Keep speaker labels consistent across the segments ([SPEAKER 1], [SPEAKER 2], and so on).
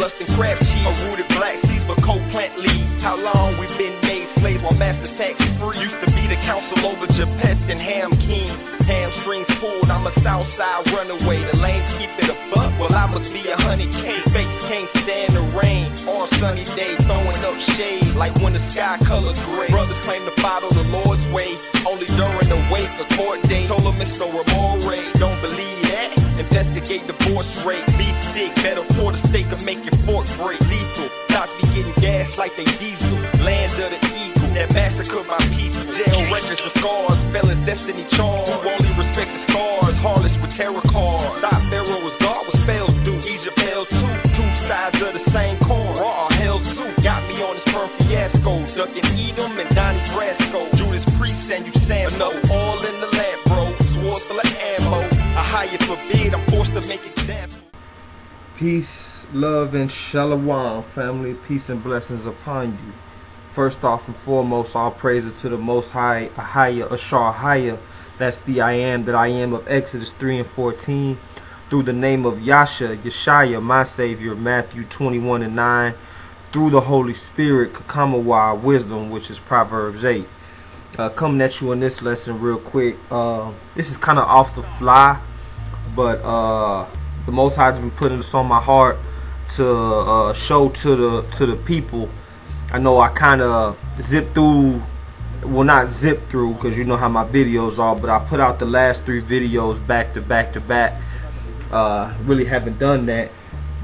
[SPEAKER 1] custom craft cheese. A rooted black seeds, but cold plant leaves. How long we been made slaves while master tax free? Used to be the council over Japeth and Ham Kings. Hamstrings pulled, I'm a Southside runaway. The lame keep it a buck, well I must be 100K. Fakes can't stand the rain, or a sunny day throwing up shade like when the sky color gray. Brothers claim to follow the Lord's way, only during the wake of court day. Told them it's no remore, don't believe that. Investigate divorce rate. Beef thick, better pour the steak and make your fork break. Lethal, cops be getting gas like they diesel. Land of the eagle, that massacre my people. Jail records for scars, felons destiny charged. Who only respect the stars, harlots with tarot cards. Thought Pharaoh was God, was spells due. Egypt hell too, two sides of the same coin. Raw hell soup, got me on this firm fiasco. Ducking Edom and Donnie Brasco. Judas Priest and you Sam. No oil in the lamp, bro. Swords full of ammo. I hire forbid, I'm forced to make examples.
[SPEAKER 2] Peace, love, and shalom, family. Peace and blessings upon you. First off and foremost, all praises to the Most High, Ahaya, Ashar, Ahaya. That's the I am that I am of Exodus 3 and 14. Through the name of Yasha, Yeshaya, my Savior, Matthew 21 and 9. Through the Holy Spirit, Kakamawa, wisdom, which is Proverbs 8. Coming at you in this lesson real quick. This is kind of off the fly, but the Most High has been putting this on my heart to show to the people. I know I kind of zipped through, well not zip through because you know how my videos are, but I put out the last 3 videos back to back to back. Really haven't done that,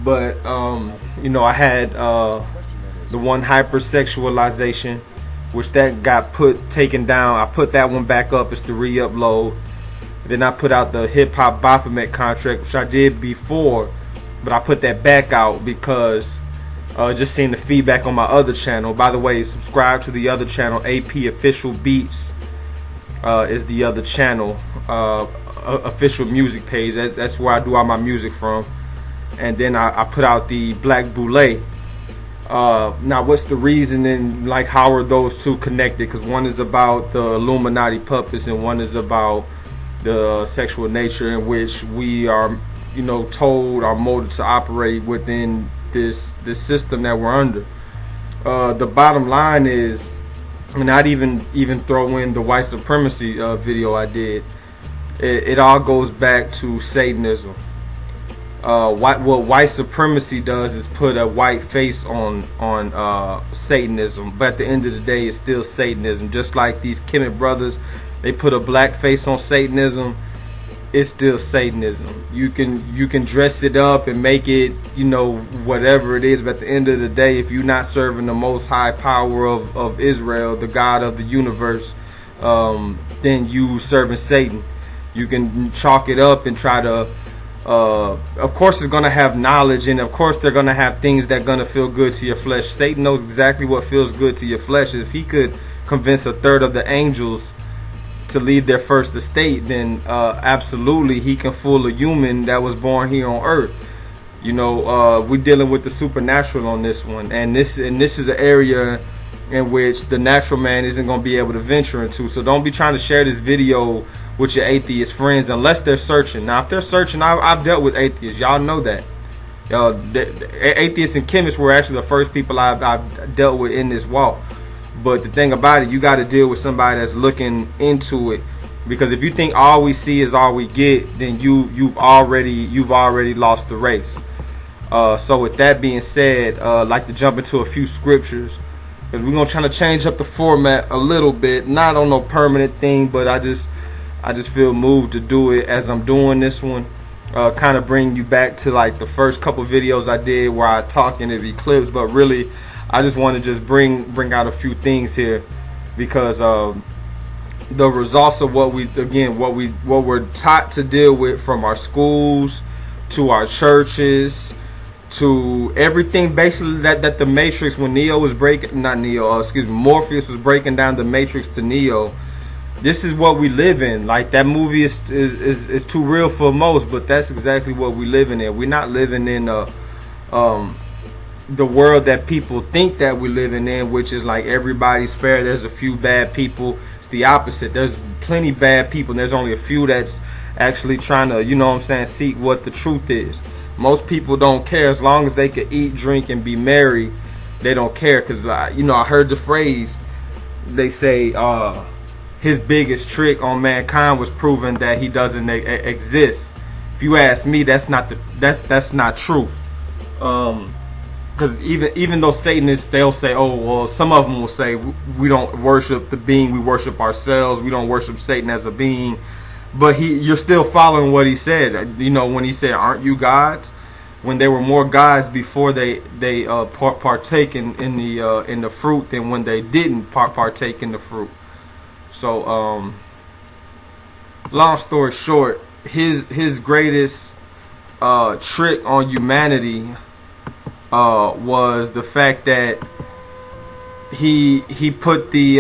[SPEAKER 2] but you know, I had the one hypersexualization, which that got taken down. I put that one back up. It's the re-upload. Then I put out the hip hop Baphomet contract, which I did before, but I put that back out because just seeing the feedback on my other channel. By the way, subscribe to the other channel. AP Official Beats is the other channel, official music page. That's where I do all my music from. And then I put out the Black Boule. Now, what's the reasoning? Like, how are those two connected? Because one is about the Illuminati puppets, and one is about the sexual nature in which we are, you know, told or molded to operate within this system that we're under. The bottom line is, and I'd even throw in the white supremacy video I did. It all goes back to Satanism. What white supremacy does is put a white face on Satanism, but at the end of the day, it's still Satanism. Just like these Kemet brothers, they put a black face on Satanism. It's still Satanism. You can dress it up and make it, you know, whatever it is, but at the end of the day, if you're not serving the Most High power of Israel, the God of the universe, then you serving Satan. You can chalk it up and try to, of course it's going to have knowledge, and of course they're going to have things that are going to feel good to your flesh. Satan knows exactly what feels good to your flesh. If he could convince 1/3 of the angels to leave their first estate, then absolutely he can fool a human that was born here on earth. You know, we're dealing with the supernatural on this one, and this is an area in which the natural man isn't going to be able to venture into. So don't be trying to share this video with your atheist friends unless they're searching. Now, if they're searching, I've dealt with atheists. Y'all know that. Atheists and chemists were actually the first people I've dealt with in this walk. But the thing about it, you got to deal with somebody that's looking into it, because if you think all we see is all we get, then you've already lost the race. So with that being said, I'd like to jump into a few scriptures, because we're gonna try to change up the format a little bit. Not on no permanent thing, but I just feel moved to do it as I'm doing this one. Kind of bring you back to like the first couple videos I did where I talk in the eclipse, but really I just want to just bring out a few things here, because the results of what we're taught to deal with, from our schools to our churches to everything, basically that the Matrix, when Morpheus was breaking down the Matrix to Neo. This is what we live in. Like, that movie is too real for most, but that's exactly what we living in. We're not living in the world that people think that we're living in, which is like everybody's fair. There's a few bad people. It's the opposite. There's plenty bad people, and there's only a few that's actually trying to, you know what I'm saying, seek what the truth is. Most people don't care as long as they can eat, drink, and be merry. They don't care because, you know, I heard the phrase. They say his biggest trick on mankind was proving that he doesn't exist. If you ask me, that's not truth. Because even though Satanists, they'll say, oh well, some of them will say we don't worship the being, we worship ourselves. We don't worship Satan as a being. But you're still following what he said. You know, when he said, "Aren't you gods?" When there were more gods before they partake in the fruit than when they didn't partake in the fruit. So, long story short, his greatest trick on humanity was the fact that he put the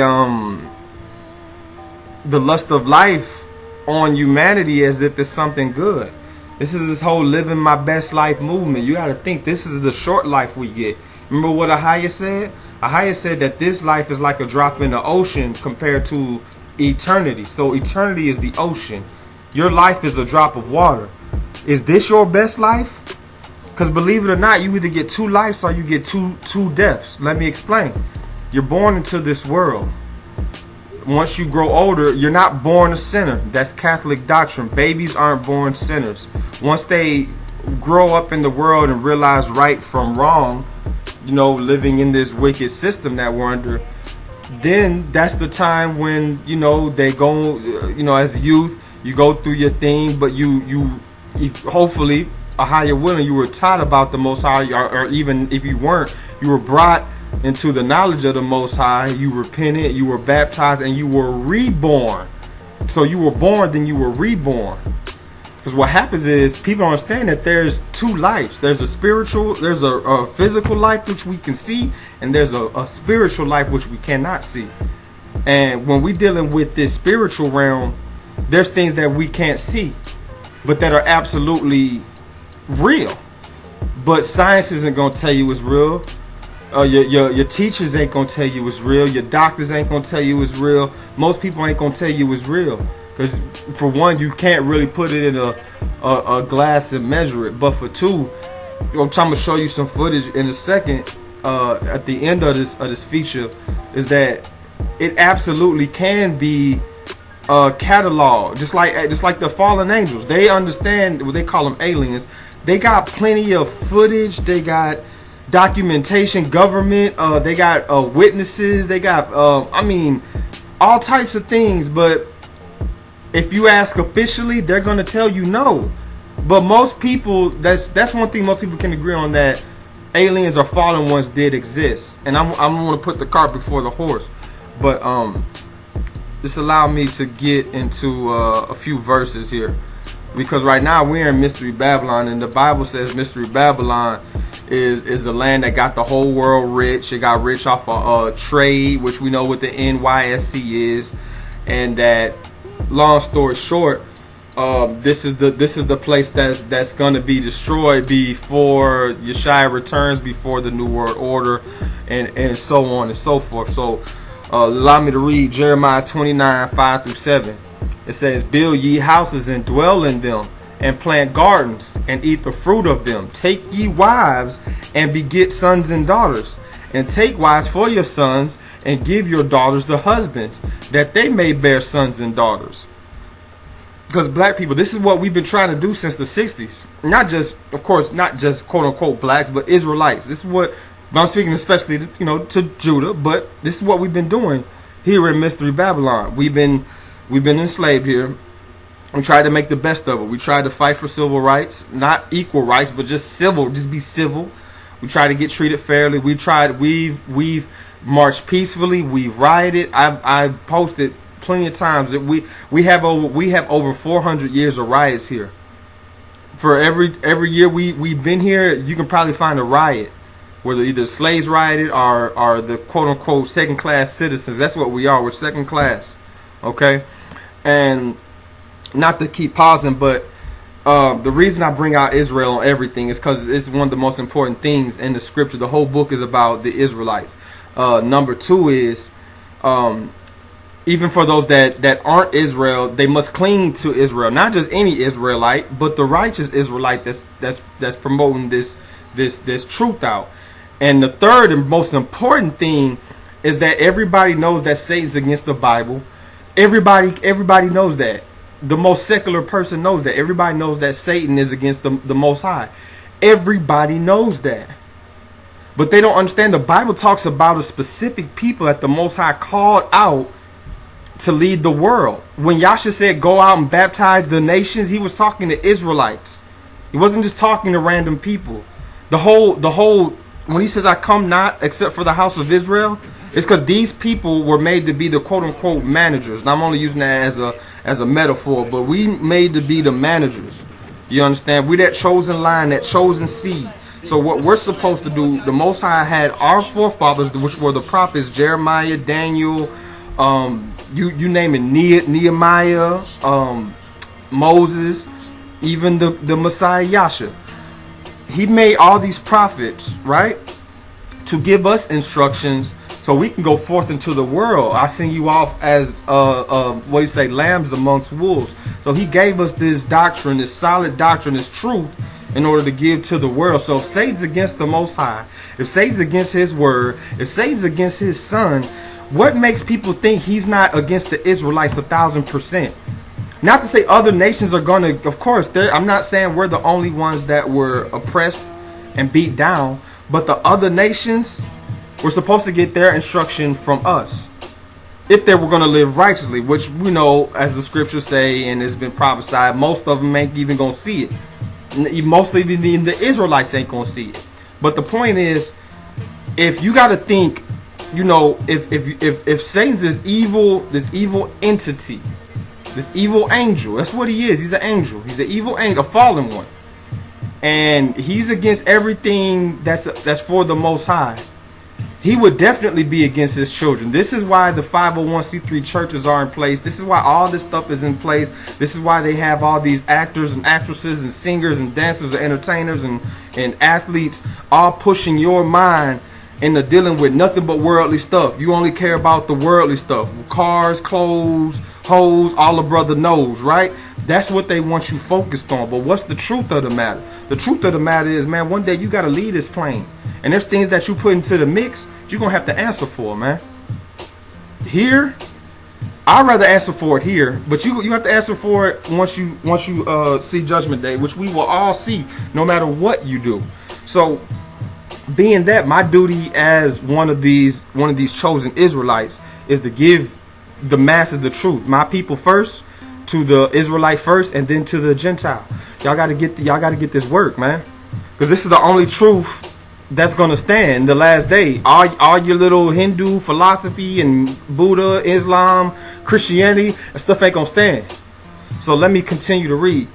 [SPEAKER 2] lust of life on humanity as if it's something good. This is this whole living my best life movement. You got to think this is the short life we get. Remember what Ahia said? Ahia said that this life is like a drop in the ocean compared to eternity. So eternity is the ocean. Your life is a drop of water. Is this your best life? Because believe it or not, you either get 2 lives or you get two deaths. Let me explain. You're born into this world. Once you grow older, you're not born a sinner. That's Catholic doctrine. Babies aren't born sinners. Once they grow up in the world and realize right from wrong, you know, living in this wicked system that we're under, then that's the time when, you know, they go, you know, as youth, you go through your thing, but you hopefully, a higher willing, you were taught about the Most High, or even if you weren't, you were brought into the knowledge of the Most High. You repented, you were baptized, and you were reborn. So you were born, then you were reborn. Because what happens is people understand that there's 2 lives. There's a spiritual, there's a physical life which we can see, and there's a spiritual life which we cannot see. And when we're dealing with this spiritual realm, there's things that we can't see, but that are absolutely real. But science isn't gonna tell you it's real. Your teachers ain't gonna tell you it's real. Your doctors ain't gonna tell you it's real. Most people ain't gonna tell you it's real, because for one, you can't really put it in a glass and measure it. But for two, I'm trying to show you some footage in a second. At the end of this feature, is that it absolutely can be cataloged, just like the fallen angels. They understand what they call them, aliens. They got plenty of footage. They got documentation, government. They got witnesses. They got I mean, all types of things. But if you ask officially, they're gonna tell you no. But most people, that's one thing most people can agree on, that aliens or fallen ones did exist. And I'm gonna put the cart before the horse. But just allow me to get into a few verses here, because right now we're in Mystery Babylon, and the Bible says Mystery Babylon is the land that got the whole world rich. It got rich off of trade, which we know what the NYSC is, and that, long story short, this is the place that's gonna be destroyed before Yeshua returns, before the New World Order, and so on and so forth. So allow me to read Jeremiah 29:5-7. It says, "Build ye houses and dwell in them, and plant gardens and eat the fruit of them. Take ye wives and beget sons and daughters, and take wives for your sons, and give your daughters to husbands, that they may bear sons and daughters." Because black people, this is what we've been trying to do since the 60s. Not just, of course, not just quote unquote blacks, but Israelites. This is what I'm speaking, especially to Judah, but this is what we've been doing here in Mystery Babylon. We've been enslaved here. We tried to make the best of it. We tried to fight for civil rights, not equal rights, but just civil, just be civil. We tried to get treated fairly. We've marched peacefully. We've rioted. I've posted plenty of times that we have over 400 years of riots here. For every year we've been here, you can probably find a riot, whether either slaves rioted or the quote unquote second class citizens. That's what we are. We're second class. Okay? And not to keep pausing, but the reason I bring out Israel and everything is because it's one of the most important things in the scripture. The whole book is about the Israelites. Number two is even for those that aren't Israel, they must cling to Israel. Not just any Israelite, but the righteous Israelite that's promoting this truth out. And the third and most important thing is that everybody knows that Satan's against the Bible. Everybody knows that. The most secular person knows that. Everybody knows that Satan is against the Most High. Everybody knows that. But they don't understand the Bible talks about a specific people that the Most High called out to lead the world. When Yahshua said go out and baptize the nations, he was talking to Israelites. He wasn't just talking to random people. The whole when he says I come not except for the house of Israel, it's because these people were made to be the quote unquote managers. And I'm only using that as a metaphor, but we made to be the managers. You understand? We that chosen line, that chosen seed. So what we're supposed to do, the Most High had our forefathers, which were the prophets, Jeremiah, Daniel, you name it, Nehemiah, Moses, even the Messiah Yahshua. He made all these prophets, right, to give us instructions so we can go forth into the world. I send you off as what do you say, lambs amongst wolves. So he gave us this doctrine, this solid doctrine, this truth, in order to give to the world. So if Satan's against the Most High, if Satan's against his word, if Satan's against his son, what makes people think he's not against the Israelites 1,000%? Not to say other nations are going to, of course, I'm not saying we're the only ones that were oppressed and beat down, but the other nations were supposed to get their instruction from us if they were going to live righteously, which we know, as the scriptures say, and it's been prophesied, most of them ain't even going to see it. Mostly even the Israelites ain't going to see it. But the point is, if you got to think, you know, if Satan's this evil entity, this evil angel, that's what he is. He's an angel. He's an evil angel, a fallen one. And he's against everything that's for the Most High. He would definitely be against his children. This is why the 501c3 churches are in place. This is why all this stuff is in place. This is why they have all these actors and actresses and singers and dancers and entertainers and athletes all pushing your mind into dealing with nothing but worldly stuff. You only care about the worldly stuff. Cars, clothes, hoes, all the brother knows, right? That's what they want you focused on. But what's the truth of the matter? The truth of the matter is, man, one day you got to leave this plane. And there's things that you put into the mix you're going to have to answer for, man. Here, I'd rather answer for it here. But you have to answer for it once you see Judgment Day, which we will all see no matter what you do. So, being that, my duty as one of these chosen Israelites is to give the masses the truth. My people first, to the Israelite first, and then to the Gentile. Y'all got to get this work, man, because this is the only truth that's gonna stand in the last day. All your little Hindu philosophy and Buddha, Islam, Christianity, that stuff ain't gonna stand. So let me continue to read.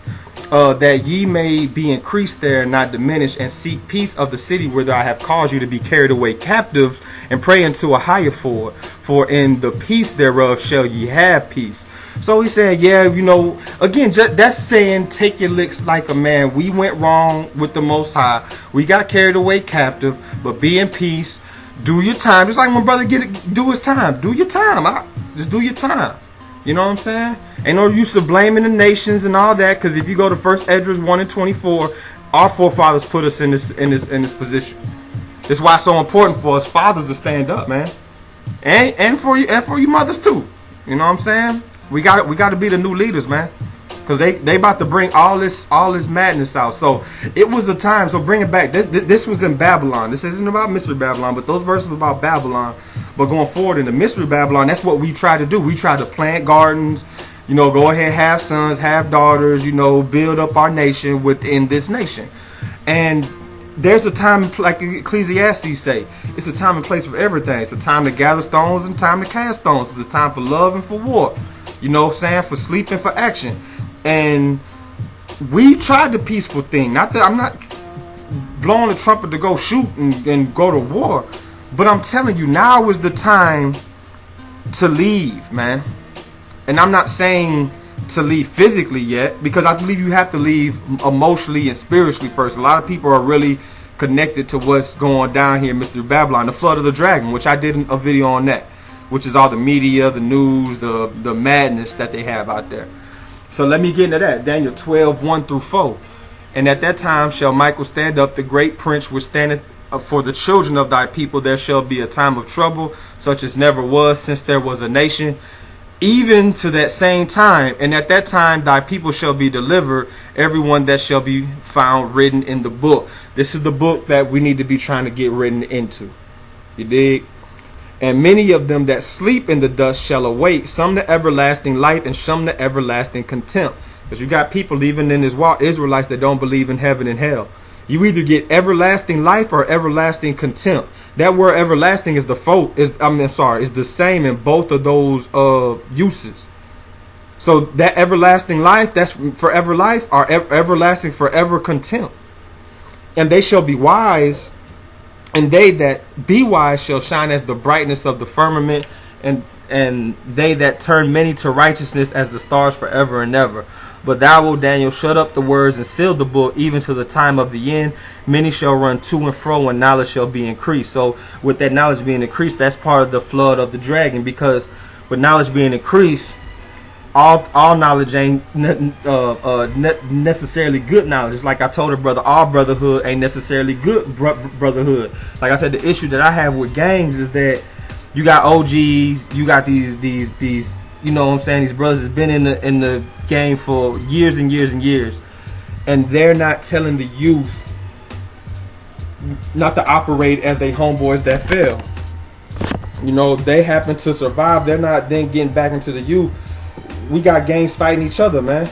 [SPEAKER 2] That ye may be increased there, not diminished, and seek peace of the city whither I have caused you to be carried away captives, and pray unto a higher ford. For in the peace thereof shall ye have peace. So he said, yeah, you know, again, that's saying take your licks like a man. We went wrong with the Most High. We got carried away captive, but be in peace. Do your time. Just like my brother do his time. Do your time. Just do your time. You know what I'm saying? Ain't no use of blaming the nations and all that, because if you go to 1 Esdras 1:24, our forefathers put us in this position. That's why it's so important for us fathers to stand up, man, and for you mothers too. You know what I'm saying? We got to be the new leaders, man, because they about to bring all this madness out. So it was a time. So bring it back. This was in Babylon. This isn't about Mystery Babylon, but those verses were about Babylon. But going forward in the Mystery Babylon, that's what we try to do. We try to plant gardens, you know, go ahead, have sons, have daughters, you know, build up our nation within this nation. And there's a time, like Ecclesiastes say, it's a time and place for everything. It's a time to gather stones and time to cast stones. It's a time for love and for war. You know what I'm saying? For sleep and for action. And we tried the peaceful thing. Not that I'm not blowing the trumpet to go shoot and go to war. But I'm telling you, now is the time to leave, man. And I'm not saying to leave physically yet, because I believe you have to leave emotionally and spiritually first. A lot of people are really connected to what's going down here in Mystery Babylon, the flood of the dragon, which I did a video on that. which is all the media, the news, the madness that they have out there. So let me get into that. Daniel 12, 1 through 4. And at that time shall Michael stand up, the great prince which standeth for the children of thy people. There shall be a time of trouble, such as never was since there was a nation, even to that same time. And at that time thy people shall be delivered, everyone that shall be found written in the book. This is the book that we need to be trying to get written into. You dig? And many of them that sleep in the dust shall awake, some to everlasting life and some to everlasting contempt. Because you got people even in this walk, Israelites, that don't believe in heaven and hell. You either get everlasting life or everlasting contempt. That word everlasting is the same in both of those uses. So that everlasting life, that's forever life, or everlasting forever contempt. And they shall be wise, and they that be wise shall shine as the brightness of the firmament, and they that turn many to righteousness as the stars forever and ever. But thou, O Daniel, shut up the words and seal the book, even to the time of the end. Many shall run to and fro, and knowledge shall be increased. So with that knowledge being increased, that's part of the flood of the dragon, because with knowledge being increased, all knowledge ain't necessarily good knowledge. It's like I told her brother, all brotherhood ain't necessarily good brotherhood. Like I said, the issue that I have with gangs is that you got OGs, you got these you know what I'm saying, these brothers has been in the game for years and years and years, and they're not telling the youth not to operate as they homeboys that fail. You know, they happen to survive, they're not then getting back into the youth. We got gangs fighting each other, man.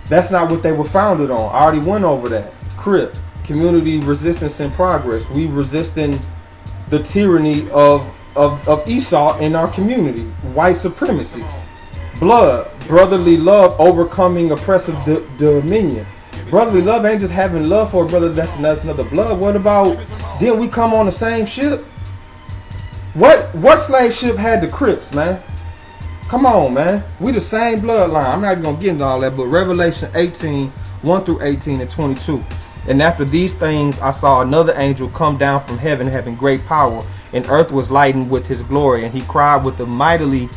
[SPEAKER 2] That's not what they were founded on. I already went over that. CRIP, community resistance in progress. We resisting the tyranny of Esau in our community. White supremacy. Blood, brotherly love overcoming oppressive dominion. Brotherly love ain't just having love for brothers that's another blood. What about, didn't we come on the same ship? What slave ship had the Crips, man? Come on, man. We the same bloodline. I'm not even going to get into all that, but Revelation 18, 1 through 18 and 22. And after these things, I saw another angel come down from heaven, having great power, and earth was lightened with his glory. And he cried mightily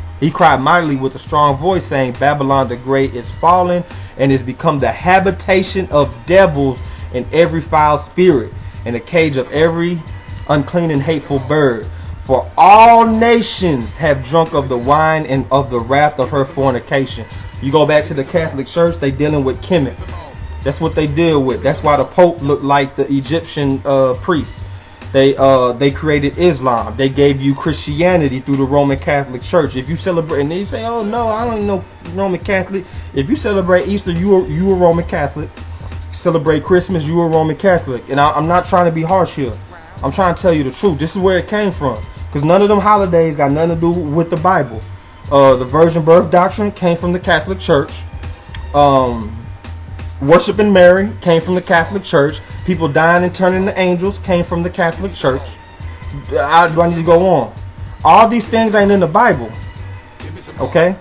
[SPEAKER 2] with a strong voice, saying, Babylon the Great is fallen, and is become the habitation of devils and every foul spirit, and a cage of every unclean and hateful bird. For all nations have drunk of the wine and of the wrath of her fornication. You go back to the Catholic Church, they dealing with Kemet. That's what they deal with. That's why the Pope looked like the Egyptian priests. They created Islam. They gave you Christianity through the Roman Catholic Church. If you celebrate, and they say, oh no, I don't know Roman Catholic. If you celebrate Easter, you a Roman Catholic. Celebrate Christmas, you a Roman Catholic. And I'm not trying to be harsh here. I'm trying to tell you the truth. This is where it came from. Because none of them holidays got nothing to do with the Bible. The virgin birth doctrine came from the Catholic Church. Worshiping Mary came from the Catholic Church. People dying and turning to angels came from the Catholic Church. Do I need to go on? All these things ain't in the Bible. Okay?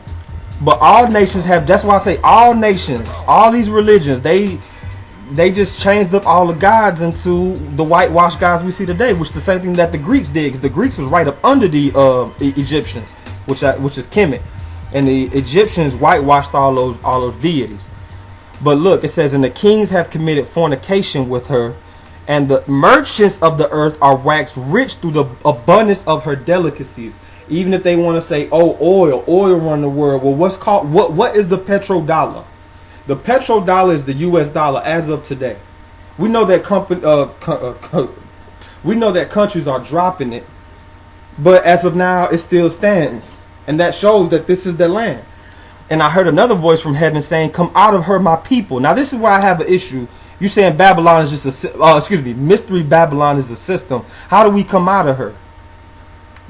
[SPEAKER 2] But all nations have, that's why I say all nations, all these religions, they just changed up all the gods into the whitewashed gods we see today, which is the same thing that the Greeks did. Because the Greeks was right up under the Egyptians, which is Kemet, and the Egyptians whitewashed all those deities. But look, it says, and the kings have committed fornication with her, and the merchants of the earth are waxed rich through the abundance of her delicacies. Even if they want to say, oh, oil run the world. Well, what is the petrodollar? The petrodollar is the U.S. dollar as of today. We know that countries are dropping it, but as of now, it still stands, and that shows that this is the land. And I heard another voice from heaven saying, "Come out of her, my people." Now, this is where I have an issue. You saying Babylon is just Mystery Babylon is the system. How do we come out of her?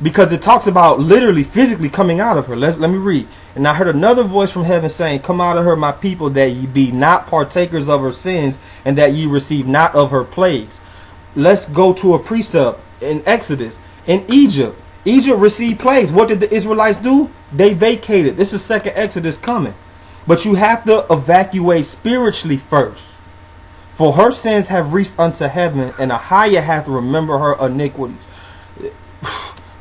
[SPEAKER 2] Because it talks about literally, physically coming out of her. Let me read. And I heard another voice from heaven saying, "Come out of her, my people, that ye be not partakers of her sins, and that ye receive not of her plagues." Let's go to a precept in Exodus. In Egypt received plagues. What did the Israelites do? They vacated. This is second Exodus coming. But you have to evacuate spiritually first. For her sins have reached unto heaven, and a higher hath remembered her iniquities.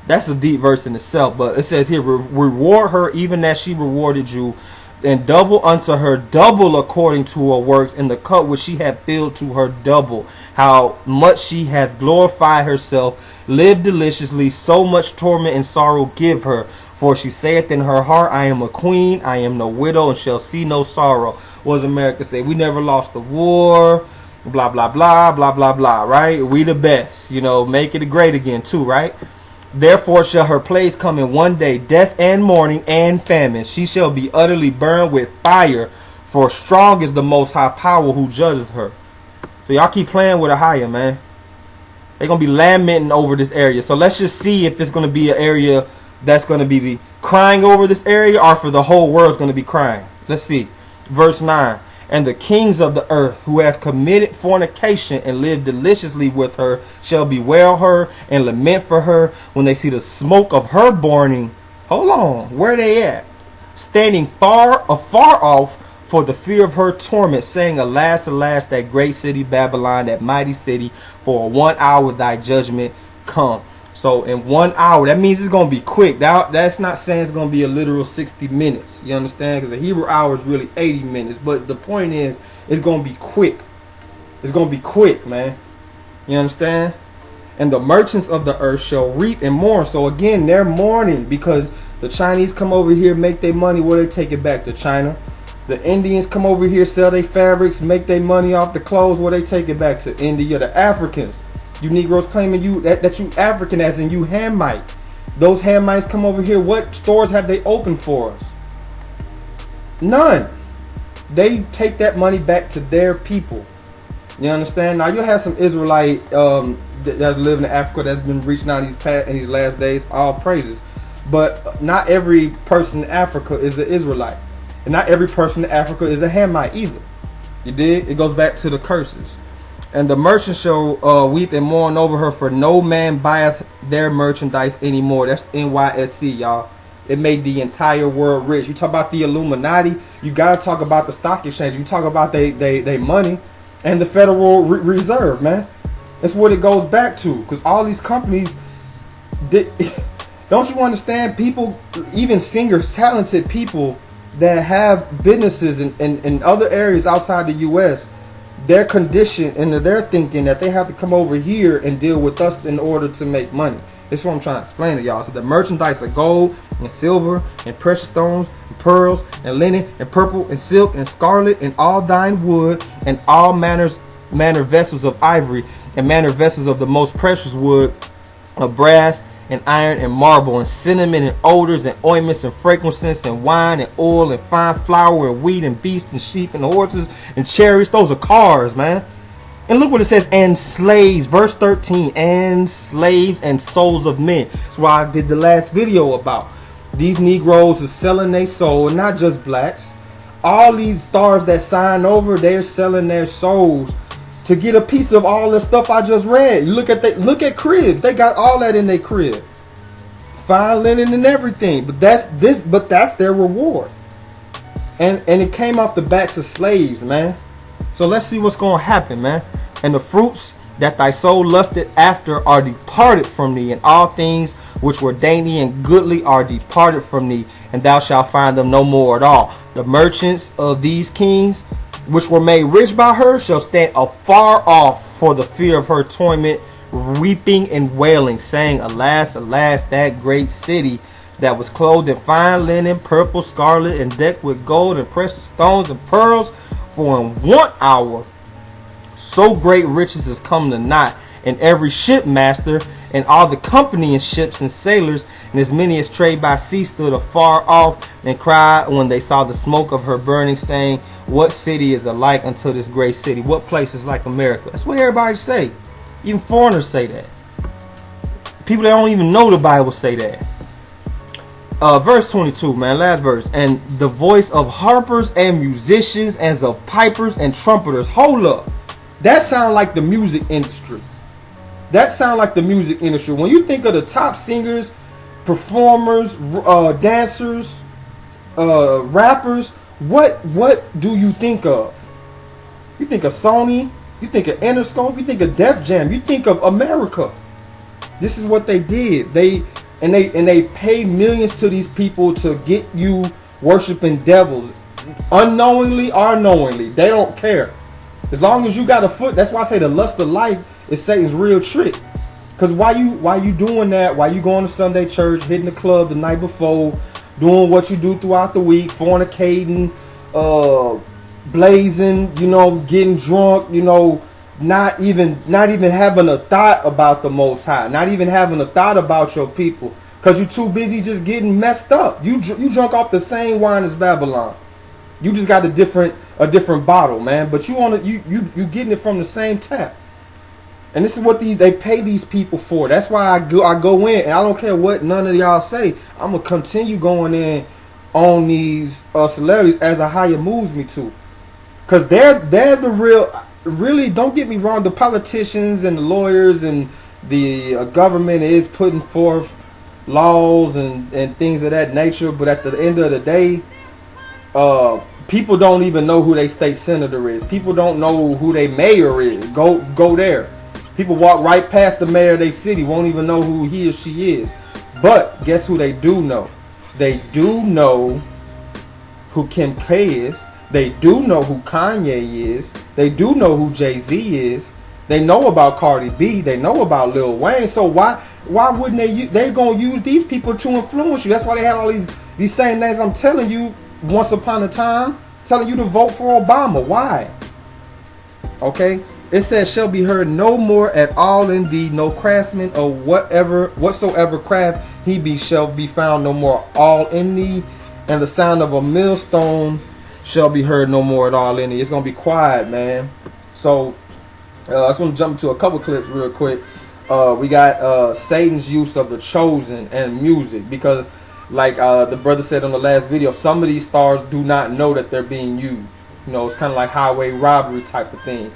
[SPEAKER 2] That's a deep verse in itself. But it says here, reward her even as she rewarded you, and double unto her double according to her works, in the cup which she hath filled to her double. How much she hath glorified herself, lived deliciously, so much torment and sorrow give her. For she saith in her heart, I am a queen, I am no widow, and shall see no sorrow. What does America say? We never lost the war, blah, blah, blah, blah, blah, blah, right? We the best, you know, make it great again too, right? Therefore shall her place come in one day, death and mourning and famine. She shall be utterly burned with fire, for strong is the most high power who judges her. So y'all keep playing with Ahia, man. They're going to be lamenting over this area. So let's just see if it's going to be an area that's going to be the crying over this area, or for the whole world's going to be crying. Let's see. Verse 9. And the kings of the earth who have committed fornication and lived deliciously with her shall bewail her and lament for her when they see the smoke of her burning. Hold on, where they at? Standing afar off for the fear of her torment, saying, Alas, alas, that great city Babylon, that mighty city, for 1 hour thy judgment come. So in 1 hour, that means it's going to be quick. That's not saying it's going to be a literal 60 minutes. You understand? Because the Hebrew hour is really 80 minutes. But the point is, it's going to be quick. It's going to be quick, man. You understand? And the merchants of the earth shall reap and mourn. So again, they're mourning because the Chinese come over here, make their money. Where they take it back to China. The Indians come over here, sell their fabrics, make their money off the clothes. Where they take it back to India. The Africans. You Negroes claiming you that you African, as in you Hamite. Those Hamites come over here. What stores have they opened for us? None. They take that money back to their people. You understand? Now you'll have some Israelite that live in Africa that's been reaching out in these last days. All praises. But not every person in Africa is an Israelite. And not every person in Africa is a Hamite either. You dig? It goes back to the curses. And the merchants shall weep and mourn over her, for no man buyeth their merchandise anymore. That's NYSC, y'all. It made the entire world rich. You talk about the Illuminati, you gotta talk about the stock exchange. You talk about they money and the Federal Reserve, man. That's what it goes back to. Because all these companies, don't you understand? People, even singers, talented people that have businesses in other areas outside the U.S., their condition and their thinking that they have to come over here and deal with us in order to make money. That's what I'm trying to explain to y'all. So the merchandise of gold and silver and precious stones and pearls and linen and purple and silk and scarlet and all thine wood and all manner vessels of ivory and manner vessels of the most precious wood of brass and iron and marble and cinnamon and odors and ointments and frankincense and wine and oil and fine flour and wheat and beasts and sheep and horses and chariots. Those are cars, man. And look what it says, and slaves, verse 13, and slaves and souls of men. That's why I did the last video about. These Negroes are selling their soul, not just blacks. All these stars that sign over, they're selling their souls to get a piece of all the stuff I just read. You look at cribs. They got all that in their crib. Fine linen and everything. But that's their reward. And it came off the backs of slaves, man. So let's see what's going to happen, man. And the fruits that thy soul lusted after are departed from thee, and all things which were dainty and goodly are departed from thee, and thou shalt find them no more at all. The merchants of these kings, which were made rich by her, shall stand afar off for the fear of her torment, weeping and wailing, saying, Alas, alas, that great city that was clothed in fine linen, purple, scarlet, and decked with gold and precious stones and pearls, for in 1 hour so great riches is come to naught, and every shipmaster and all the company in ships and sailors, and as many as trade by sea, stood afar off and cried when they saw the smoke of her burning, saying, What city is alike unto this great city? What place is like America? That's what everybody say. Even foreigners say that. People that don't even know the Bible say that. Verse 22, man, last verse. And the voice of harpers and musicians and of pipers and trumpeters. Hold up. That sound like the music industry. That sound like the music industry. When you think of the top singers, performers, dancers, rappers, what do you think of? You think of Sony, you think of Interscope, you think of Def Jam, you think of America. This is what they did. They and they pay millions to these people to get you worshiping devils, unknowingly or knowingly. They don't care. As long as you got a foot. That's why I say the lust of life is Satan's real trick. Because why you doing that? Why you going to Sunday church, hitting the club the night before, doing what you do throughout the week, fornicating, blazing, getting drunk, not even having a thought about the Most High, not even having a thought about your people, because you're too busy just getting messed up. You drunk off the same wine as Babylon. You just got a different bottle, man. But you getting it from the same tap. And this is what they pay these people for. That's why I go in, and I don't care what none of y'all say. I'm gonna continue going in on these celebrities as Ahia moves me to, because they're the real. Really, don't get me wrong. The politicians and the lawyers and the government is putting forth laws and things of that nature. But at the end of the day, people don't even know who their state senator is. People don't know who their mayor is. Go there. People walk right past the mayor of their city, won't even know who he or she is. But guess who they do know? They do know who Kim K is. They do know who Kanye is. They do know who Jay-Z is. They know about Cardi B. They know about Lil Wayne. So why wouldn't they're going to use these people to influence you? That's why they have all these same names I'm telling you once upon a time, telling you to vote for Obama. Why? Okay? It says, shall be heard no more at all in thee, no craftsman or whatsoever craft he be shall be found no more all in thee, and the sound of a millstone shall be heard no more at all in thee. It's gonna be quiet, man. So I just want to jump into a couple clips real quick. We got Satan's use of the chosen and music, because like the brother said on the last video, some of these stars do not know that they're being used. It's kind of like highway robbery type of thing.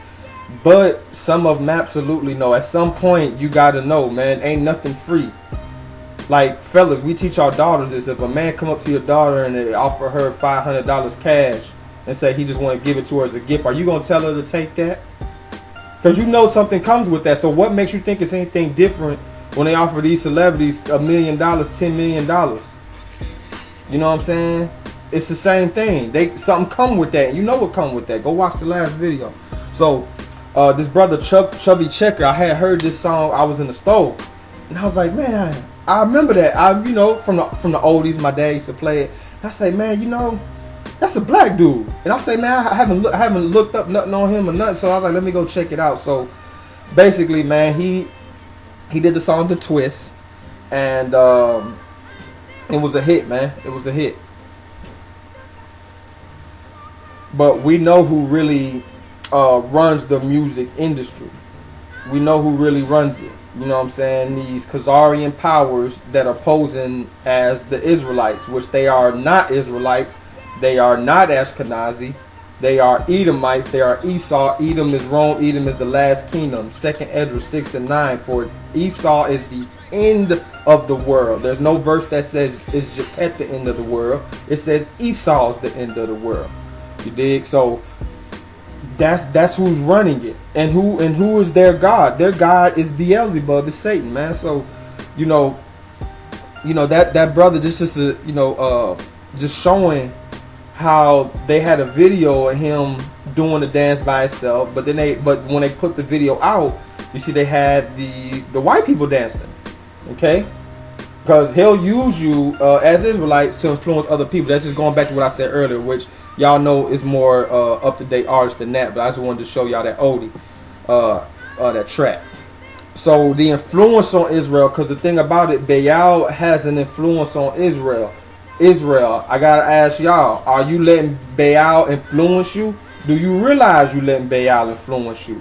[SPEAKER 2] But some of them absolutely know. At some point, you got to know, man, ain't nothing free. Like, fellas, we teach our daughters this. If a man come up to your daughter and they offer her $500 cash and say he just want to give it to her as a gift, are you going to tell her to take that? Because you know something comes with that. So what makes you think it's anything different when they offer these celebrities $1 million, $10 million? You know what I'm saying? It's the same thing. Something come with that. You know what come with that. Go watch the last video. So this brother Chubby Checker, I had heard this song. I was in the store, and I was like, man, I remember that. From the oldies, my dad used to play it. And I say, man, that's a black dude. And I say, man, I haven't looked up nothing on him or nothing. So I was like, let me go check it out. So basically, man, he did the song The Twist, and it was a hit, man. It was a hit. But we know who really runs the music industry. We know who really runs it. You know what I'm saying? These Khazarian powers that are posing as the Israelites, which they are not Israelites. They are not Ashkenazi. They are Edomites. They are Esau. Edom is Rome. Edom is the last kingdom. 2nd Esdras 6 and 9. For Esau is the end of the world. There's no verse that says it's at the end of the world. It says Esau's the end of the world. You dig? So that's who's running it, and who is their god? Their god is Beelzebub, is Satan, man. So that brother just showing how they had a video of him doing the dance by himself, but when they put the video out, you see they had the white people dancing, okay? Because he'll use you as Israelites to influence other people. That's just going back to what I said earlier, which y'all know is more up-to-date artists than that. But I just wanted to show y'all that oldie, that track. So the influence on Israel, because the thing about it, Baal has an influence on Israel. I gotta ask y'all, are you letting Baal influence you? Do you realize you letting Baal influence you?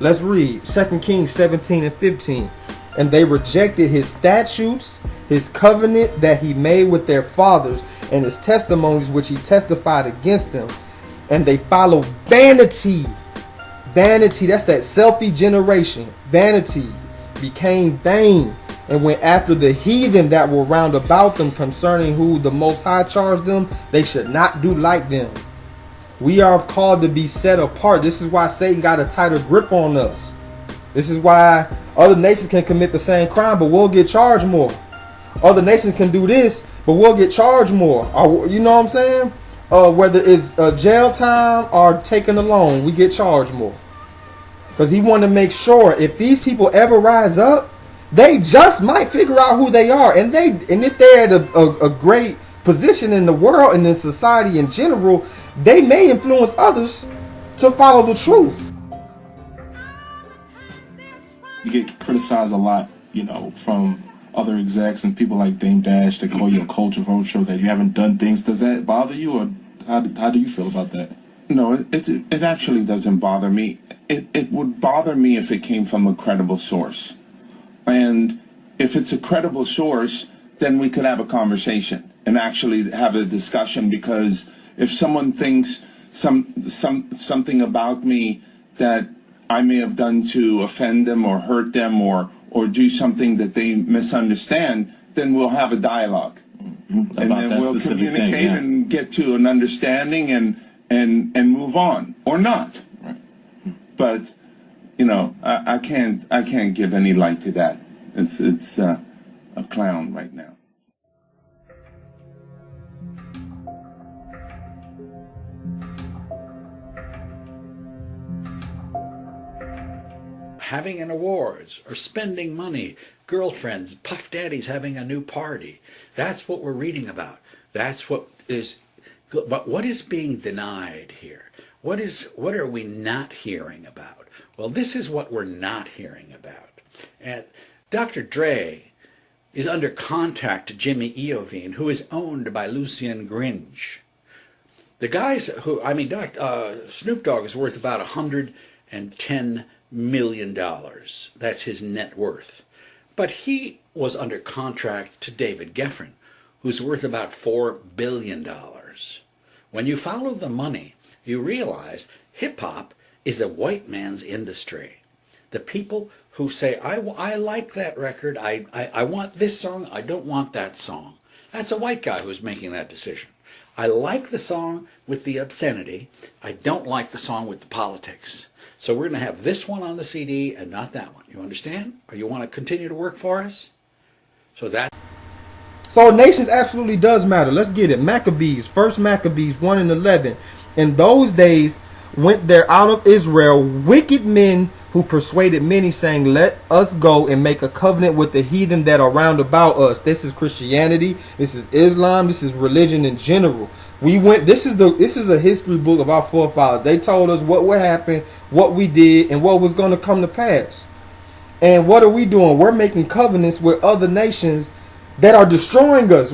[SPEAKER 2] Let's read 2 Kings 17 and 15. And they rejected his statutes, his covenant that he made with their fathers, and his testimonies which he testified against them. And they followed vanity. Vanity, that's that selfie generation. Vanity became vain, and went after the heathen that were round about them, concerning who the Most High charged them, they should not do like them. We are called to be set apart. This is why Satan got a tighter grip on us. This is why other nations can commit the same crime, but we'll get charged more. other nations can do this, but we'll get charged more. Or, you know what I'm saying? Whether it's jail time or taking a loan, we get charged more. Because he wanted to make sure if these people ever rise up, they just might figure out who they are. And if they're at a great position in the world and in society in general, they may influence others to follow the truth.
[SPEAKER 3] You get criticized a lot, you know, from other execs and people like Dame Dash that call you a culture vulture, that you haven't done things. Does that bother you, or how do you feel about that?
[SPEAKER 4] No, it actually doesn't bother me. It would bother me if it came from a credible source. And if it's a credible source, then we could have a conversation and actually have a discussion, because if someone thinks something about me that I may have done to offend them or hurt them or do something that they misunderstand, then we'll have a dialogue. And then we'll communicate and get to an understanding and move on, or not.
[SPEAKER 3] Right.
[SPEAKER 4] But you know, I can't give any light to that. It's a clown right now.
[SPEAKER 5] Having an awards or spending money, girlfriends, puff daddies having a new party. That's what we're reading about. That's what is, but what is being denied here? What are we not hearing about? Well, this is what we're not hearing about. And Dr. Dre is under contract to Jimmy Iovine, who is owned by Lucien Gringe. The guys who, I mean, Snoop Dogg is worth about $110 million. That's his net worth. But he was under contract to David Geffen, who's worth about $4 billion. When you follow the money, you realize hip-hop is a white man's industry. The people who say, I like that record, I want this song, I don't want that song. That's a white guy who's making that decision. I like the song with the obscenity, I don't like the song with the politics. So we're going to have this one on the CD and not that one. You understand? Or you want to continue to work for us?
[SPEAKER 2] So nations absolutely does matter. Let's get it. Maccabees, first Maccabees 1:11. In those days went there out of Israel wicked men who persuaded many, saying, let us go and make a covenant with the heathen that are round about us. This is Christianity. This is Islam. This is religion in general. This is a history book of our forefathers. They told us what would happen, what we did, and what was going to come to pass. And what are we doing? We're making covenants with other nations that are destroying us.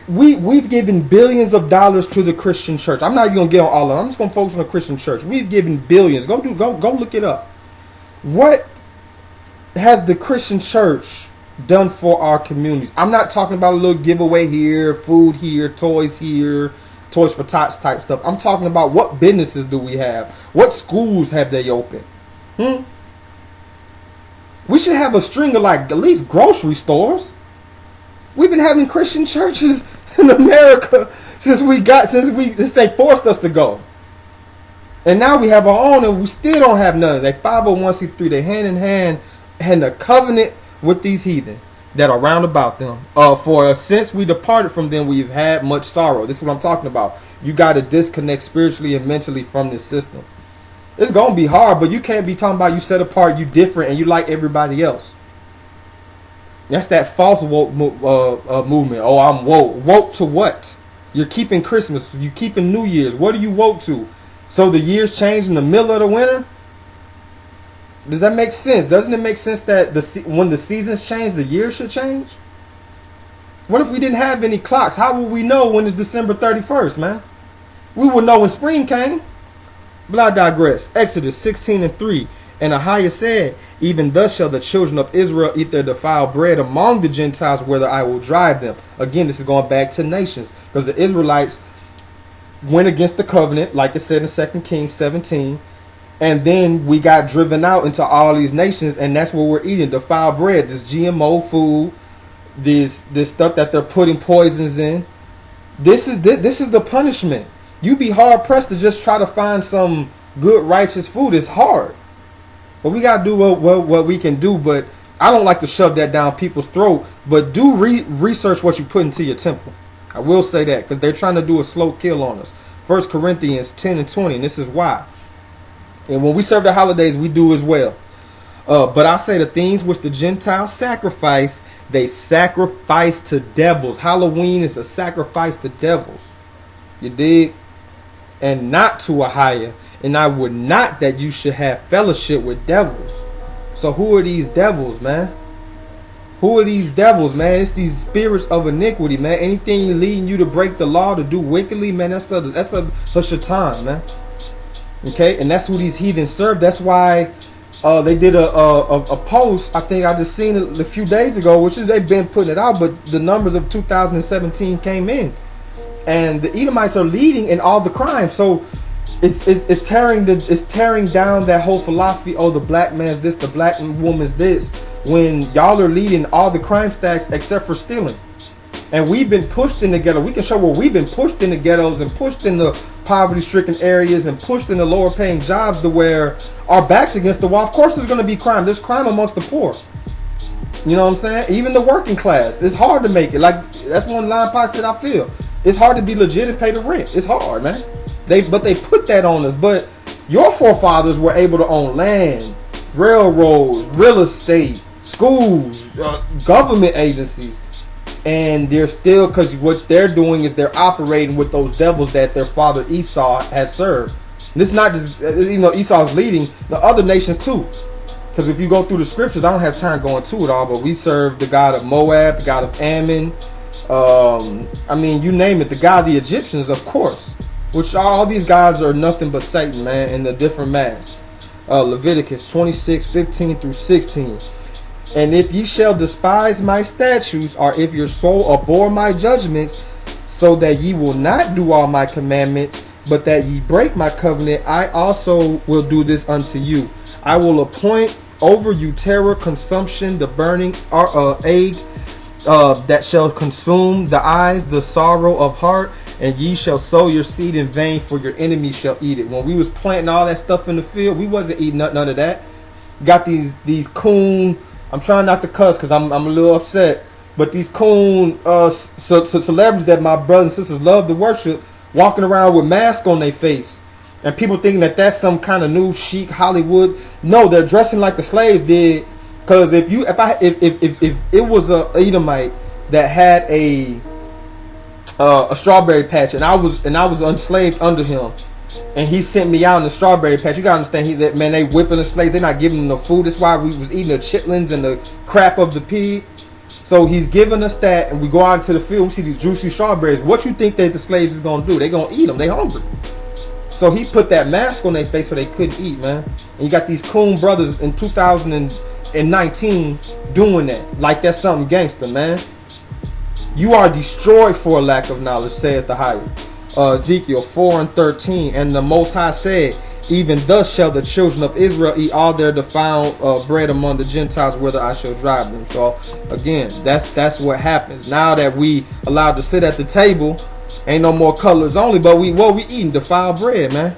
[SPEAKER 2] We've given billions of dollars to the Christian church. I'm not even gonna get on all of them. I'm just gonna focus on the Christian church. We've given billions. Go look it up. What has the Christian church done for our communities? I'm not talking about a little giveaway here, food here, toys for tots type stuff. I'm talking about what businesses do we have? What schools have they opened? We should have a string of at least grocery stores. We've been having Christian churches in America since they forced us to go. And now we have our own and we still don't have none. They 501c3, they hand in hand and a covenant with these heathen that are round about them. For since we departed from them, we've had much sorrow. This is what I'm talking about. You got to disconnect spiritually and mentally from this system. It's going to be hard, but you can't be talking about you set apart, you different, and you like everybody else. That's that false woke movement. Oh, I'm woke. Woke to what? You're keeping Christmas. You're keeping New Year's. What are you woke to? So the years change in the middle of the winter? Does that make sense? Doesn't it make sense that when the seasons change, the years should change? What if we didn't have any clocks? How would we know when it's December 31st, man? We would know when spring came. But I digress. Exodus 16:3. And Ahiah said, even thus shall the children of Israel eat their defiled bread among the Gentiles, whither I will drive them. Again, this is going back to nations. Because the Israelites went against the covenant, like it said in 2 Kings 17. And then we got driven out into all these nations, and that's what we're eating, defiled bread, this GMO food, this stuff that they're putting poisons in. This is the punishment. You be hard pressed to just try to find some good righteous food. It's hard. But we got to do what we can do. But I don't like to shove that down people's throat, but do research what you put into your temple. I will say that, because they're trying to do a slow kill on us. 1 Corinthians 10 and 20, and this is why. And when we serve the holidays, we do as well. But I say the things which the Gentiles sacrifice, they sacrifice to devils. Halloween is a sacrifice to devils. You dig? And not to a higher. And I would not that you should have fellowship with devils. So who are these devils, man? Who are these devils, man? It's these spirits of iniquity, man. Anything leading you to break the law, to do wickedly, man, that's a shaitan, man. Okay? And that's who these heathens serve. That's why they did a post, I think I just seen it a few days ago, which is they've been putting it out, but the numbers of 2017 came in. And the Edomites are leading in all the crimes. So it's tearing down that whole philosophy, oh, the black man's this, the black woman's this, when y'all are leading all the crime stacks except for stealing. And we've been pushed in the ghetto. We can show where we've been pushed in the ghettos and pushed in the poverty-stricken areas and pushed in the lower-paying jobs to where our backs against the wall. Of course there's going to be crime. There's crime amongst the poor. You know what I'm saying? Even the working class. It's hard to make it. Like, that's one line Pi said I feel. It's hard to be legit and pay the rent. It's hard, man. But they put that on us. But your forefathers were able to own land, railroads, real estate, schools, government agencies. And they're still, because what they're doing is they're operating with those devils that their father Esau had served. And this is not just, you know, Esau's leading the other nations too. Because if you go through the scriptures, I don't have time going to it all, but we serve the god of Moab, the god of Ammon. I mean, you name it, the god of the Egyptians, of course. Which all these gods are nothing but Satan, man, in the different masks. Leviticus 26:15 through 16. And if ye shall despise my statutes, or if your soul abhor my judgments, so that ye will not do all my commandments, but that ye break my covenant, I also will do this unto you. I will appoint over you terror, consumption, the burning ague, that shall consume the eyes, the sorrow of heart, and ye shall sow your seed in vain, for your enemies shall eat it. When we was planting all that stuff in the field, we wasn't eating none of that. Got these coon, I'm trying not to cuss because I'm a little upset, but these coon celebrities that my brothers and sisters love to worship, walking around with masks on their face, and people thinking that that's some kind of new chic Hollywood. No, they're dressing like the slaves did. Because if it was a Edomite that had a strawberry patch, and I was enslaved under him, and he sent me out in the strawberry patch, you gotta understand, that man, they whipping the slaves, they're not giving them no food. That's why we was eating the chitlins and the crap of the pig. So he's giving us that, and we go out into the field, we see these juicy strawberries. What you think that the slaves is gonna do? They gonna eat them. They hungry. So he put that mask on their face so they couldn't eat, man. And you got these coon brothers in 2019 doing that, like that's something gangster, man. You are destroyed for a lack of knowledge, saith the higher. Ezekiel 4:13, and the Most High said, even thus shall the children of Israel eat all their defiled bread among the Gentiles, whither I shall drive them. So again, that's what happens now that we allowed to sit at the table. Ain't no more colors only, but we eating defiled bread, man.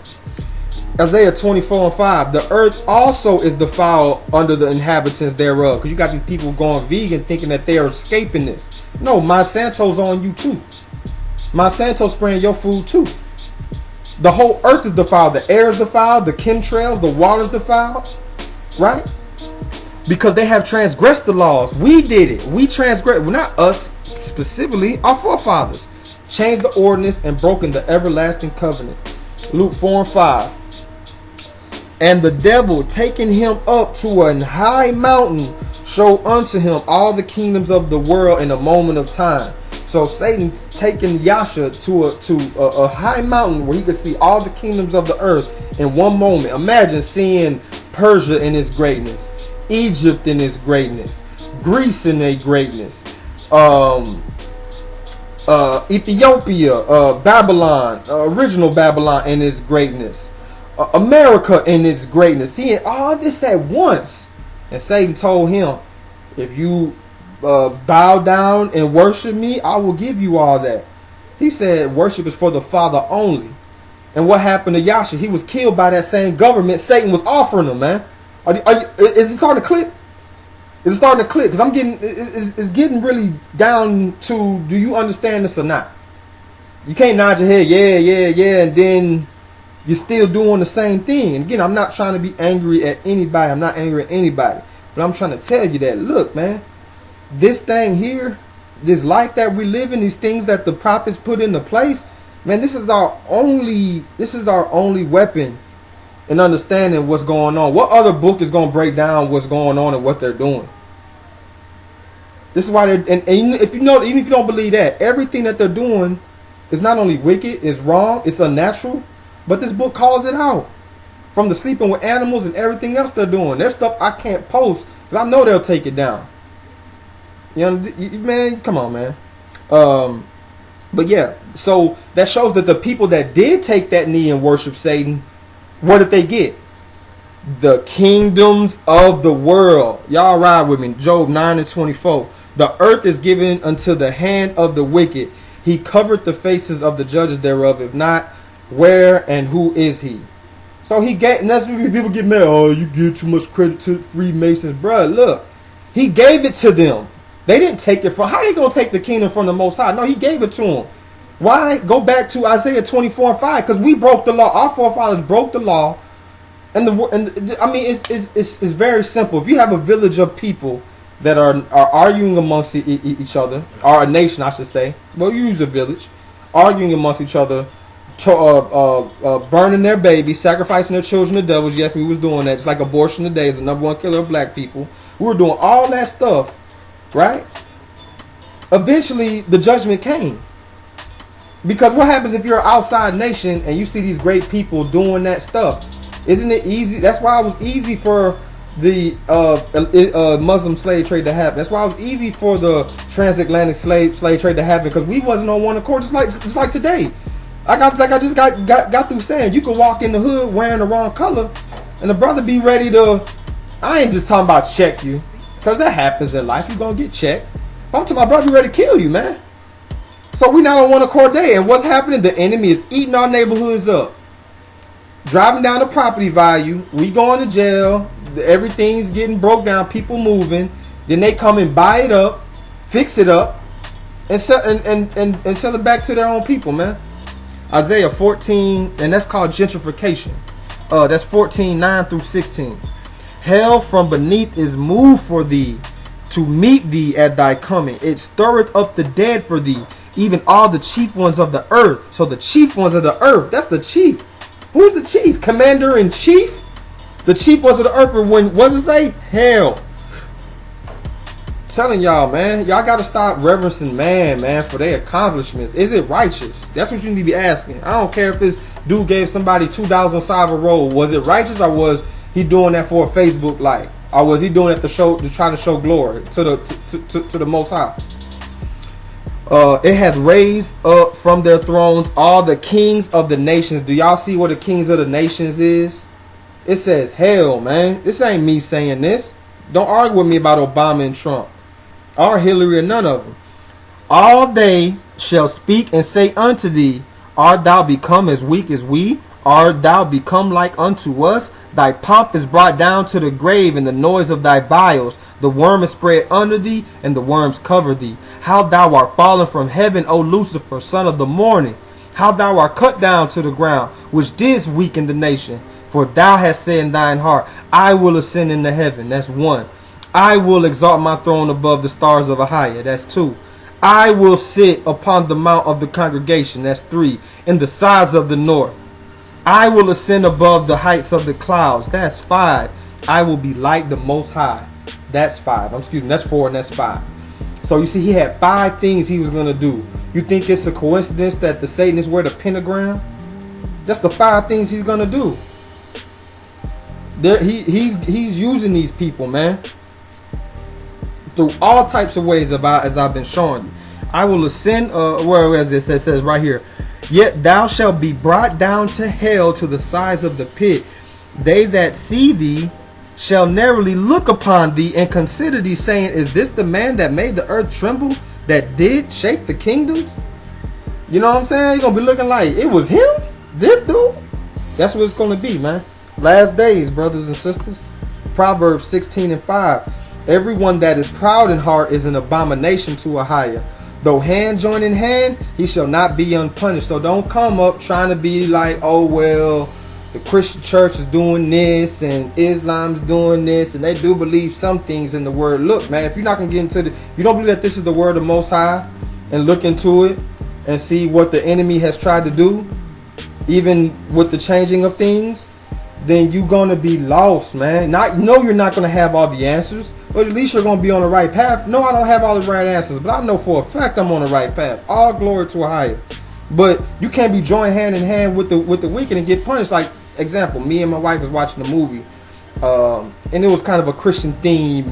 [SPEAKER 2] Isaiah 24:5, the earth also is defiled under the inhabitants thereof. Because you got these people going vegan thinking that they are escaping this. No, Monsanto's on you too. Monsanto's spraying your food too. The whole earth is defiled. The air is defiled. The chemtrails, the water's defiled. Right? Because they have transgressed the laws. We did it. We transgressed. Well, not us specifically. Our forefathers changed the ordinance and broken the everlasting covenant. Luke 4:5. And the devil, taking him up to an high mountain, showed unto him all the kingdoms of the world in a moment of time. So Satan taking Yasha to a high mountain where he could see all the kingdoms of the earth in one moment. Imagine seeing Persia in its greatness, Egypt in its greatness, Greece in their greatness, Ethiopia, Babylon, original Babylon in its greatness, America in its greatness, seeing all this at once. And Satan told him, if you bow down and worship me, I will give you all that. He said worship is for the Father only. And what happened to Yasha? He was killed by that same government Satan was offering him, man. Is it starting to click? It's starting to click because I'm getting it's getting really down to, do you understand this or not? You can't nod your head, yeah, and then you're still doing the same thing. And again, I'm not trying to be angry at anybody. I'm not angry at anybody. But I'm trying to tell you that, look, man, this thing here, this life that we live in, these things that the prophets put into place, man, this is our only weapon in understanding what's going on. What other book is going to break down what's going on and what they're doing? This is why they're, and if you know, even if you don't believe that, everything that they're doing is not only wicked, it's wrong, it's unnatural, but this book calls it out. From the sleeping with animals and everything else they're doing. There's stuff I can't post because I know they'll take it down. You know, man, come on, man. But yeah, so that shows that the people that did take that knee and worship Satan, what did they get? The kingdoms of the world. Y'all ride with me. Job 9:24. The earth is given unto the hand of the wicked. He covered the faces of the judges thereof. If not, where and who is he? So he gave, and that's when people get mad. Oh, you give too much credit to the Freemasons. Bruh, look. He gave it to them. They didn't take it from, how they going to take the kingdom from the Most High? No, he gave it to them. Why? Go back to Isaiah 24:5, because we broke the law. Our forefathers broke the law. And I mean, it's very simple. If you have a village of people that are arguing amongst each other, or a nation, I should say. Well, you use a village, arguing amongst each other, burning their babies, sacrificing their children to devils. Yes, we was doing that. It's like abortion today is the #1 killer of black people. We were doing all that stuff, right? Eventually, the judgment came. Because what happens if you're an outside nation and you see these great people doing that stuff? Isn't it easy? That's why it was easy for the Muslim slave trade to happen. That's why it was easy for the transatlantic slave trade to happen, because we wasn't on one accord, just like today. I just got through saying, you can walk in the hood wearing the wrong color, and the brother be ready to. I ain't just talking about check you, because that happens in life. You gonna get checked. But I'm talking about brother be ready to kill you, man. So we not on one accord day, and what's happening? The enemy is eating our neighborhoods up, driving down the property value. We going to jail. Everything's getting broke down. People moving. Then they come and buy it up, fix it up, and sell it back to their own people, man. Isaiah 14, and that's called gentrification. That's 14:9-16. Hell from beneath is moved for thee, to meet thee at thy coming. It stirreth up the dead for thee, even all the chief ones of the earth. So the chief ones of the earth, that's the chief. Who's the chief? Commander in chief? The chief ones of the earth. When what does it say? Hell. Telling y'all, man, y'all gotta stop reverencing man, for their accomplishments. Is it righteous? That's what you need to be asking. I don't care if this dude gave somebody $2 on Cyber Road. Was it righteous, or was he doing that for a Facebook like, or was he doing it to try to show glory to the Most High? It hath raised up from their thrones all the kings of the nations. Do y'all see what the kings of the nations is? It says hell, man. This ain't me saying this. Don't argue with me about Obama and Trump, or Hillary, or none of them. All they shall speak and say unto thee, art thou become as weak as we? Art thou become like unto us? Thy pomp is brought down to the grave, and the noise of thy vials. The worm is spread under thee, and the worms cover thee. How thou art fallen from heaven, O Lucifer, son of the morning. How thou art cut down to the ground, which didst weaken the nation. For thou hast said in thine heart, I will ascend into heaven. That's 1. I will exalt my throne above the stars of Ahia. That's 2. I will sit upon the mount of the congregation. That's 3. In the sides of the north. I will ascend above the heights of the clouds. That's 5. I will be like the Most High. That's 5. That's 4 and that's 5. So you see, he had 5 things he was going to do. You think it's a coincidence that the Satanists wear the pentagram? That's the 5 things he's going to do. He's using these people, man, through all types of ways, as I've been showing you. I will ascend, whereas it says right here, yet thou shalt be brought down to hell, to the sides of the pit. They that see thee shall narrowly look upon thee and consider thee, saying, is this the man that made the earth tremble, that did shake the kingdoms? You know what I'm saying? You're going to be looking like, it was him? This dude? That's what it's going to be, man. Last days, brothers and sisters. Proverbs 16:5. Everyone that is proud in heart is an abomination to Ahia. Though hand join in hand, he shall not be unpunished. So don't come up trying to be like, oh, well, the Christian church is doing this and Islam's doing this, and they do believe some things in the word. Look, man, if you're not going to get into you don't believe that this is the word of Most High, and look into it and see what the enemy has tried to do, even with the changing of things, then you're going to be lost, man. No, you're not going to have all the answers, but at least you're going to be on the right path. No, I don't have all the right answers, but I know for a fact I'm on the right path. All glory to a higher. But you can't be joined hand in hand with the wicked and get punished. Like, example, me and my wife was watching a movie, and it was kind of a Christian theme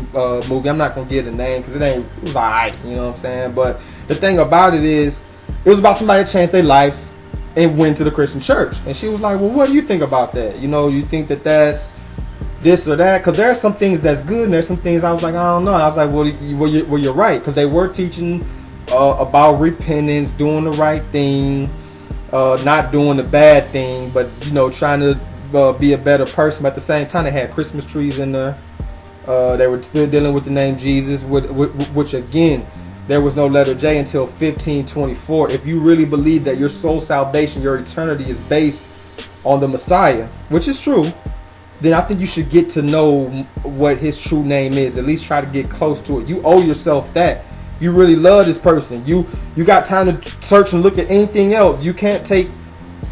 [SPEAKER 2] movie. I'm not going to give the name because it was alright, you know what I'm saying? But the thing about it is, it was about somebody that changed their life and went to the Christian church. And she was like, well, what do you think about that? You know, you think that that's this or that? Because there are some things that's good, and there's some things I was like, I don't know. And I was like, well, you're right. Because they were teaching about repentance, doing the right thing, not doing the bad thing, but, you know, trying to be a better person. But at the same time, they had Christmas trees in there. They were still dealing with the name Jesus, which again, there was no letter J until 1524. If you really believe that your soul salvation, your eternity is based on the Messiah, which is true, then I think you should get to know what his true name is. At least try to get close to it. You owe yourself that. You really love this person. You got time to search and look at anything else. You can't take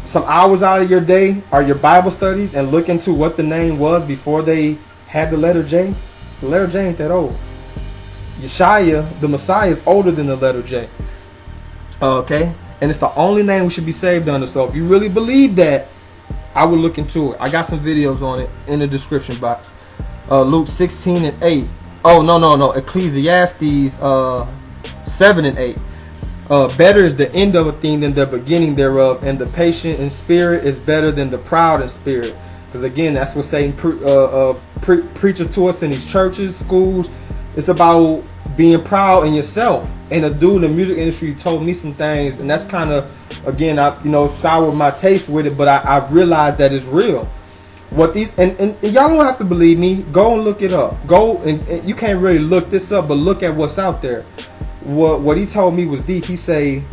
[SPEAKER 2] some hours out of your day or your Bible studies and look into what the name was before they had the letter J. The letter J ain't that old. Yeshua, the Messiah, is older than the letter J. Okay? And it's the only name we should be saved under. So if you really believe that, I would look into it. I got some videos on it in the description box. Luke 16 and 8. Oh, no. Ecclesiastes 7 and 8. Better is the end of a thing than the beginning thereof, and the patient in spirit is better than the proud in spirit. Because again, that's what Satan preaches to us in these churches, schools. It's about being proud in yourself. And a dude in the music industry told me some things, and that's kind of, again, soured my taste with it, but I realized that it's real. What these, and y'all don't have to believe me, go and look it up. Go, and you can't really look this up, but look at what's out there. What he told me was deep. He say,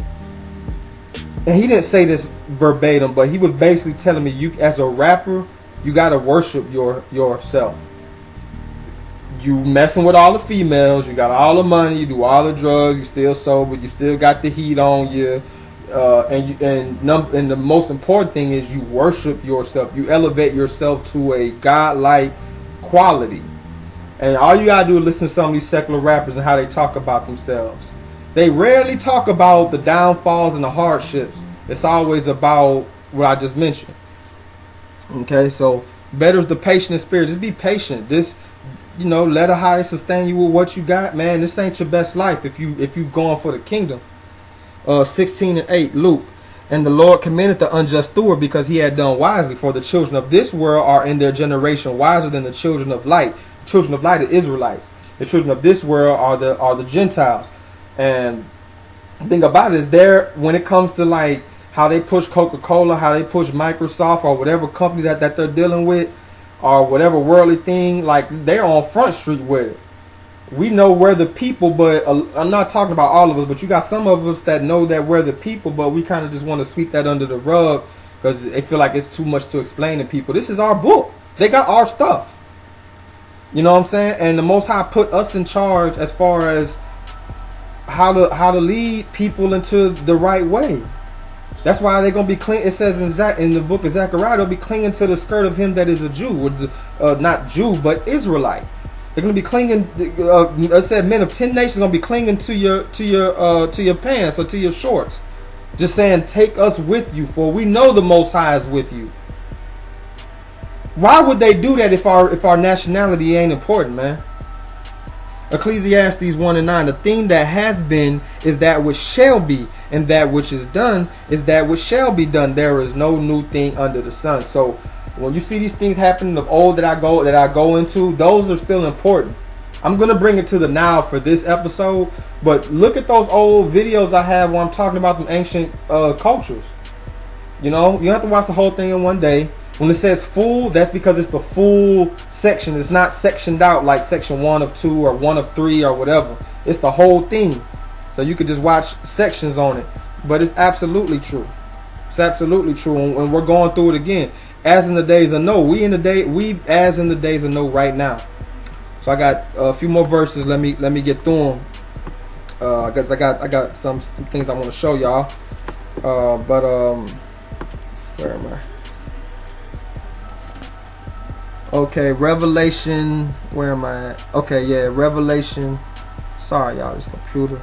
[SPEAKER 2] and he didn't say this verbatim, but he was basically telling me, you as a rapper, you got to worship yourself. You messing with all the females, you got all the money, you do all the drugs, you still sober, you still got the heat on you, and the most important thing is you worship yourself. You elevate yourself to a godlike quality. And all you gotta do is listen to some of these secular rappers and how they talk about themselves. They rarely talk about the downfalls and the hardships. It's always about what I just mentioned. Okay, so better is the patient in spirit. Just be patient. Just, let a higher sustain you with what you got, man. This ain't your best life if you going for the kingdom. 16 and 8, Luke. And the Lord commended the unjust steward because he had done wisely. For the children of this world are in their generation wiser than the children of light. The children of light are Israelites. The children of this world are the Gentiles. And the thing about it is, when it comes to like how they push Coca-Cola, how they push Microsoft or whatever company that they're dealing with, or whatever worldly thing, like they're on Front Street with it. We know we're the people, but I'm not talking about all of us, but you got some of us that know that we're the people, but we kind of just want to sweep that under the rug because they feel like it's too much to explain to people. This is our book. They got our stuff. You know what I'm saying? And the Most High put us in charge as far as how to lead people into the right way. That's why they're going to be clean. It says in the book of Zechariah, they'll be clinging to the skirt of him that is a Jew, not Jew, but Israelite. They're going to be clinging. I said, men of 10 nations are going to be clinging to your pants or to your shorts, just saying, "Take us with you, for we know the Most High is with you." Why would they do that if our nationality ain't important, man? Ecclesiastes 1 and 9. The thing that has been is that which shall be, and that which is done is that which shall be done. There is no new thing under the sun. So when you see these things happening of old that I go into, those are still important. I'm gonna bring it to the now for this episode, but look at those old videos I have where I'm talking about them ancient cultures. You don't have to watch the whole thing in one day. When it says full, that's because it's the full section. It's not sectioned out like section 1 of 2 or 1 of 3 or whatever. It's the whole thing. So you could just watch sections on it. But it's absolutely true. It's absolutely true. And we're going through it again. As in the days of Noah. We as in the days of Noah right now. So I got a few more verses. Let me get through them. Because I got some things I want to show y'all. Where am I? Okay, Revelation. Where am I at? Okay, yeah, Revelation. Sorry, y'all, this computer.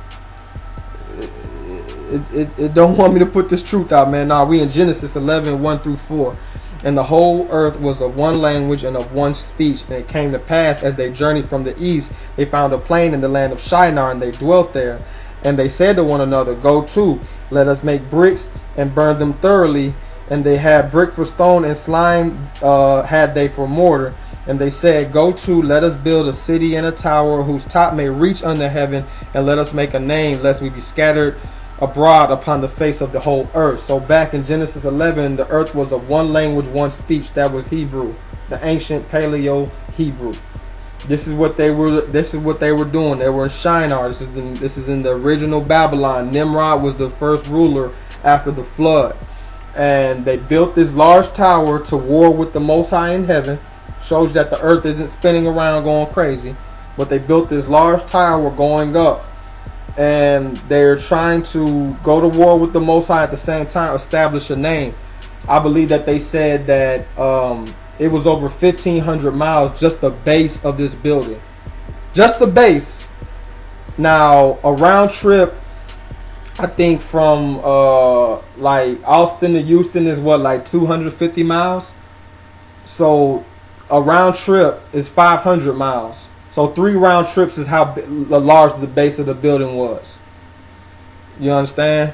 [SPEAKER 2] It don't want me to put this truth out, man. Nah, we in Genesis 11, 1 through 4. And the whole earth was of one language and of one speech. And it came to pass, as they journeyed from the east, they found a plain in the land of Shinar, and they dwelt there. And they said to one another, Go to, let us make bricks and burn them thoroughly. And they had brick for stone, and slime had they for mortar. And they said, Go to, let us build a city and a tower, whose top may reach unto heaven, and let us make a name, lest we be scattered abroad upon the face of the whole earth. So back in Genesis 11, the earth was of one language, one speech. That was Hebrew, the ancient Paleo Hebrew. This is what they were doing. They were in Shinar. This is in the original Babylon. Nimrod was the first ruler after the flood. And they built this large tower to war with the Most High in heaven. Shows that the earth isn't spinning around going crazy. But they built this large tower going up. And they're trying to go to war with the Most High at the same time, establish a name. I believe that they said that it was over 1,500 miles, just the base of this building. Just the base. Now, a round trip, I think from like Osteen to Houston is what, like 250 miles? So a round trip is 500 miles. So 3 round trips is how large the base of the building was. You understand?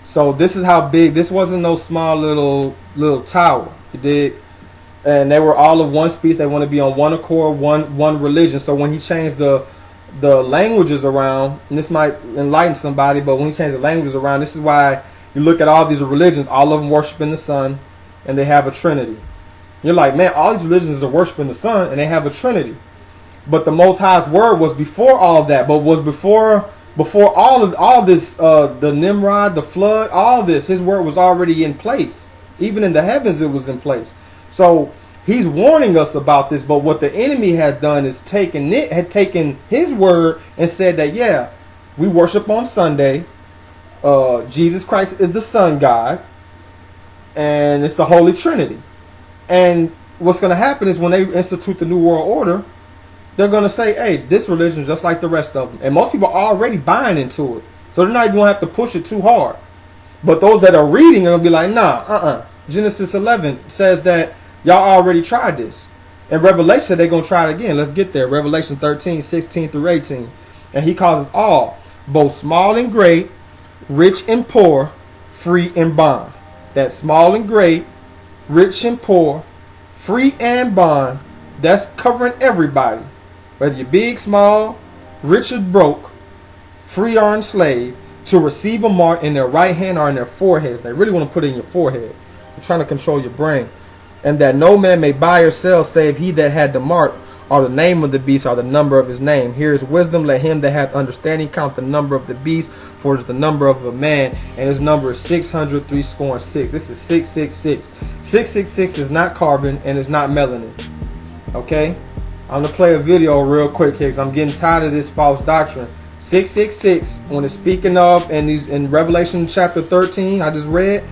[SPEAKER 2] So this is how big. This wasn't no small little tower. You dig? And they were all of one speech. They want to be on one accord, one religion. So when he changed the languages around, and this might enlighten somebody, but when he changed the languages around, this is why you look at all these religions, all of them worshiping the sun, and they have a trinity. You're like, man, all these religions are worshiping the sun, and they have a trinity. But the Most High's word was before all of that, but was before all this, the Nimrod, the flood, all this. His word was already in place. Even in the heavens, it was in place. So he's warning us about this. But what the enemy had done is taken his word and said that, yeah, we worship on Sunday. Jesus Christ is the Son God, and it's the Holy Trinity. And what's going to happen is when they institute the New World Order, they're going to say, hey, this religion is just like the rest of them. And most people are already buying into it. So they're not even going to have to push it too hard. But those that are reading are going to be like, nah, Genesis 11 says that y'all already tried this. And Revelation said they're going to try it again. Let's get there. Revelation 13, 16 through 18. And he calls us all, both small and great, rich and poor, free and bond. That small and great, rich and poor, free and bond, that's covering everybody. Whether you're big, small, rich or broke, free or enslaved, to receive a mark in their right hand or in their foreheads. They really want to put it in your forehead. They're trying to control your brain. And that no man may buy or sell save he that had the mark, or the name of the beast, or the number of his name. Here is wisdom. Let him that hath understanding count the number of the beast, for it is the number of a man, and his number is 603.6. This is 666. 666 is not carbon, and it's not melanin. Okay? I'm going to play a video real quick here, because I'm getting tired of this false doctrine. 666, when it's speaking of, in Revelation chapter 13, I just read,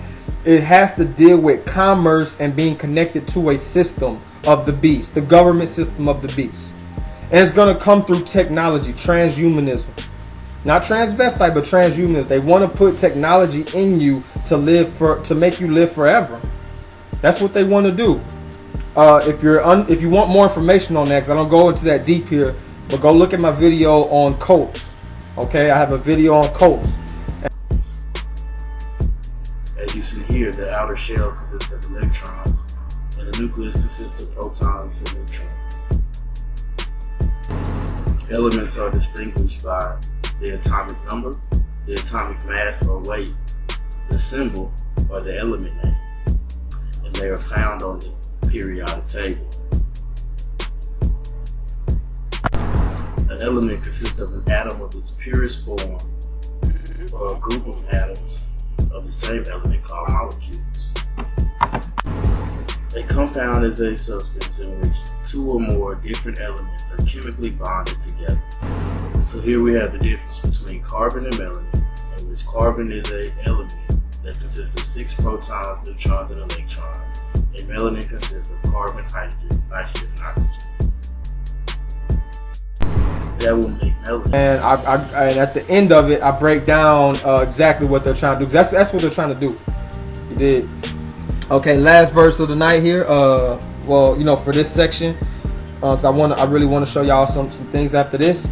[SPEAKER 2] it has to deal with commerce and being connected to a system of the beast, the government system of the beast. And it's going to come through technology, transhumanism. Not transvestite, but transhumanism. They want to put technology in you to make you live forever. That's what they want to do. If you want more information on that, because I don't go into that deep here, but go look at my video on cults. Okay, I have a video on cults.
[SPEAKER 6] As you see here, the outer shell consists of electrons, and the nucleus consists of protons and neutrons. Elements are distinguished by the atomic number, the atomic mass or weight, the symbol, or the element name, and they are found on the periodic table. An element consists of an atom of its purest form or a group of atoms of the same element called molecules. A compound is a substance in which two or more different elements are chemically bonded together. So here we have the difference between carbon and melanin, in which carbon is an element that consists of 6 protons, neutrons, and electrons, and melanin consists of carbon, hydrogen, nitrogen, and oxygen. That will make melanin.
[SPEAKER 2] And and at the end of it, I break down exactly what they're trying to do. That's what they're trying to do. You did. Okay, last verse of the night here. Well, you know, for this section, because I really want to show y'all some things after this.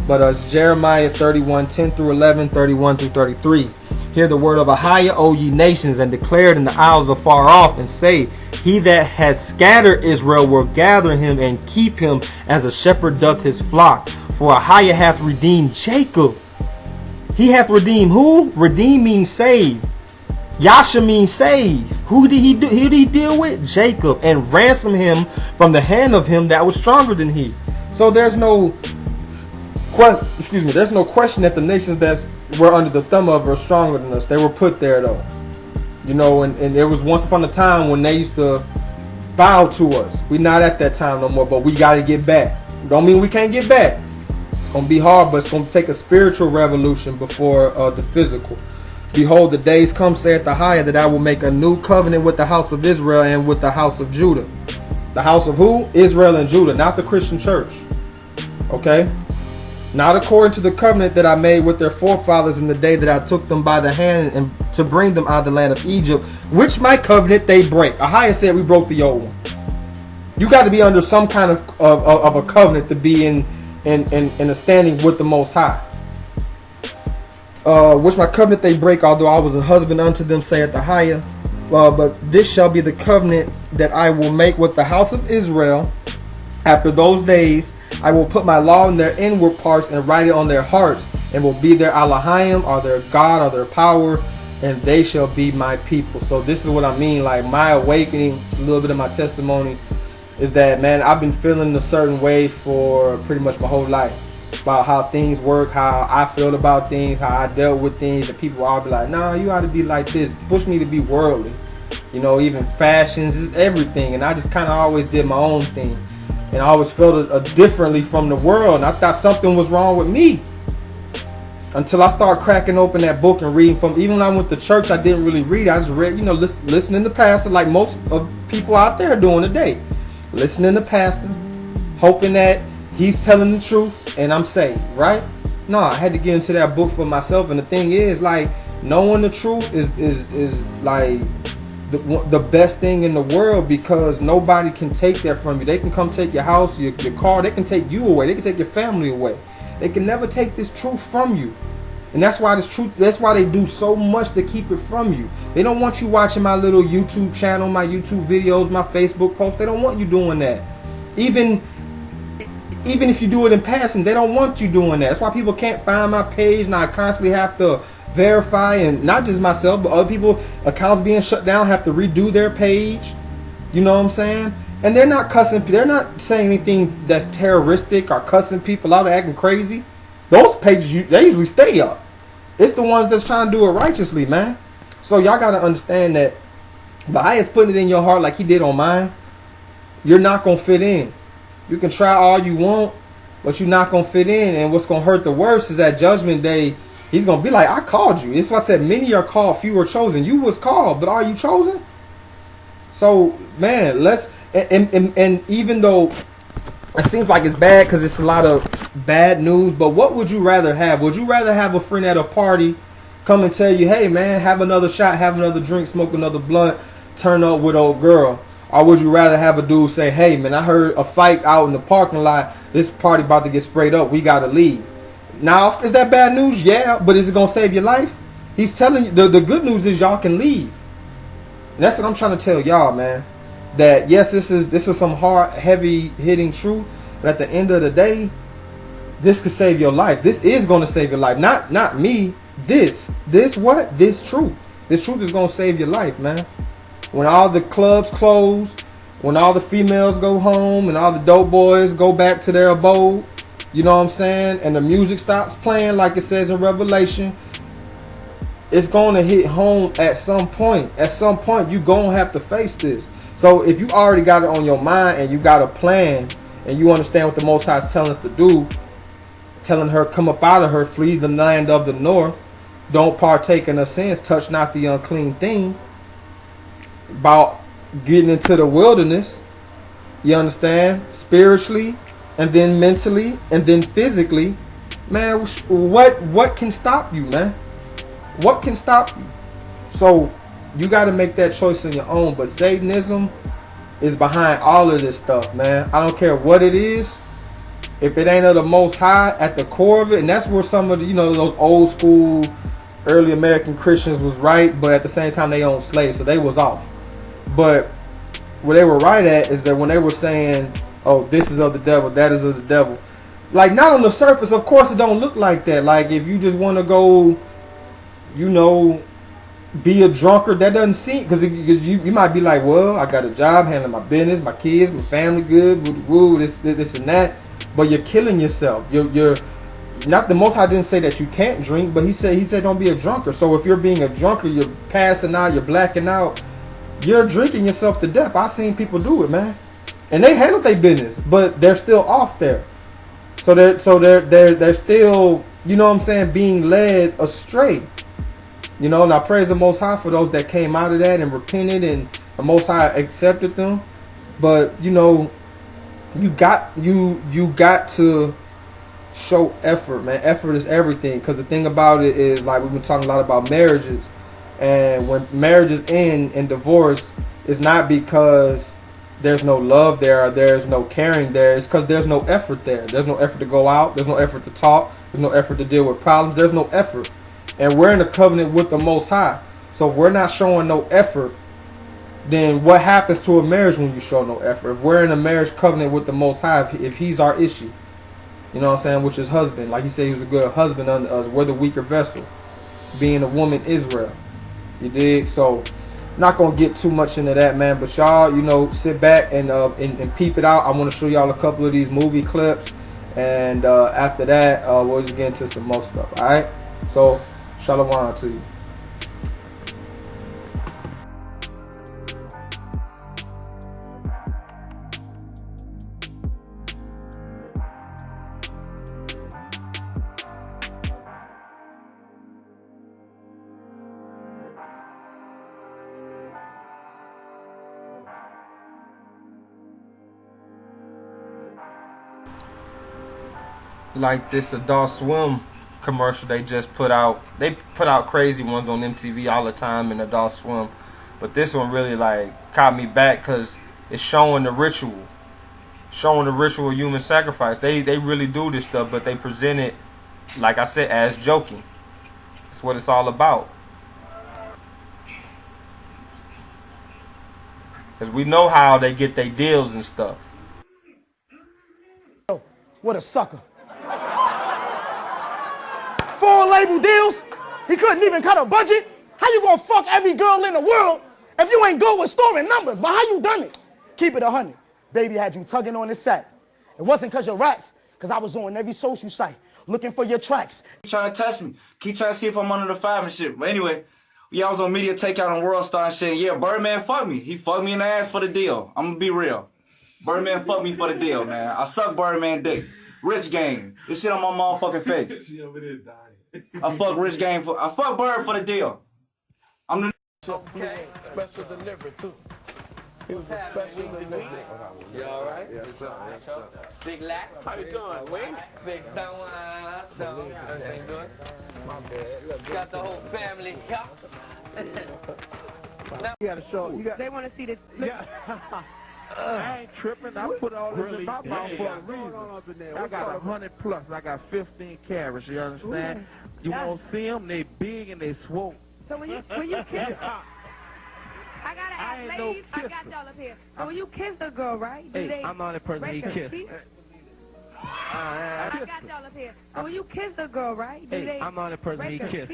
[SPEAKER 2] But it's Jeremiah 31:10 through 11, 31 through 33. Hear the word of Ahijah, O ye nations, and declare it in the isles afar off, and say, He that has scattered Israel will gather him and keep him as a shepherd doth his flock. For Ahijah hath redeemed Jacob. He hath redeemed who? Redeem means save. Yasha means save. Who did he do? Who did he deal with? Jacob, and ransom him from the hand of him that was stronger than he. So there's no there's no question that the nations that were under the thumb of are stronger than us. They were put there though. You know, and there was once upon a time when they used to bow to us. We're not at that time no more, but we got to get back. Don't mean we can't get back. It's going to be hard, but it's going to take a spiritual revolution before the physical. Behold, the days come, saith the Ahijah, that I will make a new covenant with the house of Israel and with the house of Judah. The house of who? Israel and Judah, not the Christian church. Okay? Not according to the covenant that I made with their forefathers in the day that I took them by the hand and to bring them out of the land of Egypt, which my covenant they break. Ahijah said we broke the old one. You got to be under some kind of a covenant to be in a standing with the Most High. Which my covenant they break, although I was a husband unto them, saith Ahijah. But this shall be the covenant that I will make with the house of Israel. After those days, I will put my law in their inward parts and write it on their hearts, and will be their Elohim, or their God, or their power, and they shall be my people. So this is what I mean, like my awakening, it's a little bit of my testimony, is that, man, I've been feeling a certain way for pretty much my whole life. About how things work, how I feel about things, how I dealt with things, and people all be like, nah, you ought to be like this. Push me to be worldly. You know, even fashions, is everything. And I just kind of always did my own thing. And I always felt differently from the world. And I thought something was wrong with me. Until I started cracking open that book and reading from, even when I went to church, I didn't really read. I just read, you know, listening to pastor like most of people out there doing today. Listening to pastor, hoping that he's telling the truth and I'm saved, right? No, I had to get into that book for myself. And the thing is, like, knowing the truth is like the best thing in the world, because nobody can take that from you. They can come take your house, your car. They can take you away. They can take your family away. They can never take this truth from you. And that's why that's why they do so much to keep it from you. They don't want you watching my little YouTube channel, my YouTube videos, my Facebook posts. They don't want you doing that. Even if you do it in passing, they don't want you doing that. That's why people can't find my page, and I constantly have to verify, and not just myself, but other people, accounts being shut down, have to redo their page. You know what I'm saying? And they're not cussing, they're not saying anything that's terroristic or cussing people out or acting crazy. Those pages, they usually stay up. It's the ones that's trying to do it righteously, man. So y'all got to understand that the highest putting it in your heart like he did on mine, you're not going to fit in. You can try all you want, but you're not going to fit in. And what's going to hurt the worst is that judgment day, he's going to be like, I called you. It's why I said many are called, few are chosen. You was called, but are you chosen? So, man, and even though it seems like it's bad because it's a lot of bad news, but what would you rather have? Would you rather have a friend at a party come and tell you, hey, man, have another shot, have another drink, smoke another blunt, turn up with old girl? Or would you rather have a dude say, hey, man, I heard a fight out in the parking lot. This party about to get sprayed up. We got to leave. Now, is that bad news? Yeah, but is it going to save your life? He's telling you, the good news is y'all can leave. And that's what I'm trying to tell y'all, man. That, yes, this is some hard, heavy-hitting truth. But at the end of the day, this could save your life. This is going to save your life. Not me. This what? This truth. This truth is going to save your life, man. When all the clubs close, when all the females go home and all the dope boys go back to their abode, you know what I'm saying, and the music stops playing like it says in Revelation, it's going to hit home at some point. At some point, you're going to have to face this. So if you already got it on your mind and you got a plan and you understand what the Most High is telling us to do, telling her, come up out of her, flee the land of the north, don't partake in her sins, touch not the unclean thing, about getting into the wilderness, you understand, spiritually, and then mentally, and then physically, man, what can stop you, man? What can stop you? So you got to make that choice on your own. But Satanism is behind all of this stuff, man. I don't care what it is. If it ain't of the Most High at the core of it, and that's where some of the, you know, those old school early American Christians was right, but at the same time they owned slaves, so they was off. But where they were right at is that when they were saying, oh, this is of the devil, that is of the devil, like, not on the surface, of course it don't look like that. Like, if you just want to go, you know, be a drunkard, that doesn't seem, because you might be like, well, I got a job, handling my business, my kids, my family good, woo, this and that, but you're killing yourself. You're not, the Most High didn't say that you can't drink, but he said don't be a drunkard. So if you're being a drunkard, you're passing out, you're blacking out, you're drinking yourself to death. I've seen people do it, man, and they handle their business, but they're still off there. So they're still, you know what I'm saying, being led astray. You know, and I praise the Most High for those that came out of that and repented, and the Most High accepted them. But you know, you got to show effort, man. Effort is everything. Because the thing about it is, like, we've been talking a lot about marriages, and when marriages end in divorce, it's not because there's no love there or there's no caring there. It's because there's no effort there. There's no effort to go out. There's no effort to talk. There's no effort to deal with problems. There's no effort. And we're in a covenant with the Most High. So if we're not showing no effort, then what happens to a marriage when you show no effort? If we're in a marriage covenant with the Most High, if he's our issue, you know what I'm saying, which is husband, like he said he was a good husband unto us, we're the weaker vessel, being a woman Israel. You dig? So not going to get too much into that, man. But y'all, you know, sit back and peep it out. I want to show y'all a couple of these movie clips. And after that, we'll just get into some more stuff. All right? So, shalom to you. Like this Adult Swim commercial they just put out. They put out crazy ones on MTV all the time in Adult Swim, but this one really like caught me back because it's showing the ritual of human sacrifice. They really do this stuff, but they present it, like I said, as joking. That's what it's all about. Because we know how they get their deals and stuff.
[SPEAKER 7] What a sucker. 4 label deals? He couldn't even cut a budget? How you gonna fuck every girl in the world if you ain't good with storing numbers? But how you done it? Keep it 100. Baby had you tugging on his sack. It wasn't cause you're rats, cause I was on every social site looking for your tracks.
[SPEAKER 8] Keep trying to test me. Keep trying to see if I'm under the 5 and shit. But anyway, I was on Media Takeout on World Star and shit. Yeah, Birdman fucked me. He fucked me in the ass for the deal. I'm gonna be real. Birdman fucked me for the deal, man. I suck Birdman dick. Rich Gang. This shit on my motherfucking face. She over there dying. I fuck Rich Gang for. I fuck Bird for the deal. I'm the.
[SPEAKER 9] Okay. Special delivery too. He was a special delivery. You all right? Yes, sir. Yes, sir. Big Lack. How you doing, Wayne? Big Stone. Everything good? My bad. Got the whole family here.
[SPEAKER 10] You gotta show. You got.
[SPEAKER 11] They want to see the.
[SPEAKER 10] Yeah. I ain't tripping. I put all this in my mouth for a reason. I got 100 plus. I got 15 carats. You understand? You won't see them. They big and they swole.
[SPEAKER 11] So when you kiss, I gotta ask, ladies. I got y'all up here. So when you kiss a girl, right? Do
[SPEAKER 10] hey, I'm the only person he kissed.
[SPEAKER 11] I got y'all up here. So when you kiss a girl, right?
[SPEAKER 10] Hey, I'm the only person he kissed.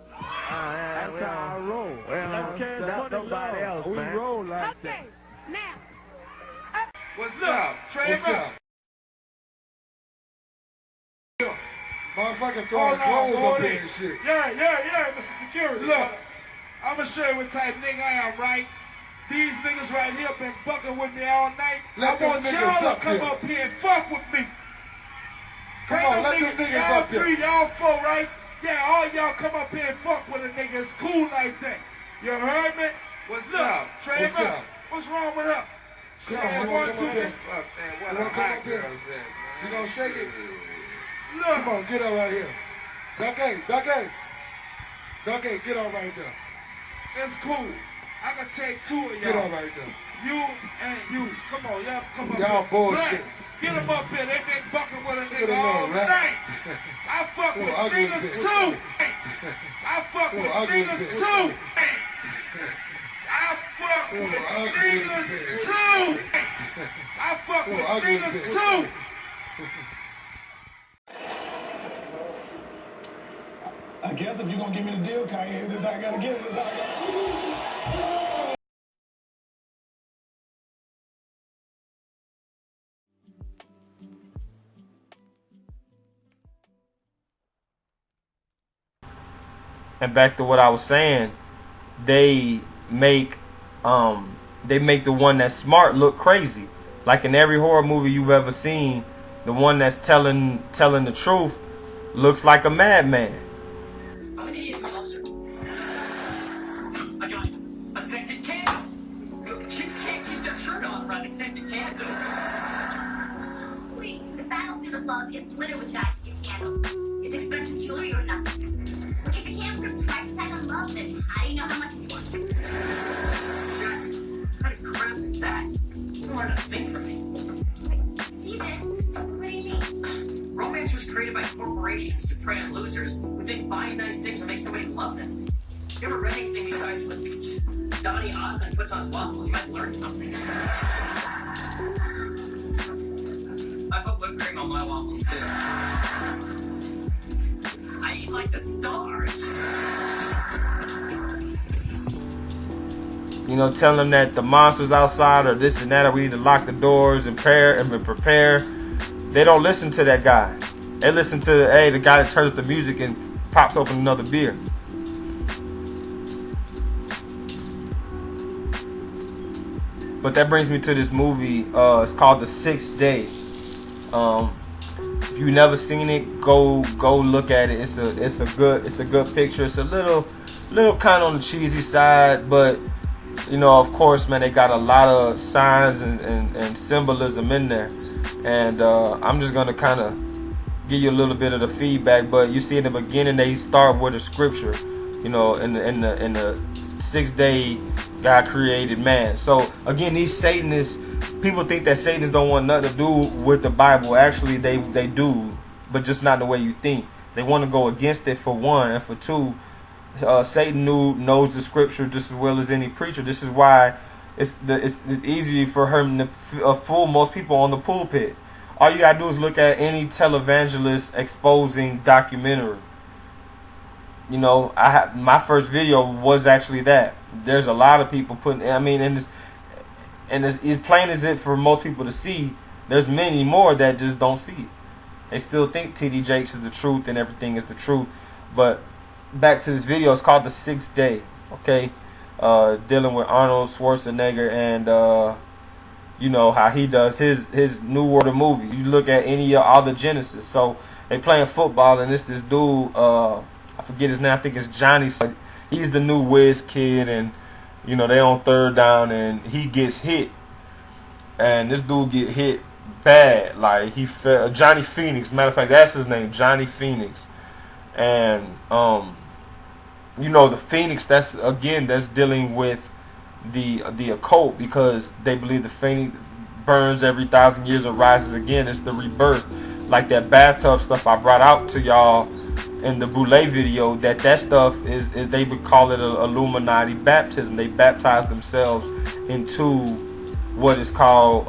[SPEAKER 10] That's how I roll. That's nobody else, man. We roll like that.
[SPEAKER 11] Now.
[SPEAKER 10] What's up, Trevor?
[SPEAKER 12] What's up? Motherfucker throwing clothes up here and shit.
[SPEAKER 10] Yeah, Mr. Security. Look, I'm gonna show you what type of nigga I am, right? These niggas right here been bucking with me all night. I want y'all to come up here and fuck with me.
[SPEAKER 12] Come on, let them niggas
[SPEAKER 10] y'all
[SPEAKER 12] up here.
[SPEAKER 10] three, y'all four, right? Yeah, all y'all come up here and fuck with a nigga. It's cool like that. You heard me? What's up, Trevor?
[SPEAKER 12] What's up?
[SPEAKER 10] What's wrong with her?
[SPEAKER 12] Come on, you wanna come up here? You wanna come up here? You gonna shake it?
[SPEAKER 10] Look.
[SPEAKER 12] Come on, get up right here. Ducky, get up right there.
[SPEAKER 10] It's cool. I can take two of y'all.
[SPEAKER 12] Get up right there.
[SPEAKER 10] You and you. Come on, y'all come up
[SPEAKER 12] Y'all
[SPEAKER 10] here.
[SPEAKER 12] bullshit.
[SPEAKER 10] Get them up here. They been bucking with a
[SPEAKER 12] Look at
[SPEAKER 10] nigga
[SPEAKER 12] them
[SPEAKER 10] all
[SPEAKER 12] little rat.
[SPEAKER 10] night. I fuck
[SPEAKER 12] Little
[SPEAKER 10] with
[SPEAKER 12] ugly
[SPEAKER 10] niggas
[SPEAKER 12] bitch.
[SPEAKER 10] too. I fuck with
[SPEAKER 12] Little ugly
[SPEAKER 10] niggas
[SPEAKER 12] bitch.
[SPEAKER 10] too. I fuck with
[SPEAKER 12] Little ugly
[SPEAKER 10] niggas
[SPEAKER 12] bitch.
[SPEAKER 10] too. I fuck with
[SPEAKER 12] Little ugly
[SPEAKER 10] niggas
[SPEAKER 12] bitch.
[SPEAKER 10] too.
[SPEAKER 13] I guess if you're gonna give me the deal, Kanye, this how I gotta get it. This how I gotta.
[SPEAKER 2] And back to what I was saying, they make the one that's smart look crazy. Like in every horror movie you've ever seen, the one that's telling the truth looks like a madman.
[SPEAKER 14] I'm an idiot who loves her. I got a scented candle. Chicks can't keep their shirt on around a scented candle.
[SPEAKER 15] Please, the battlefield of love is littered with guys who give candles. It's expensive jewelry or nothing. Look, if you can't put a price tag on love, then how do you know how much it's worth?
[SPEAKER 14] Jack, what kind of crap is that? You learn a thing from me.
[SPEAKER 15] Steven, what do you mean?
[SPEAKER 14] Romance was created by corporations to prey on losers who think buying nice things will make somebody love them. You ever read anything besides what Donny Osmond puts on his waffles? You might learn something. I put whipped cream on my waffles too. I eat like the stars.
[SPEAKER 2] You know, telling them that the monster's outside or this and that, or we need to lock the doors and prepare. They don't listen to that guy. They listen to the guy that turns up the music and pops open another beer. But that brings me to this movie. It's called The Sixth Day. If you've never seen it, go look at it. It's a good picture. It's a little kind of on the cheesy side, but you know, of course, man, they got a lot of signs and symbolism in there. And I'm just gonna kind of give you a little bit of the feedback. But you see in the beginning, they start with a scripture. You know, in the 6th day, God created man. So again, these Satanists, people think that Satanists don't want nothing to do with the Bible. Actually, they do, but just not the way you think. They want to go against it, for one, and for two, Satan knows the scripture just as well as any preacher. This is why it's easy for him to fool most people on the pulpit. All you gotta do is look at any televangelist exposing documentary. You know, my first video was actually that. There's a lot of people putting. I mean, and as plain as it for most people to see, there's many more that just don't see it. They still think T.D. Jakes is the truth and everything is the truth. But back to this video, it's called The Sixth Day. Okay, dealing with Arnold Schwarzenegger and you know how he does his New World movie. You look at any of all the Genesis. So they playing football and this dude. I forget his name. I think it's Johnny. He's the new Wiz kid, and you know they on 3rd down, and he gets hit, and this dude get hit bad. Like he fell. Johnny Phoenix. Matter of fact, that's his name, Johnny Phoenix. And you know the Phoenix. That's dealing with the occult, because they believe the Phoenix burns every 1,000 years and rises again. It's the rebirth, like that bathtub stuff I brought out to y'all in the Boule video. That stuff is they would call it a Illuminati baptism. They baptize themselves into what is called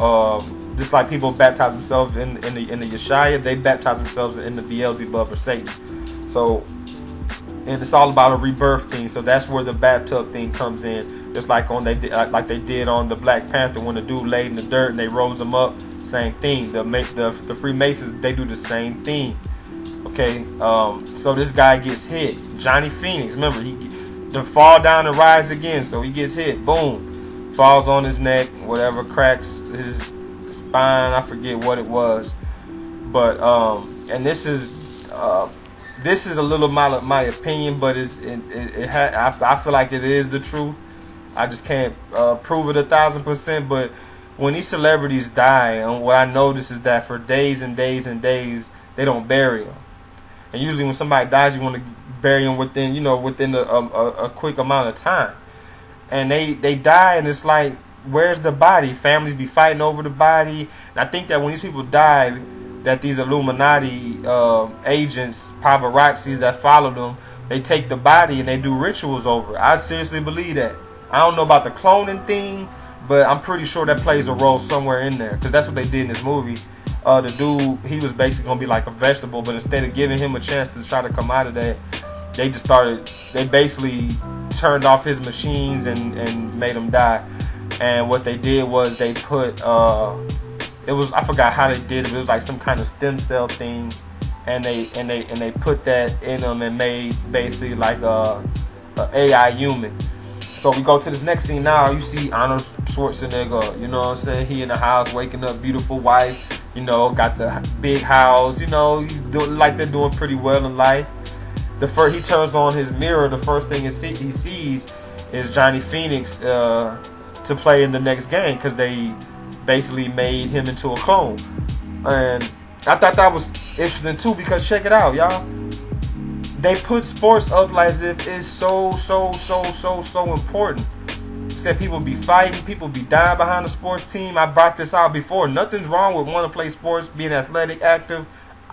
[SPEAKER 2] just like people baptize themselves in the Yeshaya, they baptize themselves in the Beelzebub or Satan. So and it's all about a rebirth thing. So that's where the bathtub thing comes in. Just like like they did on the Black Panther when the dude laid in the dirt and they rose him up. Same thing. The Freemasons, they do the same thing. Okay, so this guy gets hit. Johnny Phoenix, remember, the fall down and rise again. So he gets hit. Boom, falls on his neck. Whatever, cracks his spine. I forget what it was. But and this is a little my opinion, but I feel like it is the truth. I just can't prove it 1,000%. But when these celebrities die, and what I notice is that for days and days and days they don't bury them. And usually when somebody dies, you want to bury them within a quick amount of time. And they die, and it's like, where's the body? Families be fighting over the body. And I think that when these people die, that these Illuminati agents, paparazzis that follow them, they take the body and they do rituals over it. I seriously believe that. I don't know about the cloning thing, but I'm pretty sure that plays a role somewhere in there, because that's what they did in this movie. The dude, he was basically going to be like a vegetable, but instead of giving him a chance to try to come out of that, they basically turned off his machines and made him die. And what they did was they put, I forgot how they did it, but it was like some kind of stem cell thing, and they put that in him and made basically like a AI human. So we go to this next scene now. You see Arnold Schwarzenegger, you know what I'm saying? He in the house, waking up, beautiful wife. You know, got the big house. You know, like they're doing pretty well in life. He turns on his mirror. The first thing he sees is Johnny Phoenix to play in the next game, because they basically made him into a clone. And I thought that was interesting too, because check it out, y'all. They put sports up like as if it's so important. Said people be fighting, people be dying behind the sports team. I brought this out before. Nothing's wrong with wanting to play sports, being athletic, active.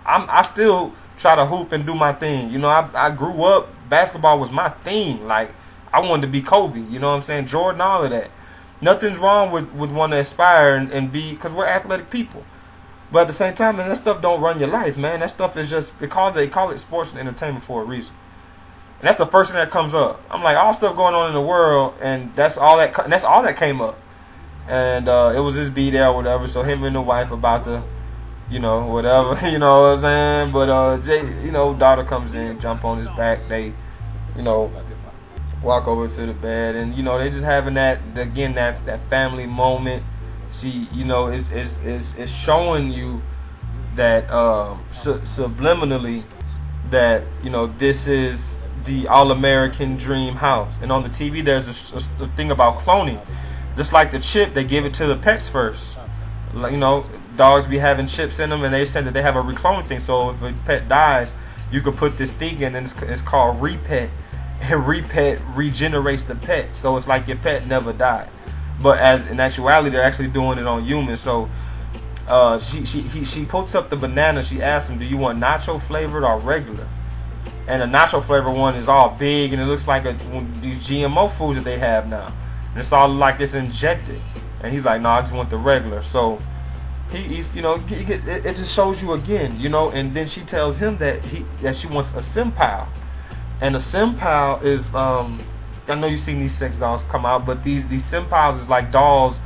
[SPEAKER 2] I still try to hoop and do my thing. You know, I grew up, basketball was my thing. Like, I wanted to be Kobe, you know what I'm saying? Jordan, all of that. Nothing's wrong with wanting to aspire and be, because we're athletic people. But at the same time, man, that stuff don't run your life, man. That stuff is just, they call it sports and entertainment for a reason. And that's the first thing that comes up. I'm like, all stuff going on in the world, and that's all that came up. And it was his B there or whatever. So him and the wife about to, you know, whatever, you know what I'm saying. But Jay, you know, daughter comes in, jump on his back. They, you know, walk over to the bed, and you know, they just having that family moment. She, you know, it's showing you that subliminally that, you know, this is the all-American dream house. And on the TV there's a thing about cloning. Just like the chip, they give it to the pets first. Like, you know, dogs be having chips in them, and they said that they have a recloning thing. So if a pet dies, you could put this thing in, and it's called repet. And repet regenerates the pet. So it's like your pet never died. But as in actuality, they're actually doing it on humans. So she puts up the banana. She asks him, do you want nacho flavored or regular? And the nacho flavor one is all big, and it looks like these GMO foods that they have now. And it's all like it's injected. And he's like, no, I just want the regular. So he's, you know, it just shows you again, you know. And then she tells him that she wants a simpal. And a simpal is, I know you've seen these sex dolls come out, but these simpals is like dolls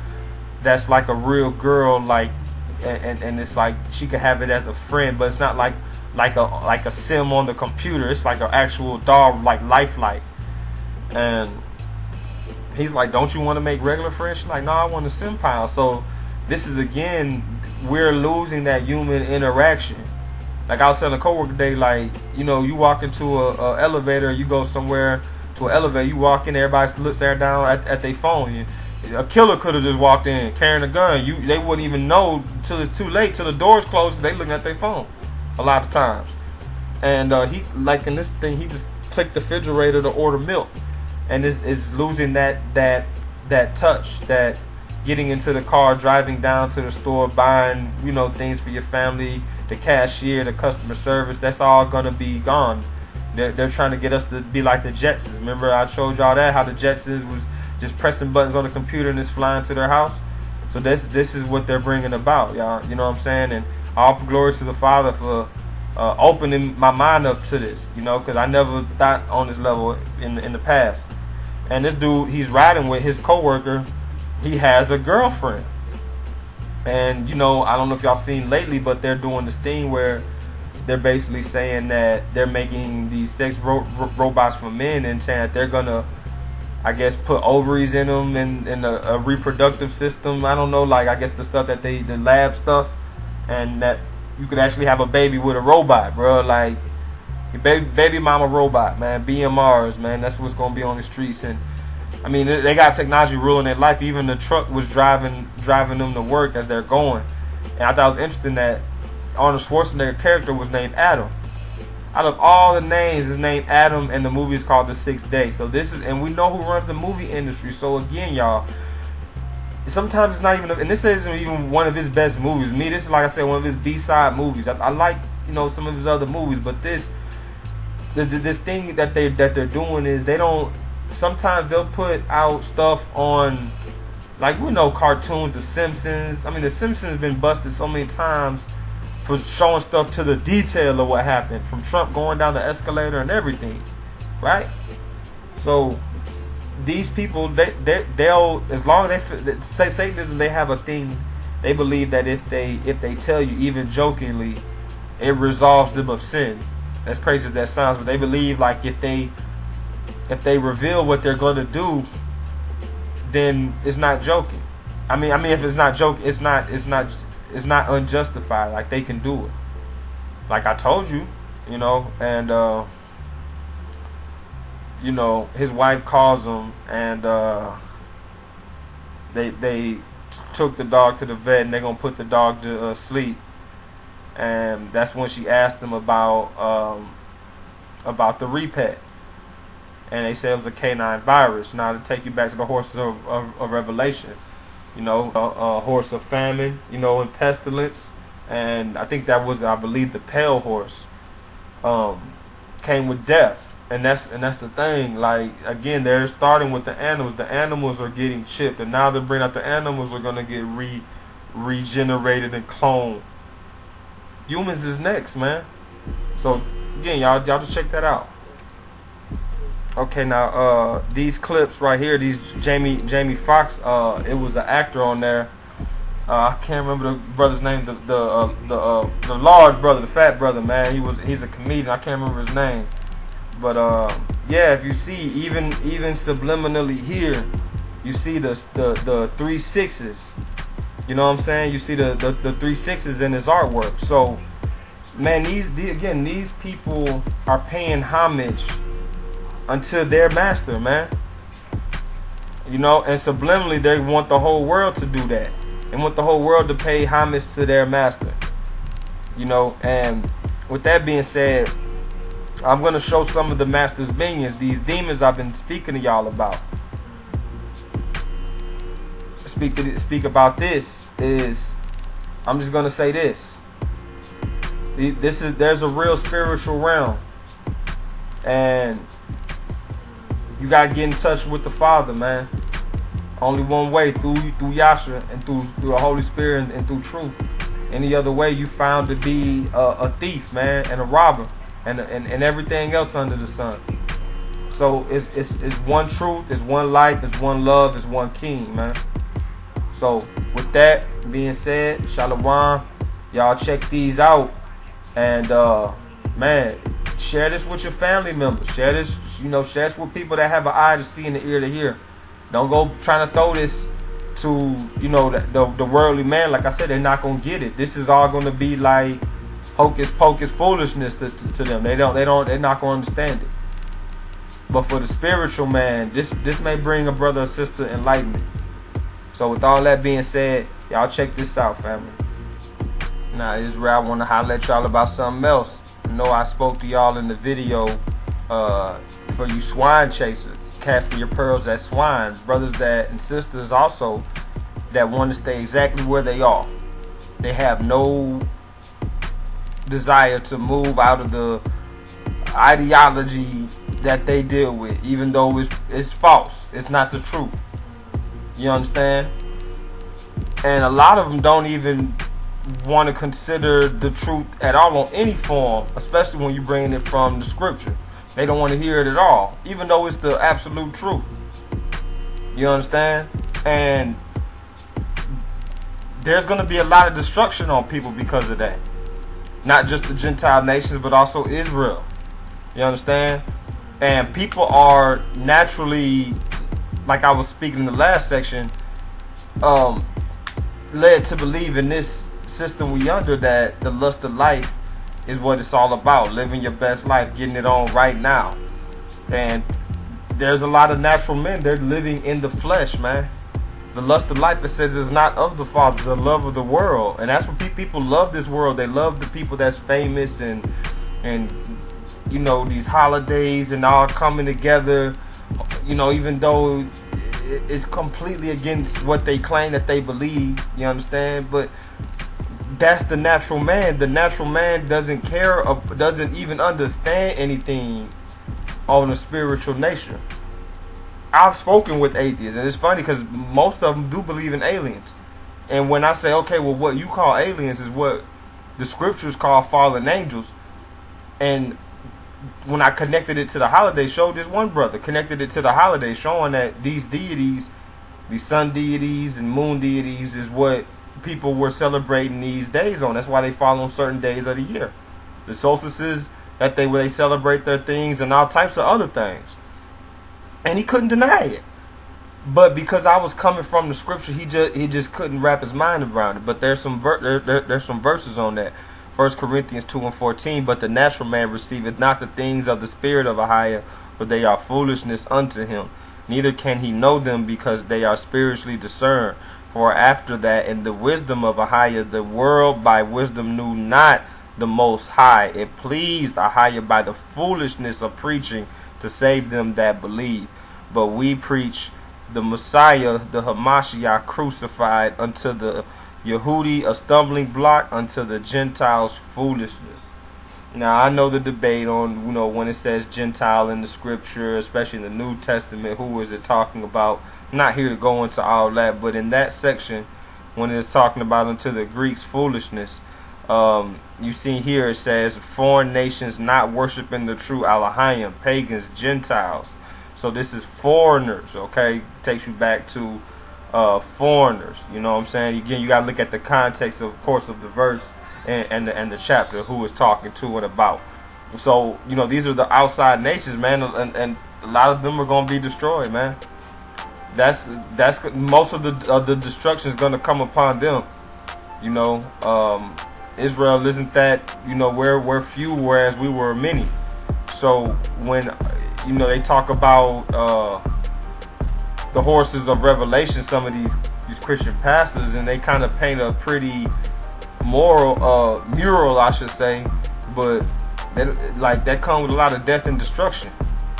[SPEAKER 2] that's like a real girl, like, and it's like she could have it as a friend, but it's not like a sim on the computer. It's like an actual doll, like lifelike. And he's like, don't you want to make regular friends? She's like, no, I want a simpal. So this is, again, we're losing that human interaction. Like I was telling a coworker today, like, you know, you walk into a elevator, you go somewhere to an elevator, you walk in, everybody looks there down at their phone. A killer could have just walked in carrying a gun. They wouldn't even know till it's too late, till the door's closed. They looking at their phone a lot of times. And he, like in this thing, he just clicked the refrigerator to order milk, and is losing that touch, that getting into the car, driving down to the store, buying, you know, things for your family, the cashier, the customer service. That's all gonna be gone. They're trying to get us to be like the Jetsons. Remember I showed y'all that, how the Jetsons was just pressing buttons on the computer and it's flying to their house. So this is what they're bringing about, y'all. You know what I'm saying? And all glory to the Father for opening my mind up to this, you know, because I never thought on this level in the past. And this dude, he's riding with his coworker. He has a girlfriend, and you know, I don't know if y'all seen lately, but they're doing this thing where they're basically saying that they're making these sex robots for men, and saying that they're gonna, I guess, put ovaries in them and in a reproductive system. I don't know, like, I guess the stuff that the lab stuff, and that you could actually have a baby with a robot, bro. Like, baby mama robot, man. BMRs, man. That's what's gonna be on the streets. And I mean, they got technology ruling their life. Even the truck was driving them to work as they're going. And I thought it was interesting that Arnold Schwarzenegger's character was named Adam. Out of all the names, his name Adam, and the movie is called The Sixth Day. So this is, and we know who runs the movie industry. So again, y'all, sometimes it's not even, and this isn't even one of his best movies. This is, like I said, one of his B-side movies. I like, you know, some of his other movies, but this thing that they're doing is they don't. Sometimes they'll put out stuff on, like, we know cartoons, The Simpsons. I mean, The Simpsons been busted so many times for showing stuff to the detail of what happened, from Trump going down the escalator and everything, right? So these people, they'll, as long as they say Satanism, they have a thing. They believe that if they tell you, even jokingly, it resolves them of sin. As crazy as that sounds, but they believe, like, if they reveal what they're going to do, then it's not joking. I mean, if it's not joking, it's not unjustified. Like, they can do it. Like I told you, you know, and you know, his wife calls him, and they took the dog to the vet, and they're gonna put the dog to sleep. And that's when she asked him about the repet, and they said it was a canine virus. Now, to take you back to the horses of Revelation, you know, a horse of famine, you know, and pestilence, and I think that was, I believe, the pale horse, came with death. And that's the thing. Like, again, they're starting with the animals. The animals are getting chipped, and now they're bringing out the animals are gonna get regenerated and cloned. Humans is next, man. So again, y'all just check that out. Okay, now these clips right here, these Jamie Foxx, it was an actor on there. I can't remember the brother's name. The large brother, the fat brother, man. He's a comedian. I can't remember his name. But yeah, if you see, even subliminally here, you see the 3 6s. You know what I'm saying? You see the 3 6s in his artwork. So, man, these people are paying homage unto their master, man. You know, and subliminally they want the whole world to do that. They want the whole world to pay homage to their master. You know, and with that being said, I'm going to show some of the master's minions, these demons I've been speaking to y'all about. Speak about this is, I'm just going to say this. There's a real spiritual realm, and you got to get in touch with the Father, man. Only one way, through Yasha and through the Holy Spirit and through truth. Any other way, you found to be a thief, man, and a robber, and everything else under the sun. So it's one truth, it's one light, it's one love, it's one king, man. So with that being said, Shalom, y'all check these out, and man, share this with your family members. Share this, you know, share this with people that have an eye to see and an ear to hear. Don't go trying to throw this to, you know, the worldly man. Like I said, they're not gonna get it. This is all gonna be like hocus pocus foolishness to them. They're not gonna understand it. But for the spiritual man, this may bring a brother or sister enlightenment. So with all that being said, y'all check this out, family. Now, this is where I want to holler at y'all about something else. I know I spoke to y'all in the video for you swine chasers, casting your pearls at swines, brothers that and sisters also that want to stay exactly where they are. They have no desire to move out of the ideology that they deal with, even though it's false. It's not the truth. You understand? And a lot of them don't even want to consider the truth at all on any form, especially when you bring it from the scripture. They don't want to hear it at all, even though it's the absolute truth. You understand? And there's going to be a lot of destruction on people because of that. Not just the Gentile nations, but also Israel. You understand? And people are naturally, like I was speaking in the last section, led to believe in this system we under, that the lust of life is what it's all about. Living your best life, getting it on right now. And there's a lot of natural men, they're living in the flesh, man. The lust of life, it says, is not of the Father, the love of the world. And that's what people love, this world. They love the people that's famous and you know, these holidays and all coming together, you know, even though it's completely against what they claim that they believe, you understand? But that's the natural man. The natural man doesn't care, doesn't even understand anything on a spiritual nature. I've spoken with atheists, and it's funny because most of them do believe in aliens. And when I say, okay, well, what you call aliens is what the scriptures call fallen angels. And when I connected it to the holiday show, this one brother connected it to the holiday, showing that these deities, these sun deities and moon deities, is what people were celebrating these days on. That's why they fall on certain days of the year. The solstices, that where they celebrate their things, and all types of other things. And he couldn't deny it. But because I was coming from the scripture, he just couldn't wrap his mind around it. But there's some there's some verses on that. 1 Corinthians 2:14. But the natural man receiveth not the things of the spirit of Ahia, for they are foolishness unto him. Neither can he know them, because they are spiritually discerned. For after that, in the wisdom of Ahia, the world by wisdom knew not the Most High. It pleased Ahia by the foolishness of preaching to save them that believe. But we preach the Messiah, the Hamashiach, crucified, unto the Yehudi a stumbling block, unto the Gentiles foolishness. Now I know the debate on, you know, when it says Gentile in the scripture, especially in the New Testament, who is it talking about? I'm not here to go into all that, but in that section, when it's talking about unto the Greeks foolishness, you see here it says foreign nations not worshiping the true Elohim, pagans, Gentiles. So this is foreigners, okay? Takes you back to foreigners. You know what I'm saying? Again, you gotta look at the context, of course, of the verse and the chapter, who is talking to and about. So, you know, these are the outside nations, man, and a lot of them are gonna be destroyed, man. That's most of the destruction is gonna come upon them. You know, Israel isn't that, you know, we're few, whereas we were many. So when, you know, they talk about the horses of Revelation, some of these Christian pastors, and they kind of paint a pretty moral mural, I should say, but that comes with a lot of death and destruction.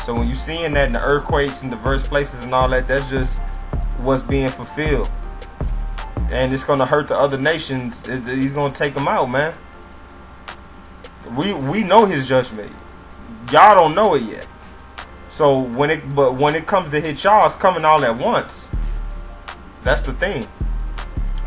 [SPEAKER 2] So when you're seeing that in the earthquakes and diverse places and all that, that's just what's being fulfilled. And it's going to hurt the other nations. He's going to take them out, man. We know his judgment. Y'all don't know it yet. So when it comes to hit y'all, it's coming all at once. That's the thing.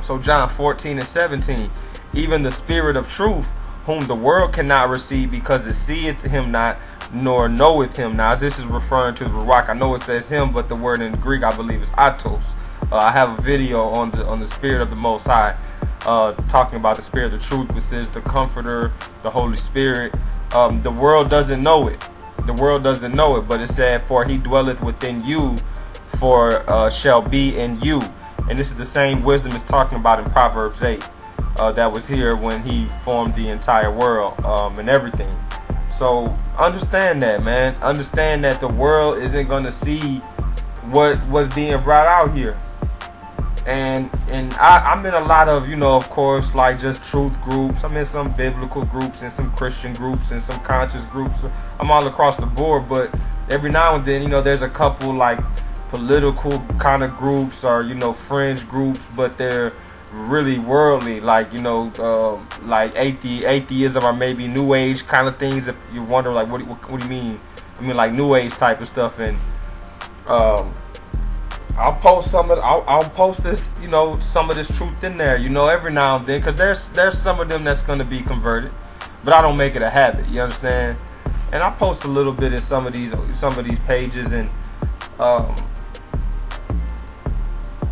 [SPEAKER 2] So John 14:17. Even the Spirit of truth, whom the world cannot receive, because it seeth him not, nor knoweth him. Now this is referring to the Baruch. I know it says him, but the word in Greek, I believe, is atos. I have a video on the Spirit of the Most High, talking about the Spirit of the truth, which is the Comforter, the Holy Spirit. The world doesn't know it. The world doesn't know it, but it said, for he dwelleth within you, for shall be in you. And this is the same wisdom it's talking about in Proverbs 8. That was here when he formed the entire world and everything. So understand that, man. Understand that the world isn't going to see what was being brought out here. And I'm in a lot of, you know, of course, like just truth groups. I'm in some biblical groups and some Christian groups and some conscious groups. I'm all across the board, but every now and then, you know, there's a couple like political kind of groups or, you know, fringe groups, but they're really worldly, like, you know, like atheism or maybe new age kind of things. If you wonder, like, what do you mean? I mean, like new age type of stuff. And I'll post I'll post this, you know, some of this truth in there, you know, every now and then, because there's some of them that's going to be converted, but I don't make it a habit, you understand? And I post a little bit in some of these pages, and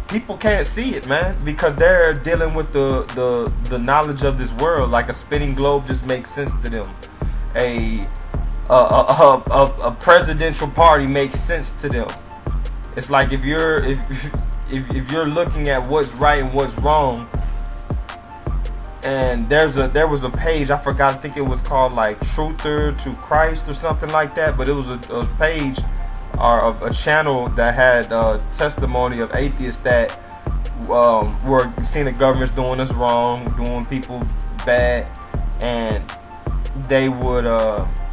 [SPEAKER 2] people can't see it, man, because they're dealing with the knowledge of this world. Like a spinning globe just makes sense to them. A presidential party makes sense to them. It's like if you're looking at what's right and what's wrong, and there was a page, I forgot, I think it was called like Truther to Christ or something like that, but it was a page or a channel that had testimony of atheists that were seeing the government's doing us wrong, doing people bad, and they would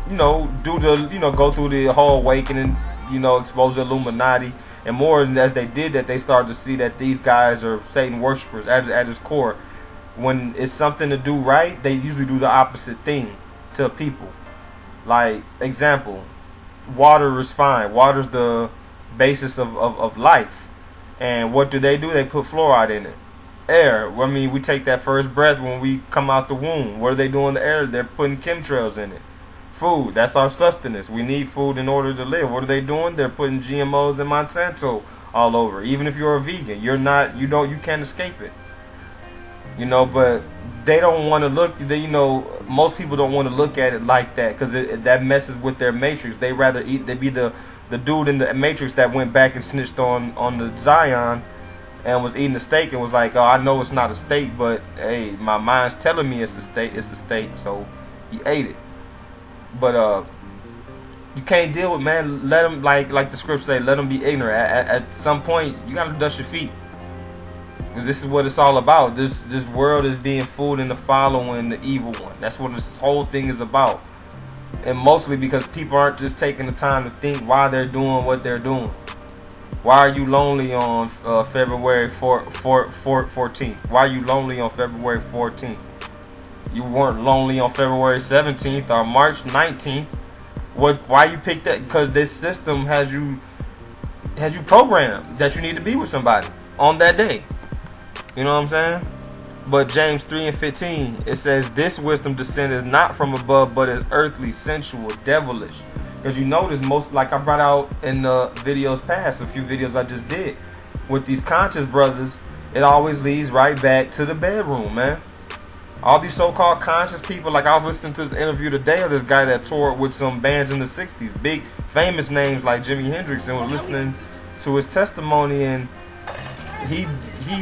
[SPEAKER 2] you know, do the, you know, go through the whole awakening, you know, expose the Illuminati. And more as they did that, they started to see that these guys are Satan worshipers at its core. When it's something to do right, they usually do the opposite thing to people. Like, example, water is fine. Water's the basis of life. And what do? They put fluoride in it. Air, I mean, we take that first breath when we come out the womb. What are they doing in the air? They're putting chemtrails in it. Food, that's our sustenance. We need food in order to live. What are they doing? They're putting GMOs and Monsanto all over. Even if you're a vegan, you can't escape it. You know, but they don't want to look, you know, most people don't want to look at it like that, because that messes with their matrix. They rather be the dude in the matrix that went back and snitched on the Zion and was eating a steak and was like, oh, I know it's not a steak, but hey, my mind's telling me it's a steak, so he ate it. But you can't deal with, man. Let them, like the scripture say, let them be ignorant. At some point, you gotta dust your feet, because this is what it's all about. This world is being fooled into following the evil one. That's what this whole thing is about. And mostly because people aren't just taking the time to think why they're doing what they're doing. Why are you lonely on February 14th? Why are you lonely on February 14th? You weren't lonely on February 17th or March 19th. Why you picked that? Because this system has you programmed that you need to be with somebody on that day. You know what I'm saying? But James 3:15, it says, this wisdom descended not from above, but is earthly, sensual, devilish. Because you notice most, like I brought out in the videos past, a few videos I just did, with these conscious brothers, it always leads right back to the bedroom, man. All these so-called conscious people, like I was listening to this interview today of this guy that toured with some bands in the 60s, big famous names like Jimi Hendrix, and was listening to his testimony, and he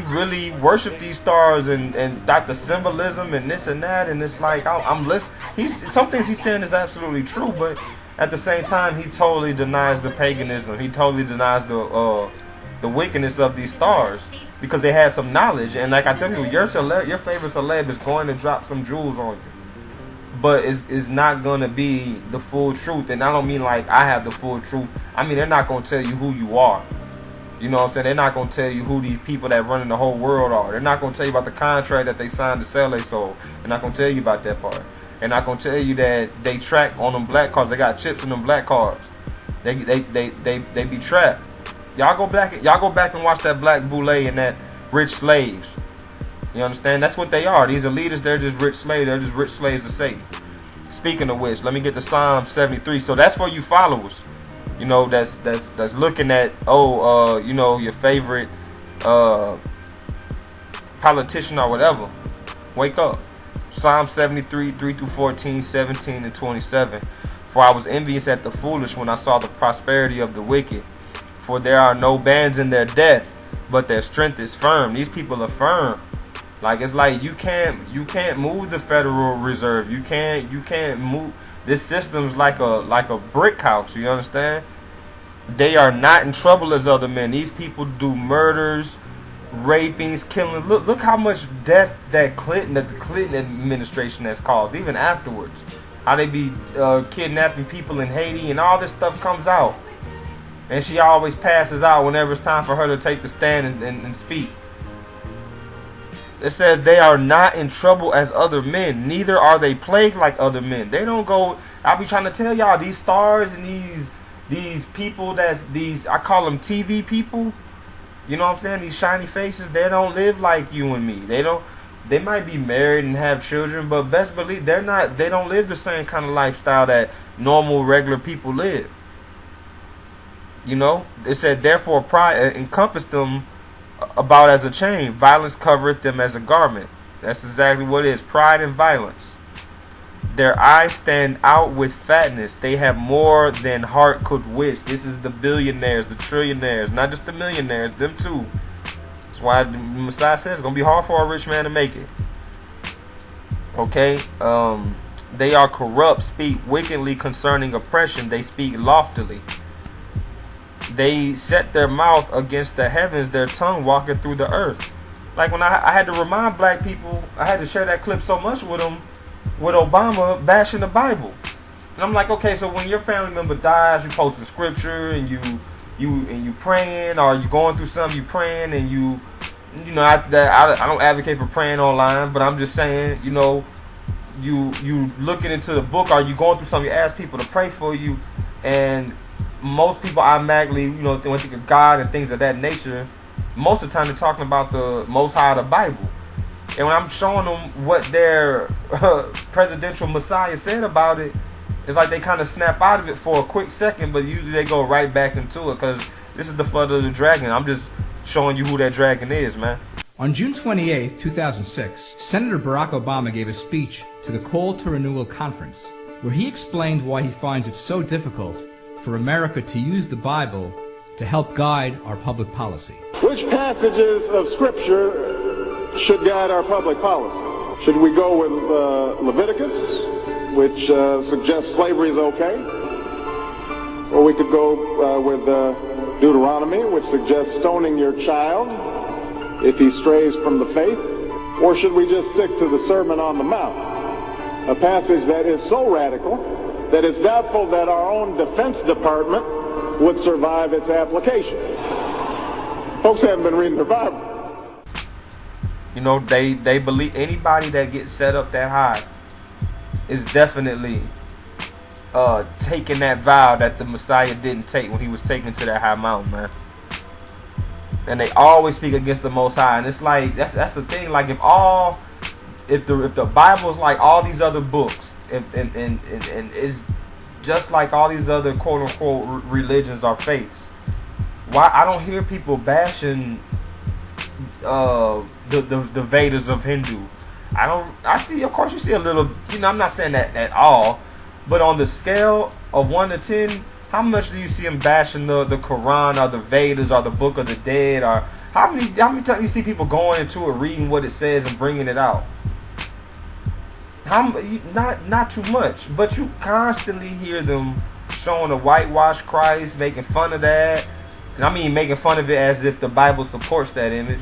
[SPEAKER 2] really worshiped these stars and got the symbolism and this and that, and it's like I'm listening. Some things he's saying is absolutely true, but at the same time he totally denies the paganism. He totally denies the wickedness of these stars, because they had some knowledge. And like I tell you, your favorite celeb is going to drop some jewels on you, but it's not going to be the full truth. And I don't mean like I have the full truth. I mean, they're not going to tell you who you are. You know what I'm saying? They're not going to tell you who these people that running the whole world are. They're not going to tell you about the contract that they signed to sell their soul. They're not going to tell you about that part. They're not going to tell you that they track on them black cards. They got chips in them black cards. They be trapped. Y'all go back and watch that Black Boule and that Rich Slaves. You understand? That's what they are. These elitists, they're just rich slaves. They're just rich slaves of Satan. Speaking of which, let me get to Psalm 73. So that's for you followers. You know, that's looking at, you know, your favorite politician or whatever. Wake up. Psalm 73, 3-14, 17, and 27. For I was envious at the foolish when I saw the prosperity of the wicked. For there are no bands in their death, but their strength is firm. These people are firm. Like, it's like you can't move the Federal Reserve. You can't move. This system's like a brick house. You understand? They are not in trouble as other men. These people do murders, rapings, killing. Look how much death that the Clinton administration has caused, even afterwards. How they be kidnapping people in Haiti, and all this stuff comes out. And she always passes out whenever it's time for her to take the stand and speak. It says they are not in trouble as other men, neither are they plagued like other men. They don't go. I be trying to tell y'all, these stars and these people I call them TV people. You know what I'm saying? These shiny faces, they don't live like you and me. They might be married and have children, but best believe they don't live the same kind of lifestyle that normal, regular people live. You know, it said, therefore pride encompassed them about as a chain. Violence covereth them as a garment. That's exactly what it is. Pride and violence. Their eyes stand out with fatness. They have more than heart could wish. This is the billionaires, the trillionaires, not just the millionaires, them too. That's why the Messiah says it's going to be hard for a rich man to make it. Okay? They are corrupt, speak wickedly concerning oppression. They speak loftily. They set their mouth against the heavens, their tongue walking through the earth. Like when I had to remind black people, I had to share that clip so much with them, with Obama bashing the Bible. And I'm like, okay, so when your family member dies, you post the scripture and you praying, or you going through something, you praying, and you know, I don't advocate for praying online, but I'm just saying, you know, you looking into the book, or you going through something, you ask people to pray for you, and most people automatically, you know, when they think of God and things of that nature, most of the time they're talking about the Most High, the Bible. And when I'm showing them what their presidential Messiah said about it, it's like they kind of snap out of it for a quick second, but usually they go right back into it, because this is the flood of the dragon. I'm just showing you who that dragon is, man.
[SPEAKER 16] On June 28, 2006, Senator Barack Obama gave a speech to the Call to Renewal Conference, where he explained why he finds it so difficult for America to use the Bible to help guide our public policy.
[SPEAKER 17] Which passages of Scripture should guide our public policy? Should we go with Leviticus, which suggests slavery is okay? Or we could go with Deuteronomy, which suggests stoning your child if he strays from the faith? Or should we just stick to the Sermon on the Mount, a passage that is so radical that it's doubtful that our own Defense Department would survive its application? Folks haven't been reading their Bible.
[SPEAKER 2] You know, they believe anybody that gets set up that high is definitely taking that vow that the Messiah didn't take when he was taken to that high mountain, man. And they always speak against the Most High, and it's like that's the thing. Like if the Bible's like all these other books, and it's just like all these other quote unquote religions or faiths, why I don't hear people bashing the Vedas of Hindu? I see, of course you see a little, you know, I'm not saying that at all, but on the scale of 1 to 10, how much do you see them bashing the Quran or the Vedas or the Book of the Dead? Or how many times you see people going into it, reading what it says and bringing it out? Not too much, but you constantly hear them showing a whitewashed Christ, making fun of that. And I mean making fun of it as if the Bible supports that image.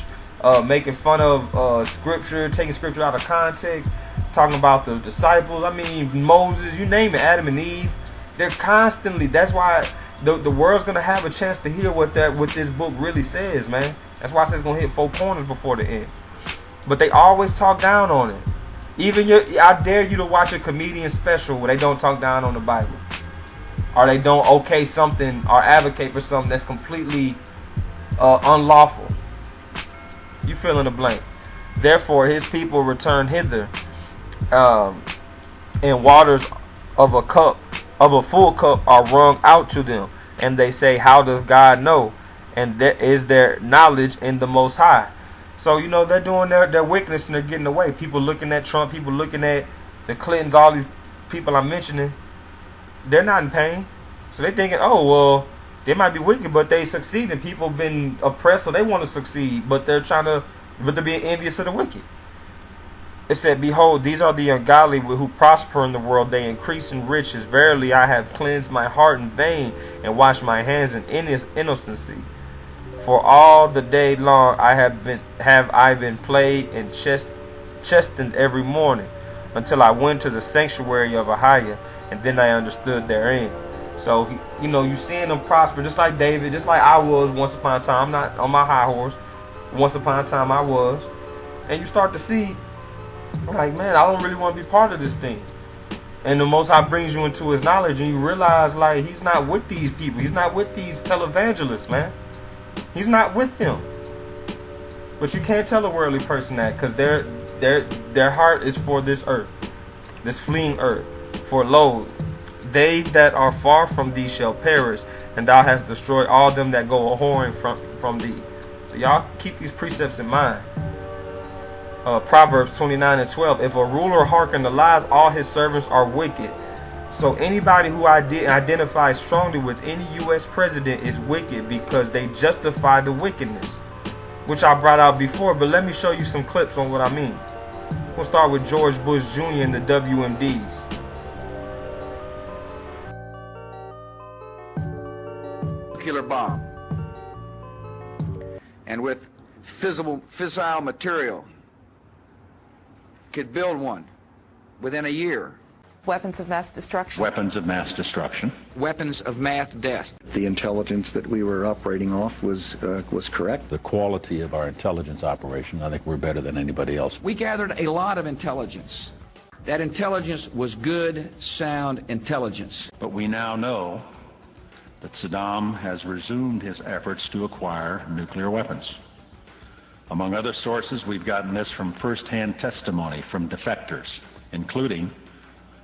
[SPEAKER 2] Making fun of scripture, taking scripture out of context, talking about the disciples. I mean, Moses, you name it, Adam and Eve. They're constantly. That's why the world's gonna have a chance to hear what this book really says, man. That's why it's gonna hit 4 corners before the end. But they always talk down on it. Even I dare you to watch a comedian special where they don't talk down on the Bible, or they don't okay something or advocate for something that's completely unlawful. You fill in the blank. Therefore, his people return hither, and waters of a full cup are wrung out to them, and they say, how does God know? And that is their knowledge in the Most High. So, you know, they're doing their wickedness and they're getting away. People looking at Trump, people looking at the Clintons, all these people I'm mentioning, they're not in pain. So they're thinking, oh, well, they might be wicked, but they succeed, and people have been oppressed, so they want to succeed, but they're being envious of the wicked. It said, behold, these are the ungodly who prosper in the world. They increase in riches. Verily, I have cleansed my heart in vain and washed my hands in innocency. For all the day long I have been plagued and chastened every morning, until I went to the sanctuary of Ahijah, and then I understood therein. So, you know, you seeing them prosper, just like David, just like I was once upon a time. I'm not on my high horse. Once upon a time I was. And you start to see, like, man, I don't really want to be part of this thing. And the Most High brings you into his knowledge, and you realize, like, he's not with these people. He's not with these televangelists, man. He's not with them. But you can't tell a worldly person that, because their heart is for this earth, this fleeing earth. For lo, they that are far from thee shall perish, and thou hast destroyed all them that go a-whoring from thee. So y'all keep these precepts in mind. Proverbs 29:12. If a ruler hearken to lies, all his servants are wicked. So anybody who identifies strongly with any U.S. president is wicked, because they justify the wickedness, which I brought out before. But let me show you some clips on what I mean. We'll start with George Bush Jr. and the WMDs.
[SPEAKER 18] Nuclear bomb, and with fissile material could build one within a year.
[SPEAKER 19] Weapons of mass destruction.
[SPEAKER 20] Weapons of mass destruction.
[SPEAKER 18] Weapons of mass death.
[SPEAKER 21] The intelligence that we were operating off was correct.
[SPEAKER 20] The quality of our intelligence operation, I think we're better than anybody else.
[SPEAKER 18] We gathered a lot of intelligence. That intelligence was good, sound intelligence.
[SPEAKER 20] But we now know that Saddam has resumed his efforts to acquire nuclear weapons. Among other sources, we've gotten this from first-hand testimony from defectors, including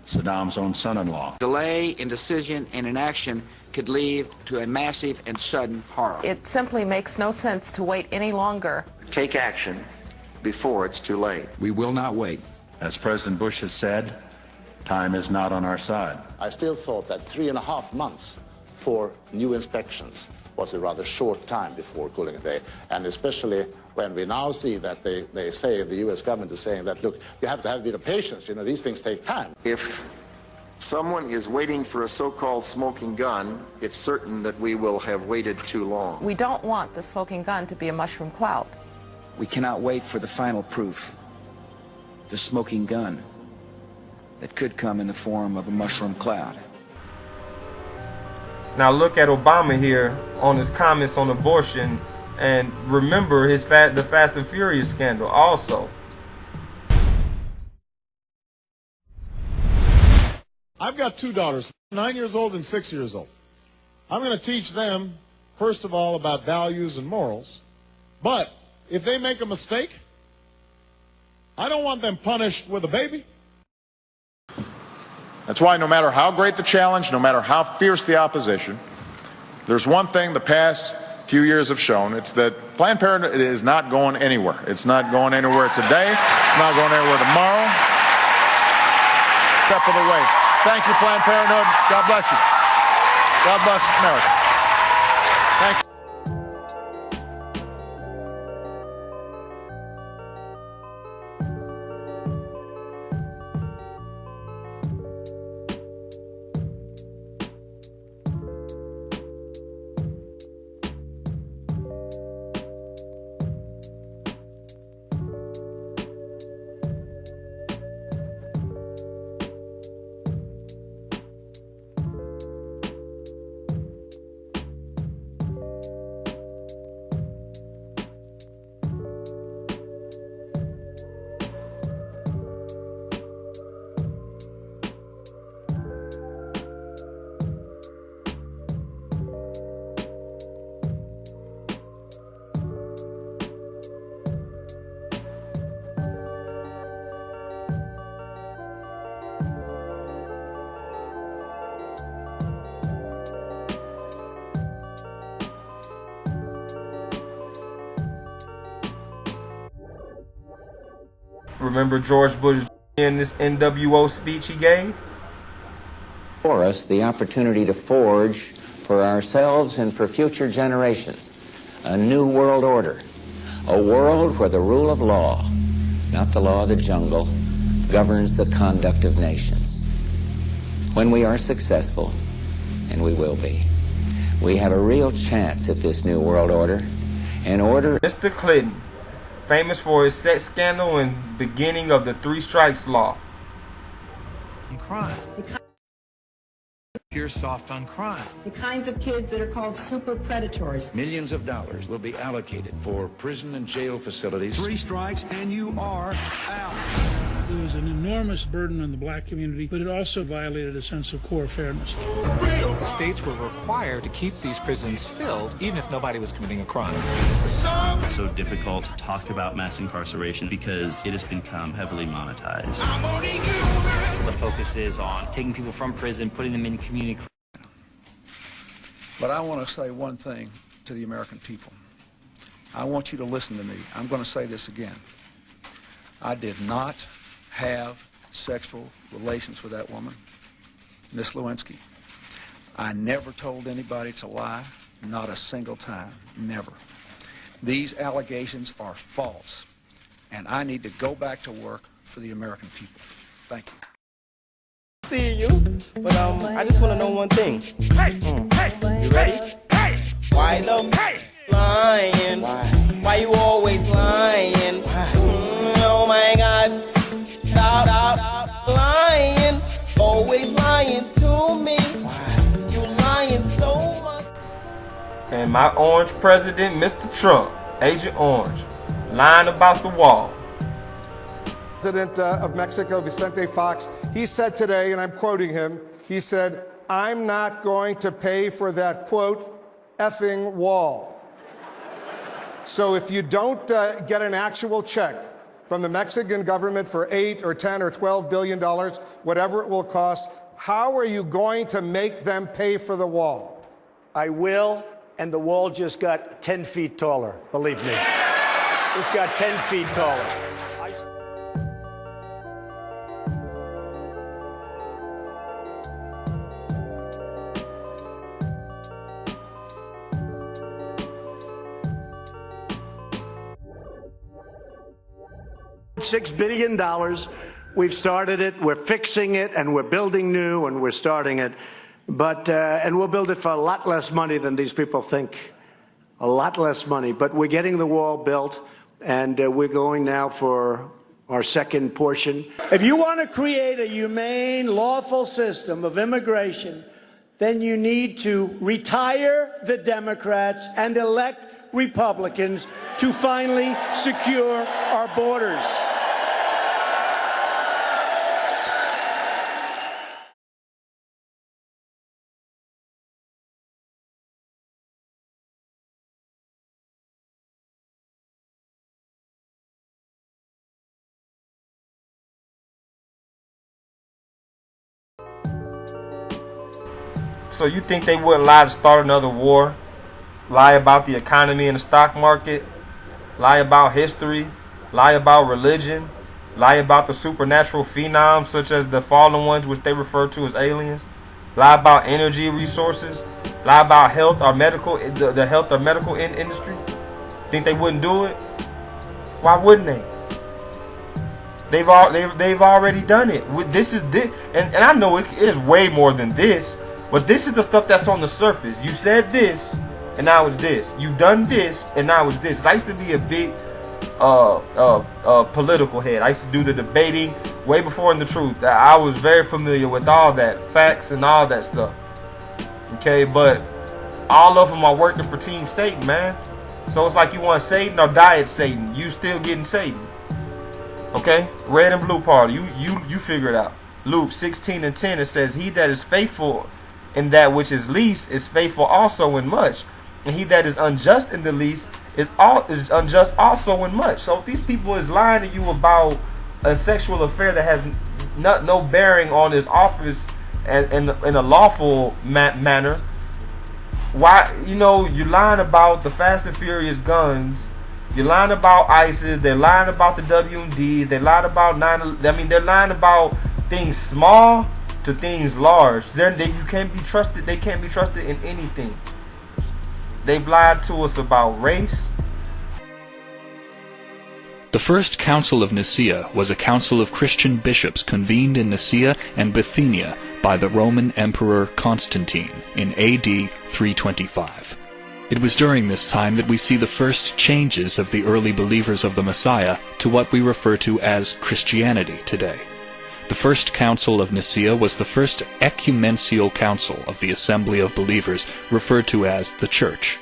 [SPEAKER 20] Saddam's own son-in-law.
[SPEAKER 18] Delay in decision and inaction could lead to a massive and sudden horror.
[SPEAKER 19] It simply makes no sense to wait any longer.
[SPEAKER 21] Take action before it's too late.
[SPEAKER 18] We will not wait.
[SPEAKER 20] As President Bush has said, time is not on our side.
[SPEAKER 22] I still thought that 3.5 months for new inspections was a rather short time before cooling a day, and especially when we now see that they say, the U.S. government is saying that, look, you have to have a bit of patience, you know, these things take time.
[SPEAKER 21] If someone is waiting for a so-called smoking gun, it's certain that we will have waited too long.
[SPEAKER 19] We don't want the smoking gun to be a mushroom cloud.
[SPEAKER 18] We cannot wait for the final proof, the smoking gun, that could come in the form of a mushroom cloud.
[SPEAKER 2] Now look at Obama here on his comments on abortion, and remember the Fast and Furious scandal also.
[SPEAKER 23] I've got 2 daughters, 9 years old and 6 years old. I'm going to teach them, first of all, about values and morals. But if they make a mistake, I don't want them punished with a baby.
[SPEAKER 24] That's why no matter how great the challenge, no matter how fierce the opposition, there's one thing the past few years have shown. It's that Planned Parenthood is not going anywhere. It's not going anywhere today. It's not going anywhere tomorrow. Step of the way. Thank you, Planned Parenthood. God bless you. God bless America. Thanks.
[SPEAKER 2] Remember George Bush in this NWO speech he gave?
[SPEAKER 25] For us, the opportunity to forge for ourselves and for future generations a new world order, a world where the rule of law, not the law of the jungle, governs the conduct of nations. When we are successful, and we will be, we have a real chance at this new world order, an order...
[SPEAKER 2] Mr. Clinton, famous for his sex scandal and beginning of the 3 strikes law.
[SPEAKER 26] Crime. You're soft on crime.
[SPEAKER 27] The kinds of kids that are called super predators.
[SPEAKER 20] Millions of dollars will be allocated for prison and jail facilities.
[SPEAKER 26] 3 strikes and you are out.
[SPEAKER 1] It was an enormous burden on the black community, but it also violated a sense of core fairness.
[SPEAKER 3] The states were required to keep these prisons filled, even if nobody was committing a crime.
[SPEAKER 4] It's so difficult to talk about mass incarceration because it has become heavily monetized.
[SPEAKER 5] The focus is on taking people from prison, putting them in community.
[SPEAKER 6] But I want to say one thing to the American people. I want you to listen to me. I'm going to say this again. I did not have sexual relations with that woman, Miss Lewinsky. I never told anybody to lie, not a single time, never. These allegations are false, and I need to go back to work for the American people. Thank you.
[SPEAKER 2] See you, but I just want to know one thing. You ready? Why the lying? Why you always lying? Oh my God! Stop lying! Always lying to me. You lying so much. And my orange president, Mr. Trump, Agent Orange, lying about the wall.
[SPEAKER 7] President of Mexico, Vicente Fox, he said today, and I'm quoting him, he said, "I'm not going to pay for that, quote, effing wall." So if you don't get an actual check from the Mexican government for $8 or $10 or $12 billion, whatever it will cost, how are you going to make them pay for the wall?
[SPEAKER 8] I will, and the wall just got 10 feet taller, believe me. It's got 10 feet taller. 6 billion dollars. We've started it, we're fixing it, and we're building new, and we're starting it. But, and we'll build it for a lot less money than these people think. A lot less money. But we're getting the wall built, and we're going now for our second portion. If you want to create a humane, lawful system of immigration, then you need to retire the Democrats and elect Republicans to finally secure our borders.
[SPEAKER 2] So you think they wouldn't lie to start another war? Lie about the economy and the stock market? Lie about history? Lie about religion? Lie about the supernatural phenoms such as the fallen ones, which they refer to as aliens? Lie about energy resources? Lie about health or medical, the health or medical industry? Think they wouldn't do it? Why wouldn't they? They've already done it. This is this, and I know it is way more than this. But this is the stuff that's on the surface. You said this, and now it's this. You done this, and now it's this. I used to be a big political head. I used to do the debating way before In the Truth. I was very familiar with all that, facts and all that stuff. Okay, but all of them are working for Team Satan, man. So it's like you want Satan or diet Satan. You still getting Satan. Okay, red and blue party. You figure it out. Luke 16:10, it says, "He that is faithful in that which is least is faithful also in much, and he that is unjust in the least is unjust also in much." So if these people is lying to you about a sexual affair that has no bearing on his office and in a lawful manner, why, you're lying about the Fast and Furious guns, you're lying about ISIS, they're lying about the WMD, they lied about they're lying about things small to things large. You can't be trusted. They can't be trusted in anything. They've lied to us about race.
[SPEAKER 28] The First Council of Nicaea was a council of Christian bishops convened in Nicaea and Bithynia by the Roman Emperor Constantine in AD 325. It was during this time that we see the first changes of the early believers of the Messiah to what we refer to as Christianity today. The First Council of Nicaea was the first ecumenical council of the assembly of believers referred to as the Church.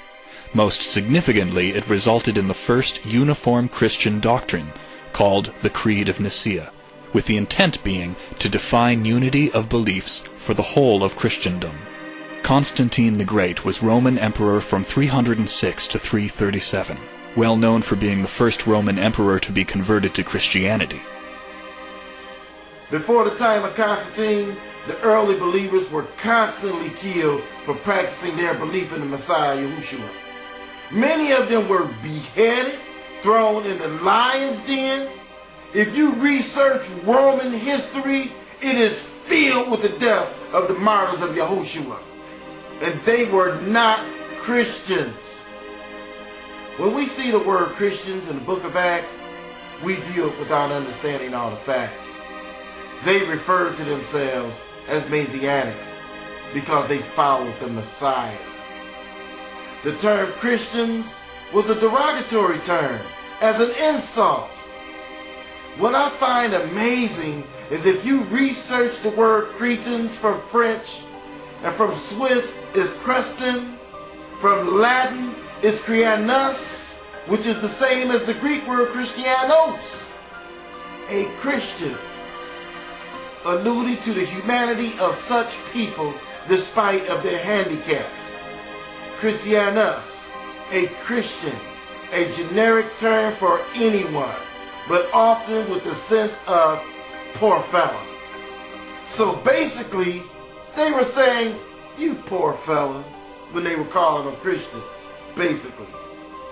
[SPEAKER 28] Most significantly, it resulted in the first uniform Christian doctrine, called the Creed of Nicaea, with the intent being to define unity of beliefs for the whole of Christendom. Constantine the Great was Roman emperor from 306 to 337, well known for being the first Roman emperor to be converted to Christianity.
[SPEAKER 9] Before the time of Constantine, the early believers were constantly killed for practicing their belief in the Messiah, Yahushua. Many of them were beheaded, thrown in the lion's den. If you research Roman history, it is filled with the death of the martyrs of Yahushua. And they were not Christians. When we see the word Christians in the book of Acts, we view it without understanding all the facts. They refer to themselves as Messianics because they followed the Messiah. The term Christians was a derogatory term, as an insult. What I find amazing is if you research the word Cretans from French, and from Swiss is Creston, from Latin is Christianus, which is the same as the Greek word Christianos. A Christian, alluding to the humanity of such people despite of their handicaps. Christianus, a Christian, a generic term for anyone, but often with the sense of poor fella. So basically, they were saying, you poor fella, when they were calling them Christians, basically,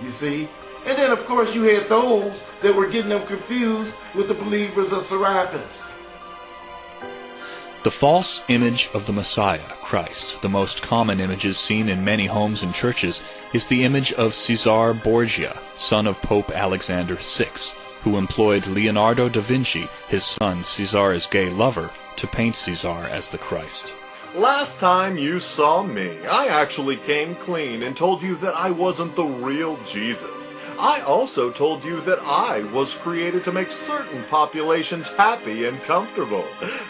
[SPEAKER 9] you see. And then of course you had those that were getting them confused with the believers of Serapis.
[SPEAKER 28] The false image of the Messiah, Christ, the most common images seen in many homes and churches, is the image of Caesar Borgia, son of Pope Alexander VI, who employed Leonardo da Vinci, his son Caesar's gay lover, to paint Caesar as the Christ.
[SPEAKER 10] Last time you saw me, I actually came clean and told you that I wasn't the real Jesus. I also told you that I was created to make certain populations happy and comfortable.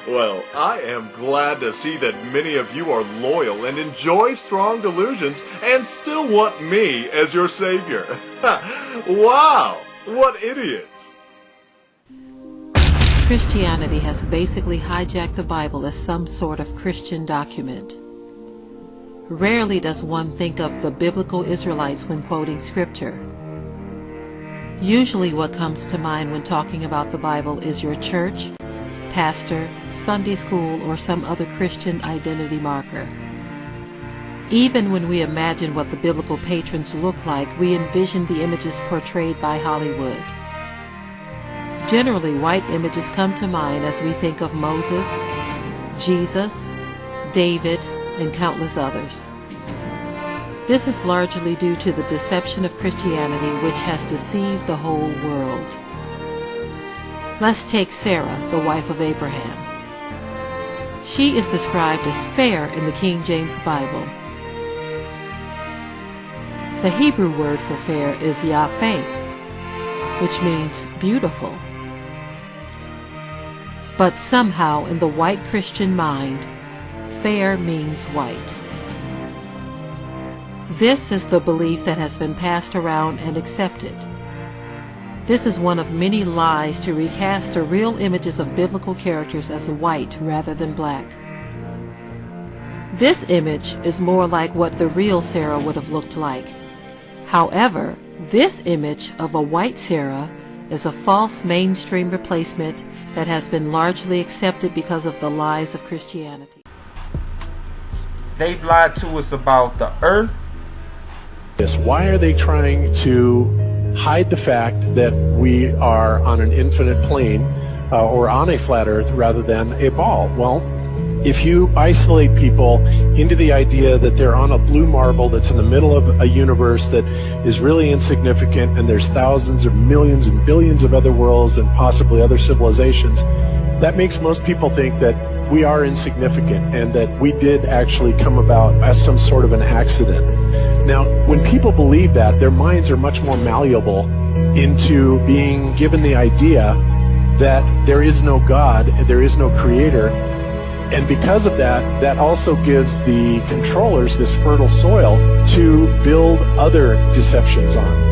[SPEAKER 10] Well, I am glad to see that many of you are loyal and enjoy strong delusions and still want me as your savior. Wow, what idiots!
[SPEAKER 11] Christianity has basically hijacked the Bible as some sort of Christian document. Rarely does one think of the biblical Israelites when quoting scripture. Usually what comes to mind when talking about the Bible is your church, pastor, Sunday school, or some other Christian identity marker. Even when we imagine what the biblical patrons look like, we envision the images portrayed by Hollywood. Generally, white images come to mind as we think of Moses, Jesus, David, and countless others. This is largely due to the deception of Christianity, which has deceived the whole world. Let's take Sarah, the wife of Abraham. She is described as fair in the King James Bible. The Hebrew word for fair is Yafeh, which means beautiful. But somehow in the white Christian mind, fair means white. This is the belief that has been passed around and accepted. This is one of many lies to recast the real images of biblical characters as white rather than black. This image is more like what the real Sarah would have looked like. However, this image of a white Sarah is a false mainstream replacement that has been largely accepted because of the lies of Christianity.
[SPEAKER 2] They've lied to us about the earth.
[SPEAKER 12] Yes, why are they trying to hide the fact that we are on an infinite plane or on a flat earth rather than a ball? Well, if you isolate people into the idea that they're on a blue marble that's in the middle of a universe that is really insignificant and there's thousands or millions and billions of other worlds and possibly other civilizations, that makes most people think that we are insignificant and that we did actually come about as some sort of an accident. Now, when people believe that, their minds are much more malleable into being given the idea that there is no God, there is no creator. And because of that, that also gives the controllers this fertile soil to build other deceptions on.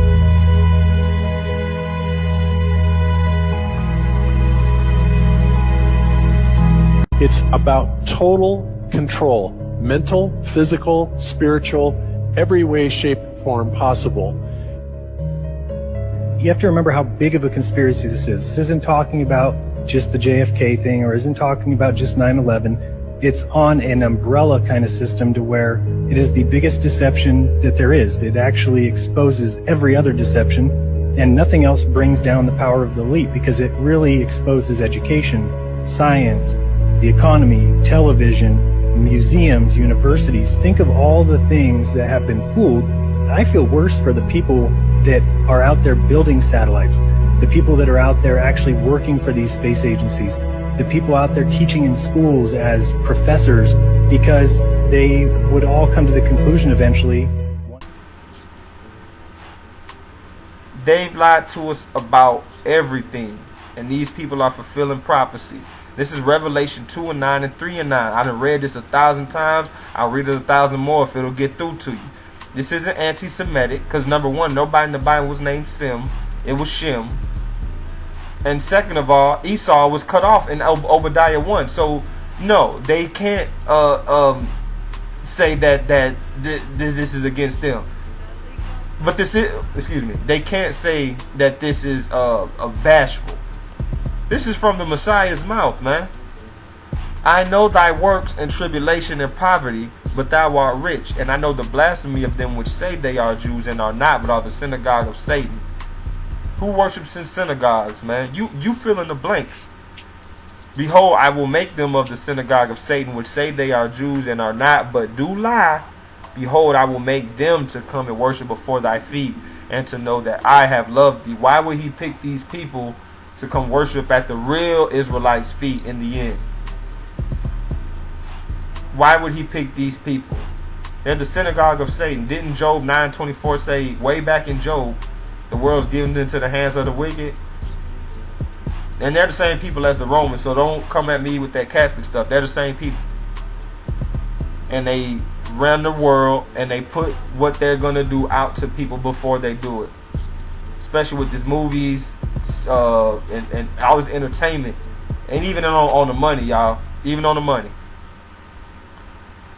[SPEAKER 12] It's about total control, mental, physical, spiritual, every way, shape, form possible.
[SPEAKER 13] You have to remember how big of a conspiracy this is. This isn't talking about just the JFK thing or isn't talking about just 9/11. It's on an umbrella kind of system to where it is the biggest deception that there is. It actually exposes every other deception, and nothing else brings down the power of the elite because it really exposes education, science, the economy, television, museums, universities. Think of all the things that have been fooled. I feel worse for the people that are out there building satellites, the people that are out there actually working for these space agencies, the people out there teaching in schools as professors, because they would all come to the conclusion eventually.
[SPEAKER 2] They've lied to us about everything, and these people are fulfilling prophecy. This is Revelation 2:9 and 3:9. I done read this 1,000 times. I'll read it 1,000 more if it'll get through to you. This isn't anti-Semitic, because number one, nobody in the Bible was named Sem. It was Shem. And second of all, Esau was cut off in Obadiah 1. So no, they can't say that this is against them. But this is, excuse me, they can't say that this is bashful. This is from the Messiah's mouth, man. I know thy works and tribulation and poverty, but thou art rich. And I know the blasphemy of them which say they are Jews and are not, but are the synagogue of Satan. Who worships in synagogues, man? You fill in the blanks. Behold, I will make them of the synagogue of Satan, which say they are Jews and are not, but do lie. Behold, I will make them to come and worship before thy feet, and to know that I have loved thee. Why would he pick these people to come worship at the real Israelites' feet in the end? Why would he pick these people? They're the synagogue of Satan. Didn't Job 9:24 say way back in Job, the world's given into the hands of the wicked? And they're the same people as the Romans, so don't come at me with that Catholic stuff. They're the same people. And they run the world, and they put what they're going to do out to people before they do it. Especially with these movies and all this entertainment. And even on the money, y'all. Even on the money.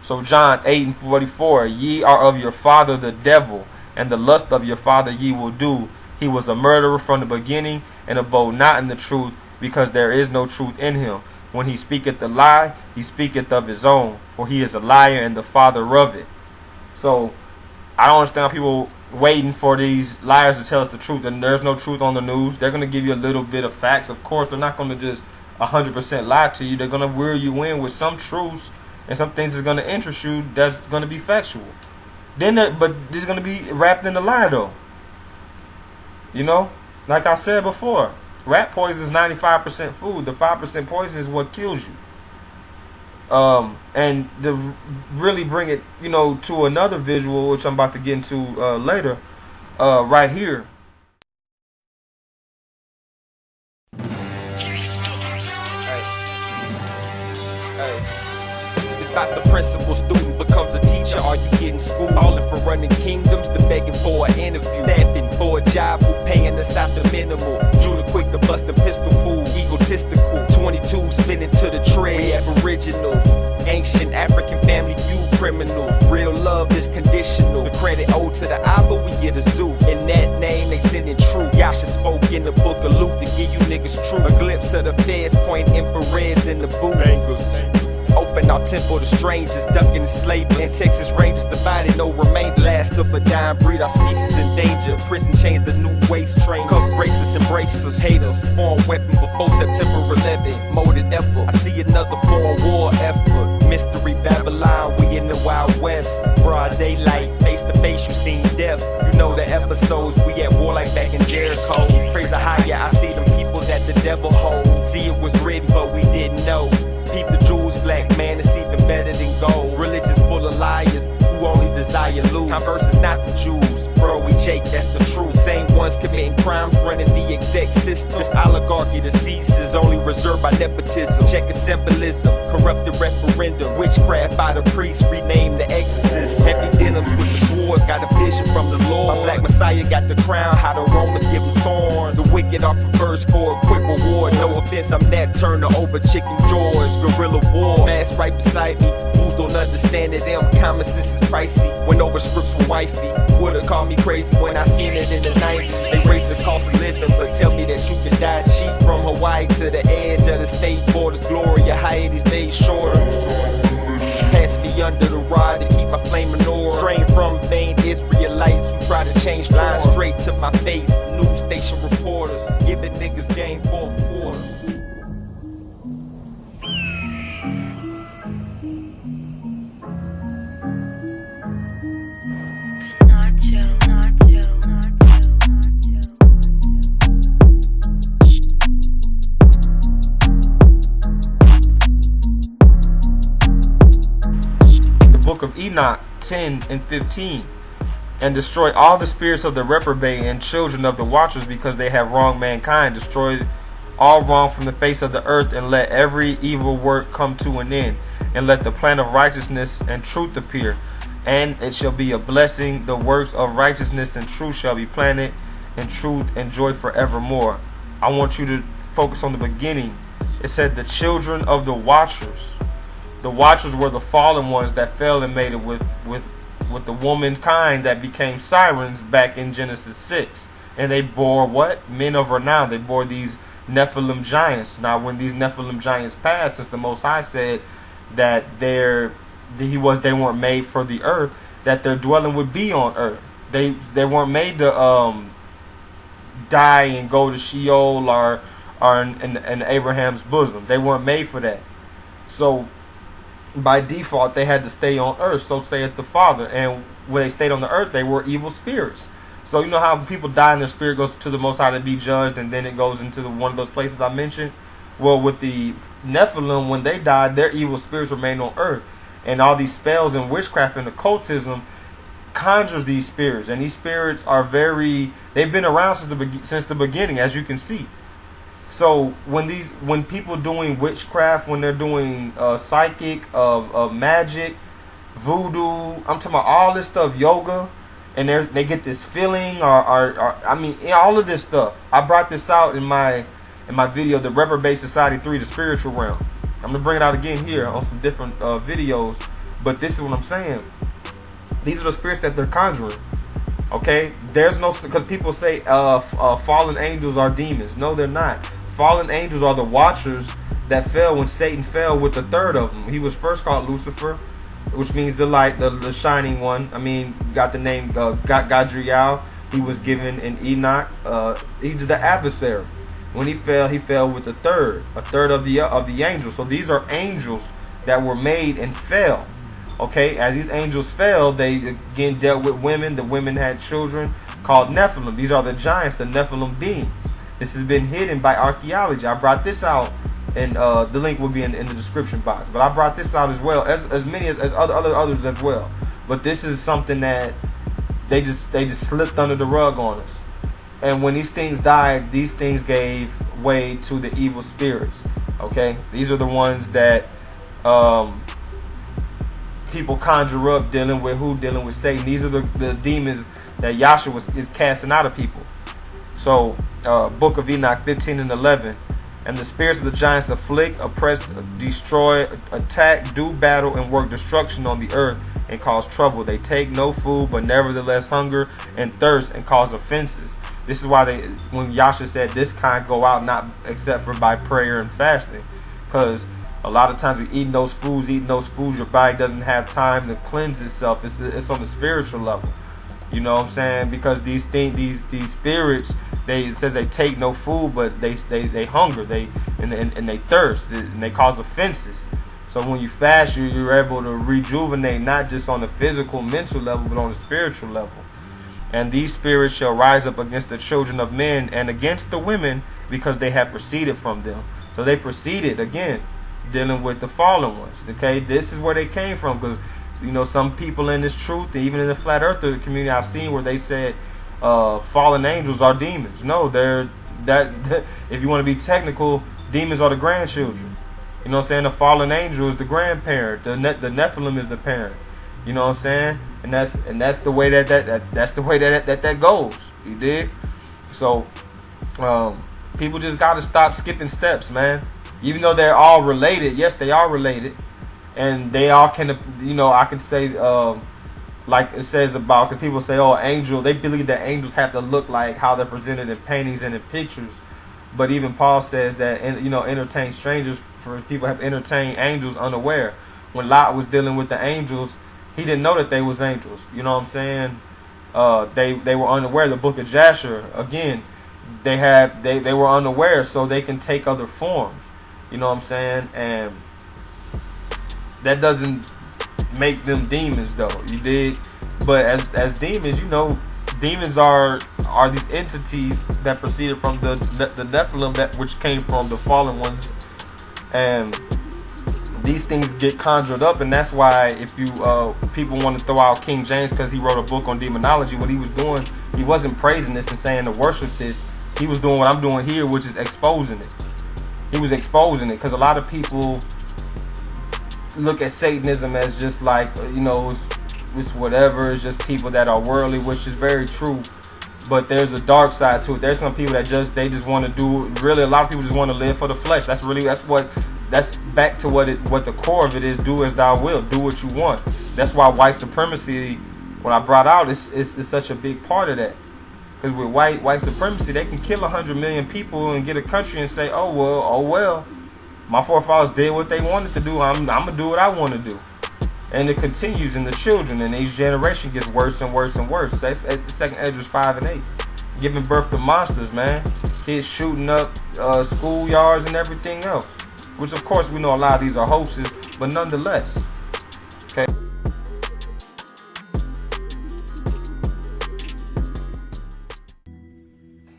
[SPEAKER 2] So John 8:44, ye are of your father the devil, and the lust of your father ye will do. He was a murderer from the beginning, and abode not in the truth, because there is no truth in him. When he speaketh the lie, he speaketh of his own, for he is a liar and the father of it. So I don't understand people waiting for these liars to tell us the truth, and there's no truth on the news. They're going to give you a little bit of facts. Of course, they're not going to just 100% lie to you. They're going to wear you in with some truths and some things that's going to interest you that's going to be factual. But this is going to be wrapped in the lie, though. You know, like I said before, rat poison is 95% food. The 5% poison is what kills you. And to really bring it, you know, to another visual, which I'm about to get into later, right here.
[SPEAKER 14] It's about the principal student becomes a teacher. Are you getting school? Calling for running kingdoms, the begging for an interview. Stamping for a job who paying us out the minimal. Drew the quick to bust the pistol pool. Egotistical. 22 spinning to the tread. We aboriginal. Ancient African family feud criminals. Real love is conditional. The credit owed to the eye, but we get a zoo. In that name, they sending true. Yasha spoke in the book of Luke to give you niggas true. A glimpse of the feds point infrareds in the booth. Open our temple to strangers, ducking slavery. And Texas Rangers divided, no remainder. Last of a dying breed, our species in danger. Prison chains, the new waste train. Cause racists embrace us, haters. Foreign weapon before September 11. Molded effort. I see another foreign war effort. Mystery Babylon, we in the Wild West. Broad daylight, face to face, you seen death. You know the episodes, we at war like back in Jericho. Praise the higher, I see them people that the devil hold. See it was written, but we didn't know. Peep the jewels, black man, it's even better than gold. Religion's full of liars who only desire loot. Converse is not the Jews, bro, we Jake, that's the truth. Same ones committing crimes, running the exec system. This oligarchy, the seats is only reserved by nepotism. Check symbolism, corrupted referendum. Witchcraft by the priests, rename the exorcist. Heavy denims with the swords, got a vision from the Lord. My black Messiah Messiah got the crown, how the Romans give him thorns. The wicked are perverse for a quick reward. No offense, I'm Nat Turner over Chicken George. Guerrilla war, mask right beside me. Fools don't understand it, them common sense is pricey. Went over scripts with wifey. Would've called me crazy when I seen it in the 90s. They raised the cost of living, but tell me that you can die cheap. From Hawaii to the edge of the state borders, glory of these days shorter. Pass me under the rod to keep my flame menorah. Strain from vain Israelites who try to change lines straight to my face. News station reporters giving niggas game fourth quarter.
[SPEAKER 2] Book of Enoch 10 and 15, and destroy all the spirits of the reprobate and children of the watchers, because they have wronged mankind. Destroy all wrong from the face of the earth, and let every evil work come to an end, and let the plan of righteousness and truth appear, and it shall be a blessing. The works of righteousness and truth shall be planted, and truth and joy forevermore. I want you to focus on the beginning. It said the children of the watchers. The watchers were the fallen ones that fell and made it with the womankind that became sirens back in Genesis 6. And they bore what? Men of renown. They bore these Nephilim giants. Now when these Nephilim giants passed, since the Most High said that they weren't made for the earth, that their dwelling would be on earth. They weren't made to die and go to Sheol or in Abraham's bosom. They weren't made for that. So by default, they had to stay on earth, so saith the Father. And when they stayed on the earth, they were evil spirits. So you know how people die and their spirit goes to the Most High to be judged, and then it goes into one of those places I mentioned? Well, with the Nephilim, when they died, their evil spirits remained on earth. And all these spells and witchcraft and occultism conjures these spirits. And these spirits are they've been around since the beginning, as you can see. So when people doing witchcraft, when they're doing psychic, magic, voodoo, I'm talking about all this stuff, yoga, and they get this feeling, or I mean, all of this stuff. I brought this out in my video, the Reprobate Society 3, the spiritual realm. I'm gonna bring it out again here on some different videos, but this is what I'm saying. These are the spirits that they're conjuring. Okay, there's no, because people say fallen angels are demons. No, they're not. Fallen angels are the watchers that fell when Satan fell with the third of them. He was first called Lucifer, which means the light, the shining one. I mean, got the name Gadriel. He was given in Enoch. He's the adversary. When he fell with a third of the angels. So these are angels that were made and fell. Okay, as these angels fell, they again dealt with women. The women had children called Nephilim. These are the giants, the Nephilim beings. This has been hidden by archaeology. I brought this out, and the link will be in the description box. But I brought this out as well, as many as others as well. But this is something that they just slipped under the rug on us. And when these things died, these things gave way to the evil spirits. Okay, these are the ones that people conjure up, dealing with Satan. These are the demons that Yahshua is casting out of people. So Book of Enoch 15 and 11, and the spirits of the giants afflict, oppress, destroy, attack, do battle, and work destruction on the earth, and cause trouble. They take no food, but nevertheless hunger and thirst, and cause offenses. This is why when Yahshua said this kind go out not except for by prayer and fasting, because a lot of times we're eating those foods, your body doesn't have time to cleanse itself. It's on the spiritual level. You know what I'm saying? Because these spirits, it says they take no food, but they hunger, and they thirst, and they cause offenses. So when you fast, you're able to rejuvenate, not just on the physical, mental level, but on the spiritual level. And these spirits shall rise up against the children of men and against the women, because they have proceeded from them. So they proceeded again, dealing with the fallen ones. Okay, this is where they came from, because you know, some people in this truth, even in the flat earther community, I've seen where they said fallen angels are demons. No, if you want to be technical, demons are the grandchildren. You know what I'm saying? The fallen angel is the grandparent. The Nephilim is the parent. You know what I'm saying? and that's the way that's the way that goes. You dig? So people just got to stop skipping steps, man. Even though they're all related, yes, they are related, and they all can, I can say, like it says about, because people say, oh, angel, they believe that angels have to look like how they're presented in paintings and in pictures. But even Paul says that, entertain strangers, for people have entertained angels unaware. When Lot was dealing with the angels, he didn't know that they was angels. You know what I'm saying? They were unaware. The book of Jasher, again, they were unaware, so they can take other forms. You know what I'm saying? And that doesn't make them demons, though. You dig? But as demons, demons are these entities that proceeded from the Nephilim, which came from the fallen ones, and these things get conjured up. And that's why if you people want to throw out King James because he wrote a book on demonology, what he was doing, he wasn't praising this and saying to worship this. He was doing what I'm doing here, which is exposing it. He was exposing it, because a lot of people look at Satanism as just like, it's whatever. It's just people that are worldly, which is very true. But there's a dark side to it. There's some people that just want to do. Really, a lot of people just want to live for the flesh. That's back to what the core of it is. Do as thou wilt. Do what you want. That's why white supremacy, when I brought out, it's such a big part of that. Because with white supremacy, they can kill 100 million people and get a country and say, oh well, my forefathers did what they wanted to do. I'm gonna do what I want to do. And it continues in the children, and each generation gets worse and worse and worse. That's at the second Esdras 5 and 8, giving birth to monsters, man. Kids shooting up schoolyards and everything else, which of course we know a lot of these are hoaxes, but nonetheless. Okay.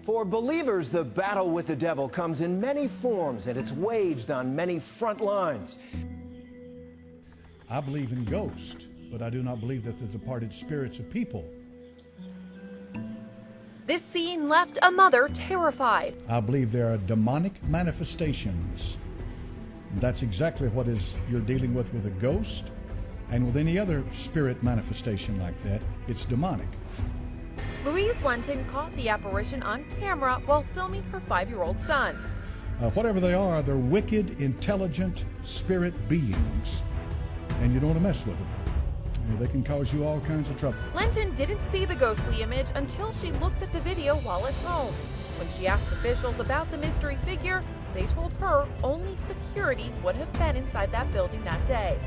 [SPEAKER 15] For believers, the battle with the devil comes in many forms, and it's waged on many front lines.
[SPEAKER 16] I believe in ghosts, but I do not believe that the departed spirits of people.
[SPEAKER 17] This scene left a mother terrified.
[SPEAKER 16] I believe there are demonic manifestations. That's exactly what you're dealing with a ghost, and with any other spirit manifestation like that, it's demonic.
[SPEAKER 17] Louise Lenton caught the apparition on camera while filming her 5-year-old son.
[SPEAKER 16] Whatever they are, they're wicked, intelligent spirit beings, and you don't want to mess with them. They can cause you all kinds of trouble.
[SPEAKER 17] Lenton didn't see the ghostly image until she looked at the video while at home. When she asked officials about the mystery figure, they told her only security would have been inside that building that day.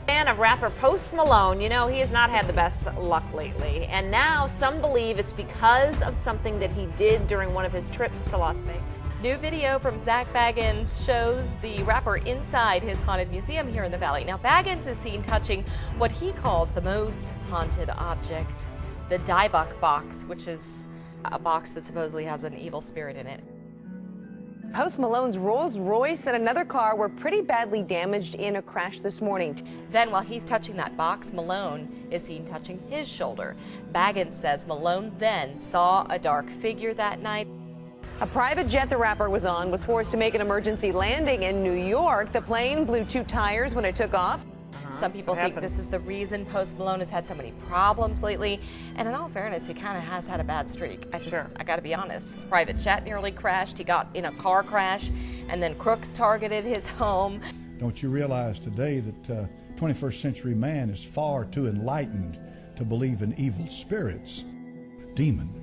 [SPEAKER 18] Fan of rapper Post Malone, he has not had the best luck lately. And now some believe it's because of something that he did during one of his trips to Las Vegas. New video from Zach Baggins shows the rapper inside his haunted museum here in the Valley. Now, Baggins is seen touching what he calls the most haunted object, the Dybbuk box, which is a box that supposedly has an evil spirit in it.
[SPEAKER 19] Post Malone's Rolls Royce and another car were pretty badly damaged in a crash this morning.
[SPEAKER 18] Then while he's touching that box, Malone is seen touching his shoulder. Baggins says Malone then saw a dark figure that night.
[SPEAKER 19] A private jet the rapper was on was forced to make an emergency landing in New York. The plane blew 2 tires when it took off.
[SPEAKER 18] Some people think this is the reason Post Malone has had so many problems lately. And in all fairness, he kind of has had a bad streak. I got to be honest. His private jet nearly crashed. He got in a car crash, and then crooks targeted his home.
[SPEAKER 16] Don't you realize today that 21st century man is far too enlightened to believe in evil spirits? A demon.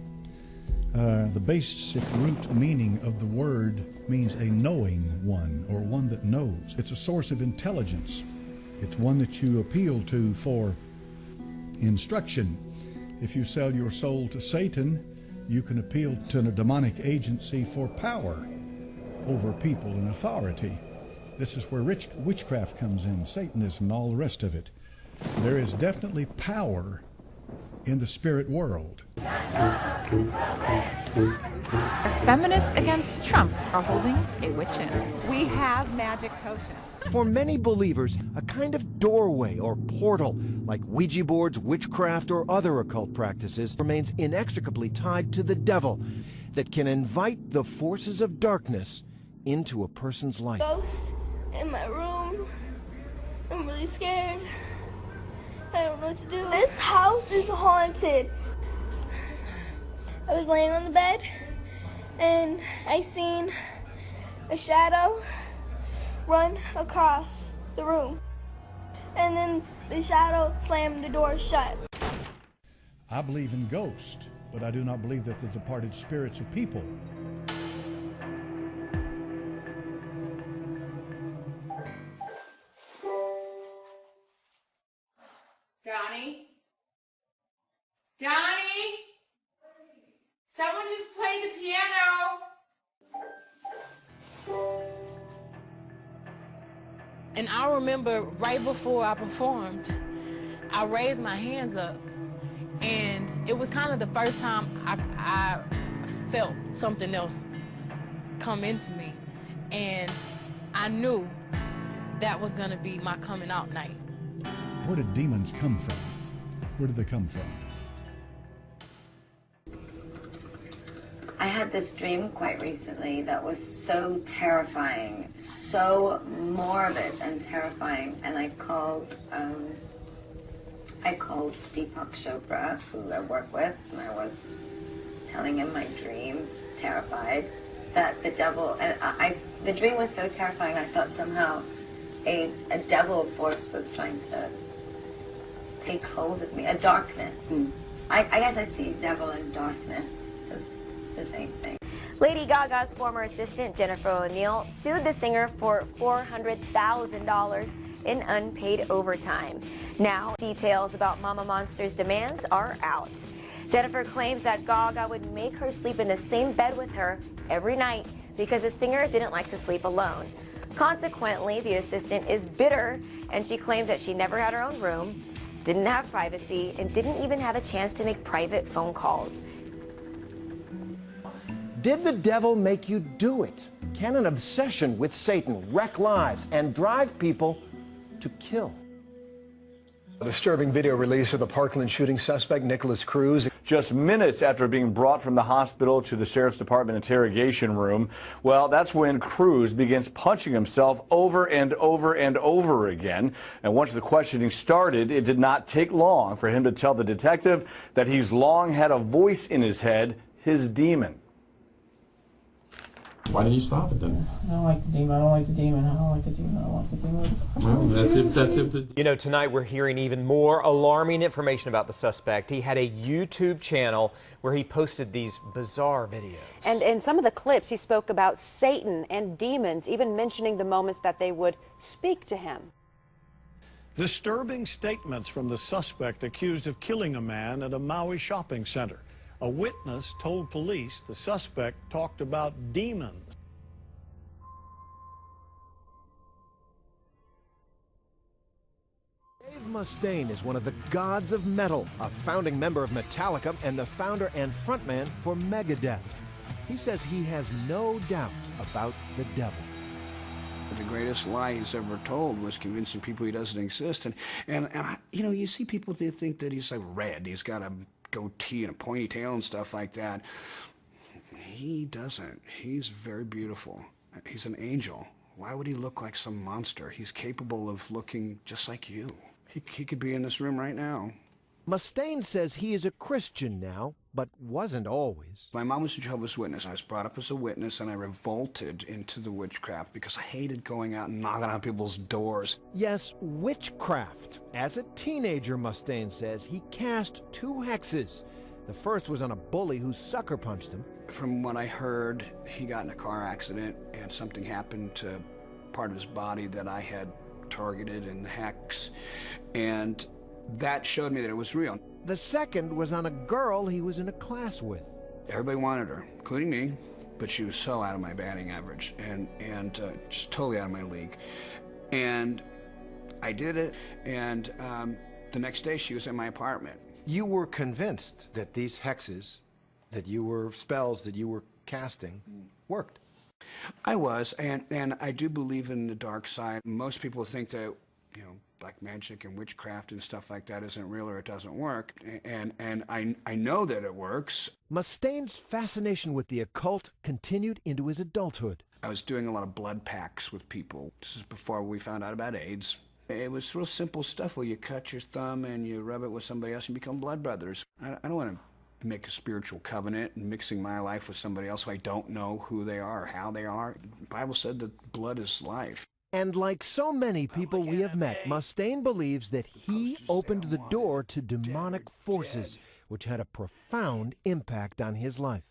[SPEAKER 16] The basic root meaning of the word means a knowing one, or one that knows. It's a source of intelligence. It's one that you appeal to for instruction. If you sell your soul to Satan, you can appeal to a demonic agency for power over people and authority. This is where witchcraft comes in, Satanism and all the rest of it. There is definitely power in the spirit world.
[SPEAKER 21] Feminists against Trump are holding a witch-in. We have magic potions.
[SPEAKER 15] For many believers, a kind of doorway or portal, like Ouija boards, witchcraft, or other occult practices, remains inextricably tied to the devil that can invite the forces of darkness into a person's life.
[SPEAKER 22] Ghost in my room. I'm really scared.
[SPEAKER 1] I don't know what to do. This house is haunted. I was laying on the bed and I seen a shadow run across the room. And then the shadow slammed the door shut.
[SPEAKER 16] I believe in ghosts, but I do not believe that the departed spirits of people.
[SPEAKER 20] Donnie? Donnie? Someone just played the piano.
[SPEAKER 22] And I remember right before I performed, I raised my hands up, and it was kind of the first time I felt something else come into me. And I knew that was gonna be my coming out night.
[SPEAKER 16] Where did demons come from? Where did they come from?
[SPEAKER 23] I had this dream quite recently that was so terrifying, so morbid and terrifying, and I called Deepak Chopra, who I work with, and I was telling him my dream, terrified, that the devil, and the dream was so terrifying, I thought somehow a devil force was trying to take hold of me, a darkness. I guess I see devil and darkness as the same thing.
[SPEAKER 24] Lady Gaga's former assistant, Jennifer O'Neill, sued the singer for $400,000 in unpaid overtime. Now, details about Mama Monster's demands are out. Jennifer claims that Gaga would make her sleep in the same bed with her every night because the singer didn't like to sleep alone. Consequently, the assistant is bitter, and she claims that she never had her own room, didn't have privacy, and didn't even have a chance to make private phone calls.
[SPEAKER 15] Did the devil make you do it? Can an obsession with Satan wreck lives and drive people to kill?
[SPEAKER 25] A disturbing video released of the Parkland shooting suspect, Nicholas Cruz.
[SPEAKER 26] Just minutes after being brought from the hospital to the Sheriff's Department interrogation room, well, that's when Cruz begins punching himself over and over and over again. And once the questioning started, it did not take long for him to tell the detective that he's long had a voice in his head, his demon.
[SPEAKER 27] Why did you stop it then?
[SPEAKER 29] I don't like the demon. I don't like the demon. I don't like the demon. I don't like the demon.
[SPEAKER 27] Well, that's if the...
[SPEAKER 30] You know, tonight we're hearing even more alarming information about the suspect. He had a YouTube channel where he posted these bizarre videos.
[SPEAKER 31] And in some of the clips, he spoke about Satan and demons, even mentioning the moments that they would speak to him.
[SPEAKER 32] Disturbing statements from the suspect accused of killing a man at a Maui shopping center. A witness told police the suspect talked about demons.
[SPEAKER 15] Dave Mustaine is one of the gods of metal, a founding member of Metallica and the founder and frontman for MEGADETH. He says he has no doubt about the devil.
[SPEAKER 6] The greatest lie he's ever told was convincing people he doesn't exist. And you know, you see people they think that he's like red. He's got a goatee and a pointy tail and stuff like that. He doesn't. He's very beautiful. He's an angel. Why would he look like some monster? He's capable of looking just like you. He could be in this room right now.
[SPEAKER 15] Mustaine says he is a Christian now, but wasn't always.
[SPEAKER 6] My mom was a Jehovah's Witness. I was brought up as a witness, and I revolted into the witchcraft because I hated going out and knocking on people's doors.
[SPEAKER 15] Yes, witchcraft. As a teenager, Mustaine says, he cast 2 hexes. The first was on a bully who sucker punched him.
[SPEAKER 6] From what I heard, he got in a car accident, and something happened to part of his body that I had targeted in hex, and that showed me that it was real.
[SPEAKER 15] The second was on a girl he was in a class with.
[SPEAKER 6] Everybody wanted her, including me, but she was so out of my batting average and just totally out of my league. And I did it, and the next day she was in my apartment.
[SPEAKER 15] You were convinced that these hexes, that you were spells that you were casting, worked.
[SPEAKER 6] I was, and I do believe in the dark side. Most people think that, you know, black magic and witchcraft and stuff like that isn't real or it doesn't work, and I know that it works.
[SPEAKER 15] Mustaine's fascination with the occult continued into his adulthood.
[SPEAKER 6] I was doing a lot of blood packs with people. This is before we found out about AIDS,
[SPEAKER 3] It was real simple stuff where you cut your thumb and you rub it with somebody else and become blood brothers. I don't want to make a spiritual covenant and mixing my life with somebody else who I don't know who they are or how they are. The Bible said that blood is life.
[SPEAKER 15] And like so many people we have met, Osteen believes that he opened the door to demonic forces, which had a profound impact on his life.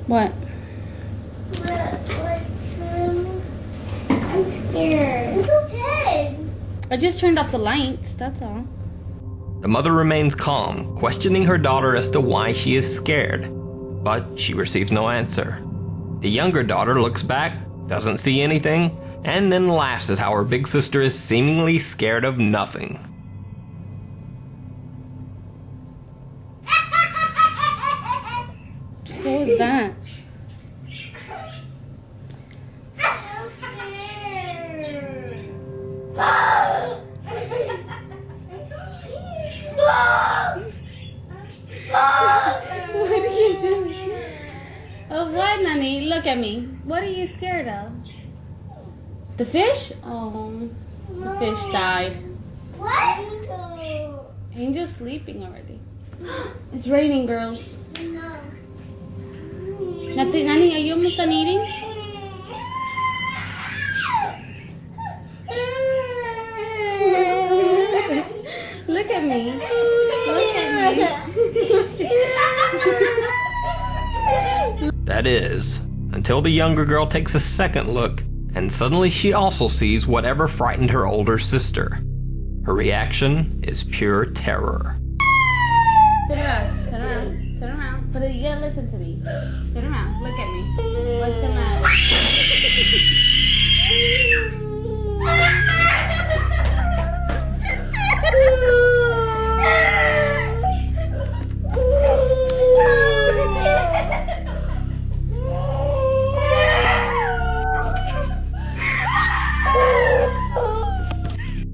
[SPEAKER 1] What?
[SPEAKER 4] What?
[SPEAKER 1] I'm scared. It's okay.
[SPEAKER 4] I just turned off the lights, that's all.
[SPEAKER 5] The mother remains calm, questioning her daughter as to why she is scared, but she receives no answer. The younger daughter looks back, doesn't see anything, and then laughs at how her big sister is seemingly scared of nothing.
[SPEAKER 4] What was that? What are you doing? Oh, what, Nani? Look at me. What are you scared of? The fish? Oh, the fish died.
[SPEAKER 1] What?
[SPEAKER 4] Angel's sleeping already. It's raining, girls. Nani, are you almost done eating? Look at me. Look at me.
[SPEAKER 5] That is, until the younger girl takes a second look, and suddenly she also sees whatever frightened her older sister. Her reaction is pure terror.
[SPEAKER 4] Turn around, turn around, turn around. But you gotta listen to me. Turn around, look at me. What's the matter?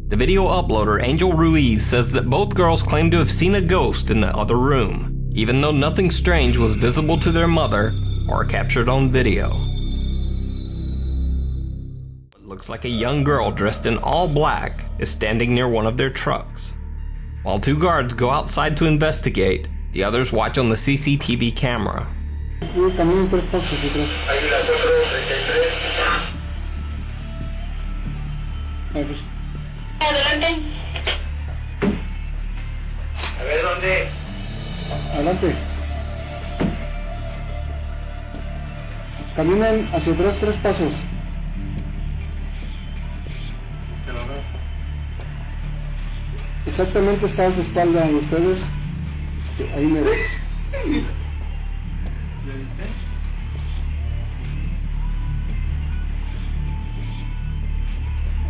[SPEAKER 5] The video uploader, Angel Ruiz, says that both girls claim to have seen a ghost in the other room, even though nothing strange was visible to their mother or captured on video. What looks like a young girl dressed in all black is standing near one of their trucks. While two guards go outside to investigate, the others watch on the CCTV camera.
[SPEAKER 1] Adelante.
[SPEAKER 2] A ver, ¿dónde?
[SPEAKER 7] Adelante. Caminen hacia atrás 3 pasos. Exactamente está a su espalda y ustedes ahí me ven.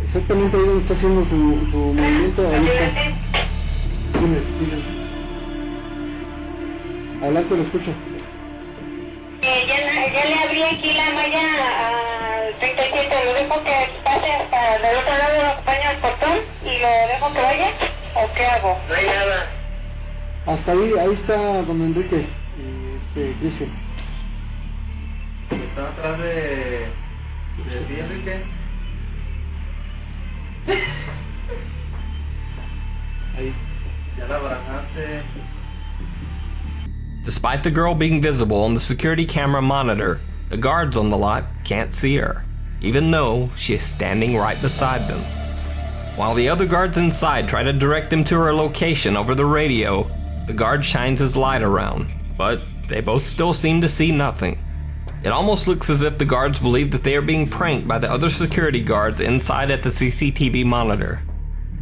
[SPEAKER 7] Exactamente ahí donde está haciendo su movimiento ahorita. Diles. Adelante, lo escucho.
[SPEAKER 1] Ya le abrí aquí la malla al 37, lo dejo que pase para del otro lado, lo acompaño al portón y lo dejo que vaya, ¿o qué hago? No hay nada.
[SPEAKER 7] Hasta ahí está don Enrique y Cristian.
[SPEAKER 2] Está atrás de ti, Enrique. Ahí, ya la barajaste.
[SPEAKER 5] Despite the girl being visible on the security camera monitor, the guards on the lot can't see her, even though she is standing right beside them. While the other guards inside try to direct them to her location over the radio, the guard shines his light around, but they both still seem to see nothing. It almost looks as if the guards believe that they are being pranked by the other security guards inside at the CCTV monitor.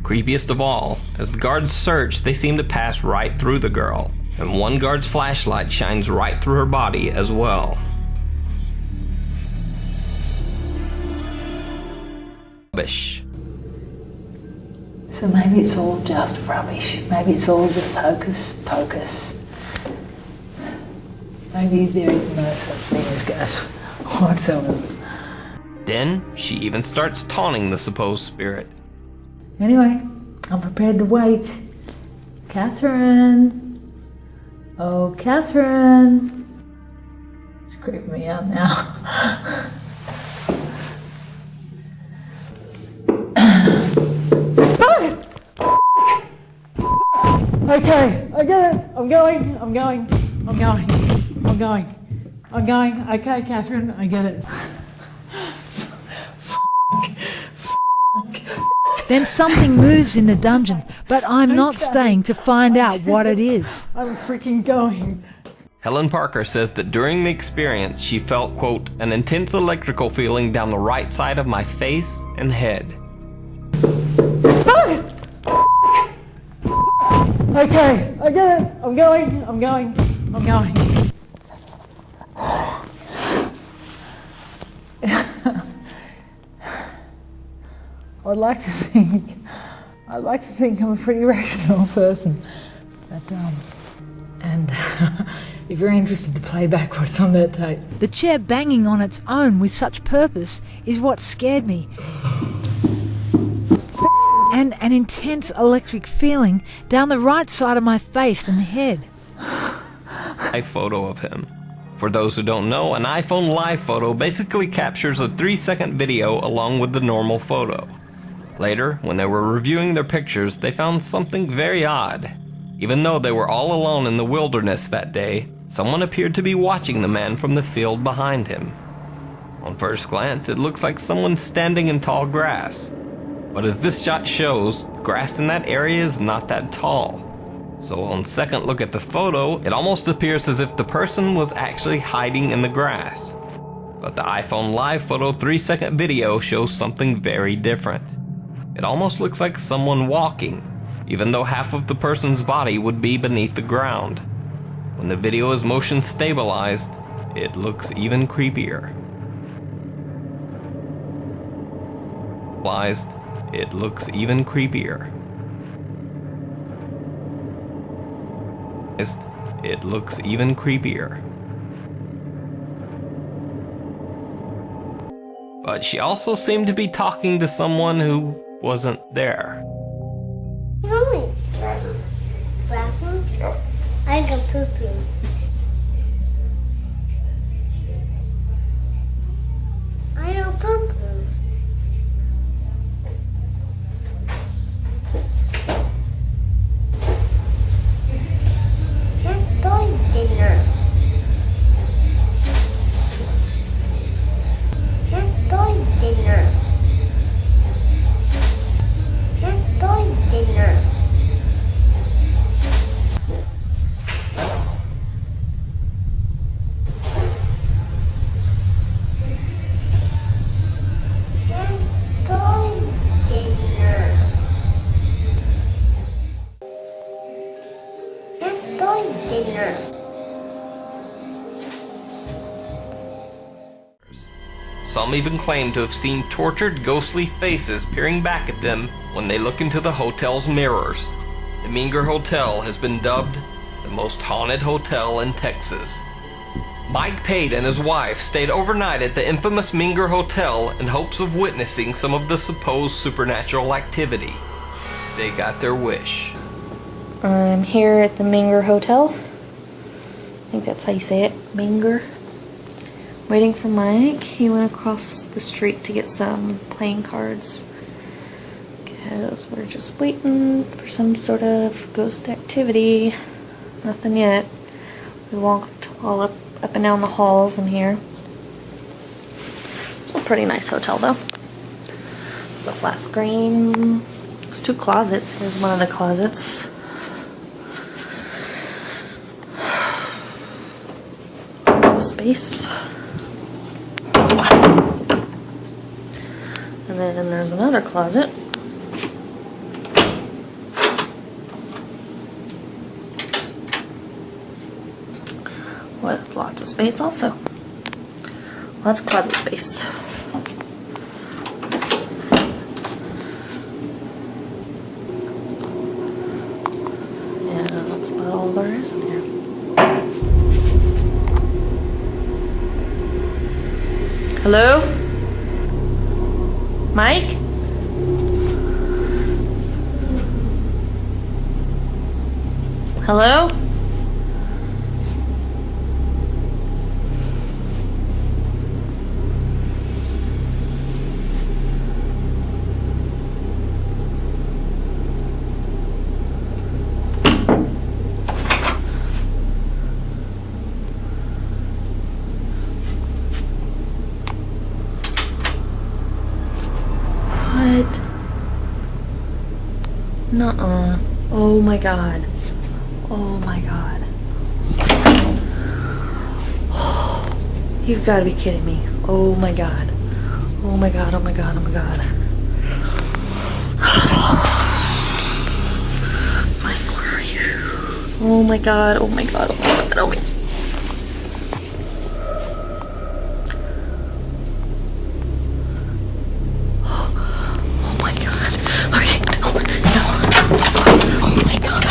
[SPEAKER 5] Creepiest of all, as the guards search, they seem to pass right through the girl, and one guard's flashlight shines right through her body as well. Rubbish.
[SPEAKER 8] So maybe it's all just rubbish. Maybe it's all just hocus pocus. Maybe there is no such thing as ghosts whatsoever.
[SPEAKER 5] Then she even starts taunting the supposed spirit.
[SPEAKER 8] Anyway, I'm prepared to wait. Catherine. Oh, Catherine. creeping me out now. Okay, I get it. I'm going. Okay, Catherine, I get it.
[SPEAKER 9] Then something moves in the dungeon, but I'm not staying to find out what it is.
[SPEAKER 8] I'm freaking going.
[SPEAKER 5] Helen Parker says that during the experience, she felt, quote, an intense electrical feeling down the right side of my face and head.
[SPEAKER 8] Okay, I get it. I'm going. I'd like to think I'm a pretty rational person, but and if you're interested to play back what's on that tape.
[SPEAKER 9] The chair banging on its own with such purpose is what scared me. And an intense electric feeling down the right side of my face and head.
[SPEAKER 5] A photo of him. For those who don't know, an iPhone live photo basically captures a 3-second video along with the normal photo. Later, when they were reviewing their pictures, they found something very odd. Even though they were all alone in the wilderness that day, someone appeared to be watching the man from the field behind him. On first glance, it looks like someone standing in tall grass. But as this shot shows, the grass in that area is not that tall. So on second look at the photo, it almost appears as if the person was actually hiding in the grass. But the iPhone live photo 3-second video shows something very different. It almost looks like someone walking, even though half of the person's body would be beneath the ground. When the video is motion stabilized, it looks even creepier. It looks even creepier. It looks even creepier. But she also seemed to be talking to someone who wasn't there.
[SPEAKER 10] Mommy. Bathroom? I can poo-poo. I don't poo-poo. Let's go to dinner. Let's go to dinner. Let's go to dinner.
[SPEAKER 5] Some even claim to have seen tortured, ghostly faces peering back at them when they look into the hotel's mirrors. The Menger Hotel has been dubbed the most haunted hotel in Texas. Mike Pate and his wife stayed overnight at the infamous Menger Hotel in hopes of witnessing some of the supposed supernatural activity. They got their wish.
[SPEAKER 11] I'm here at the Menger Hotel. I think that's how you say it, Menger. Waiting for Mike. He went across the street to get some playing cards because we're just waiting for some sort of ghost activity. Nothing yet. We walked all up and down the halls in here. It's a pretty nice hotel though. There's a flat screen. There's 2 closets. Here's one of the closets. There's a space. And then there's another closet. With lots of space also. Lots of closet space. Yeah, that's about all there is in here. Hello? Mike? Hello? Nuh-uh. Oh my god. Oh my god. You've got to be kidding me. Oh my god. Oh my god, oh my god, oh my god. Mike, where are you? Oh my god, oh my god, oh my god, oh my god. Oh my god. Okay, no. Oh my god.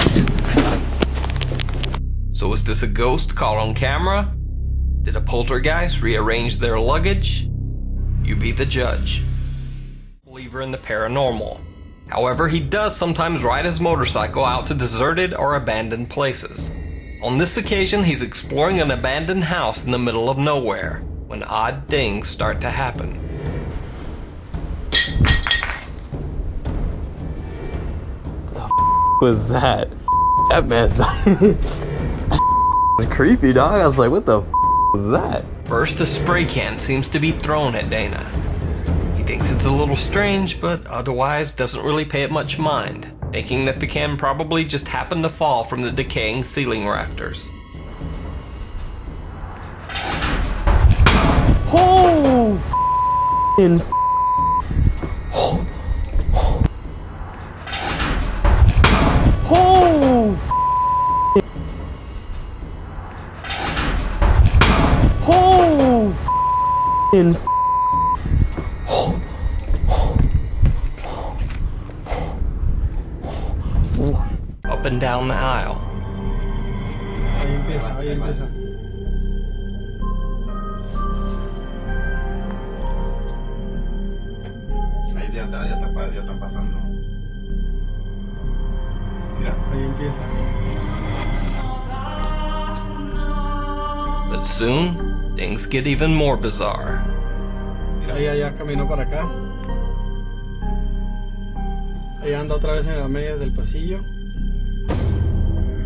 [SPEAKER 5] So is this a ghost caught on camera? Did a poltergeist rearrange their luggage? You be the judge. Believer in the paranormal. However, he does sometimes ride his motorcycle out to deserted or abandoned places. On this occasion, he's exploring an abandoned house in the middle of nowhere when odd things start to happen.
[SPEAKER 12] Was that? That man was creepy, dog. I was like, what the was that?
[SPEAKER 5] First, a spray can seems to be thrown at Dana. He thinks it's a little strange, but otherwise doesn't really pay it much mind, thinking that the can probably just happened to fall from the decaying ceiling rafters.
[SPEAKER 12] Oh, f***ing oh, oh, oh, f***ing
[SPEAKER 5] Up and down the aisle.
[SPEAKER 2] Ahí empieza.
[SPEAKER 13] Ahí ya está pasando. Mira.
[SPEAKER 2] Ahí empieza.
[SPEAKER 5] But soon, things get even more bizarre.
[SPEAKER 2] Ahí ya caminó para acá. Ahí anda otra vez en las medias del pasillo.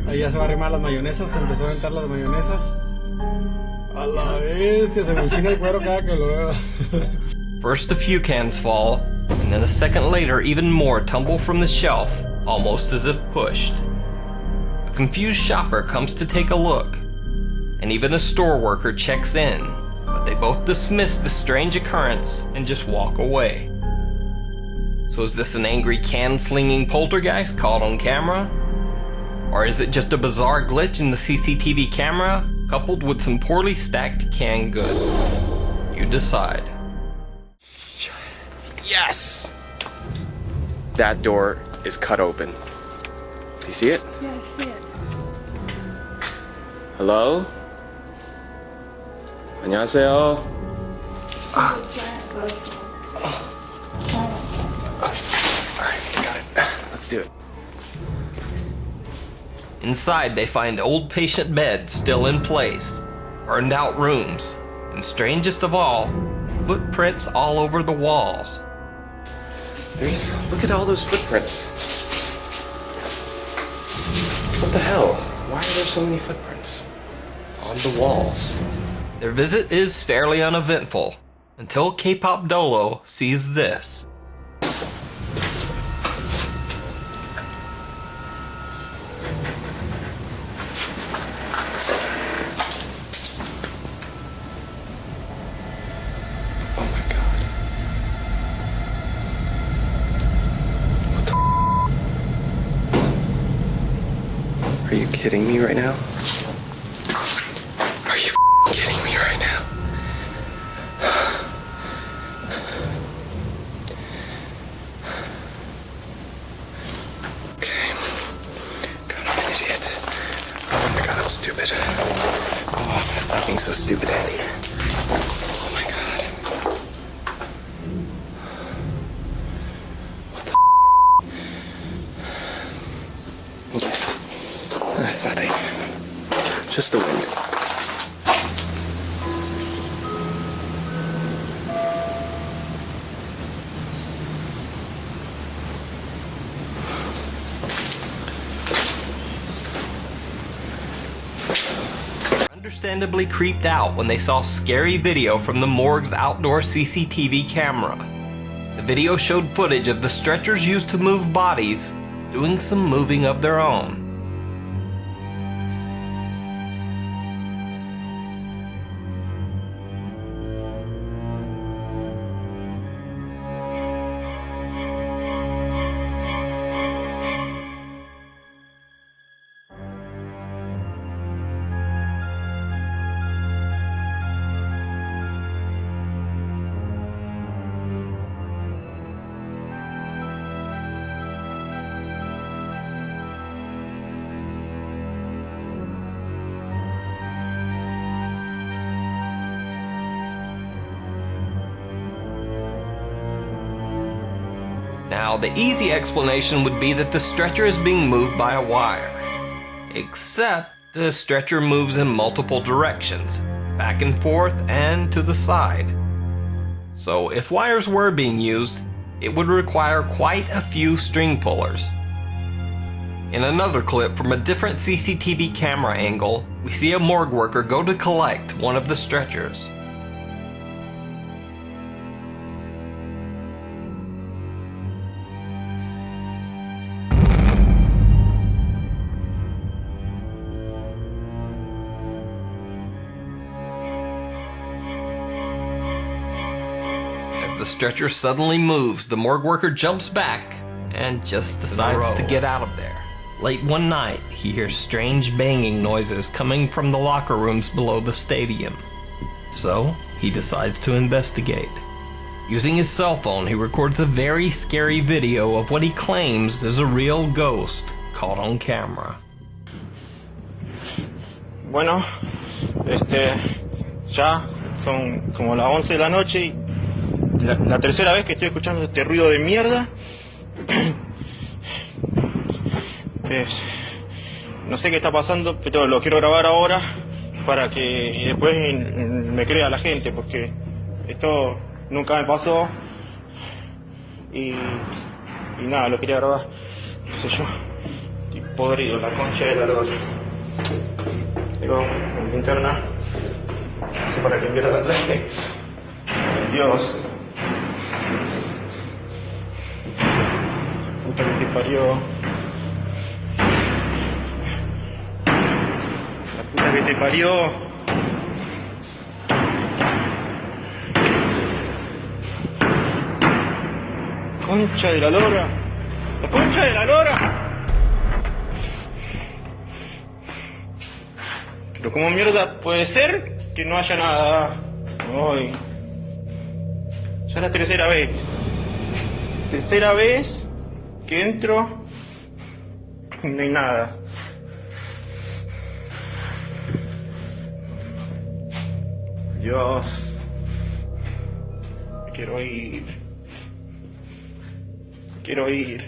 [SPEAKER 2] Ahí ya se va a arrimar las mayonesas, se empezó a aventar las mayonesas. A la bestia, se me enchina el cuero cada que lo veo.
[SPEAKER 5] First a few cans fall, and then a second later even more tumble from the shelf, almost as if pushed. A confused shopper comes to take a look, and even a store worker checks in, but they both dismiss the strange occurrence and just walk away. So is this an angry can-slinging poltergeist caught on camera? Or is it just a bizarre glitch in the CCTV camera, coupled with some poorly stacked canned goods? You decide.
[SPEAKER 14] Yes! That door is cut open. Do you see it?
[SPEAKER 1] Yeah, I see it.
[SPEAKER 14] Hello? 안녕하세요. Let's do it.
[SPEAKER 5] Inside, they find old patient beds still in place, burned out rooms, and strangest of all, footprints all over the walls.
[SPEAKER 14] Look at all those footprints. What the hell? Why are there so many footprints on the walls?
[SPEAKER 5] Their visit is fairly uneventful, until K-pop Dolo sees this.
[SPEAKER 14] Are you kidding me right now? Are you kidding me right now? Okay. God, I'm an idiot. Oh my god, I'm stupid. Oh, stop being so stupid, Andy. Oh my god. What the Okay. That's nothing. Just the wind.
[SPEAKER 5] Understandably creeped out when they saw scary video from the morgue's outdoor CCTV camera. The video showed footage of the stretchers used to move bodies doing some moving of their own. Now, the easy explanation would be that the stretcher is being moved by a wire. Except the stretcher moves in multiple directions, back and forth and to the side. So if wires were being used, it would require quite a few string pullers. In another clip from a different CCTV camera angle, we see a morgue worker go to collect one of the stretchers. The stretcher suddenly moves, the morgue worker jumps back and just decides to get out of there. Late one night, he hears strange banging noises coming from the locker rooms below the stadium. So, he decides to investigate. Using his cell phone, he records a very scary video of what he claims is a real ghost caught on camera.
[SPEAKER 16] Bueno, ya son como las 11 de la noche y la tercera vez que estoy escuchando este ruido de mierda. No sé qué está pasando, pero lo quiero grabar ahora para que después me crea la gente, porque esto nunca me pasó y nada, lo quería grabar. No sé yo, estoy podrido, la concha de la lora. Tengo una linterna, no sé para qué enviar la traje. Dios. Puta que te parió. La puta que te parió. Concha de la lora. La concha de la lora. Pero ¿cómo mierda puede ser que no haya nada hoy? Ya es la tercera vez. Tercera vez que entro y no hay nada. Dios. Me quiero ir. Quiero ir.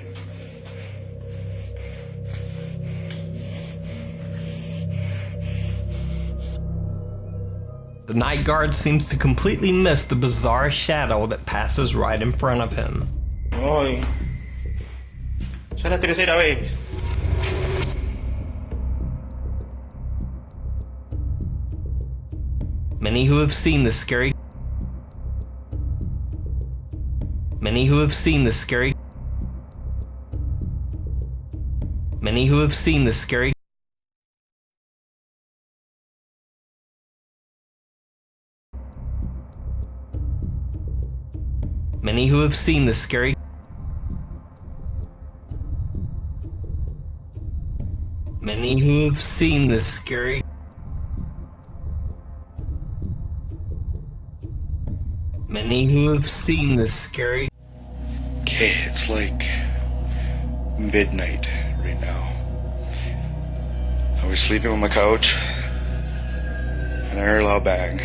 [SPEAKER 5] The night guard seems to completely miss the bizarre shadow that passes right in front of him.
[SPEAKER 16] Hoy. Ya es la tercera vez.
[SPEAKER 5] Many who have seen the scary Many who have seen the scary Many who have seen the scary Many who have seen the scary Many who have seen the scary Many who have seen the scary
[SPEAKER 17] Okay, it's like midnight right now. I was sleeping on my couch and I heard a loud bang.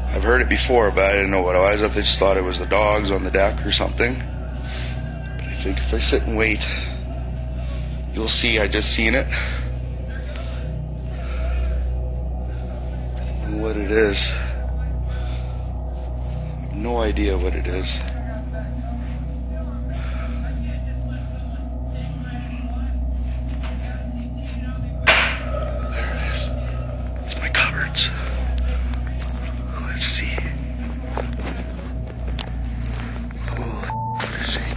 [SPEAKER 17] I've heard it before, but I didn't know what it was. I just thought it was the dogs on the deck or something. But I think if I sit and wait, you'll see I just seen it. I don't know what it is. I have no idea what it is. There it is. It's my cupboards. Let's see. Holy shit.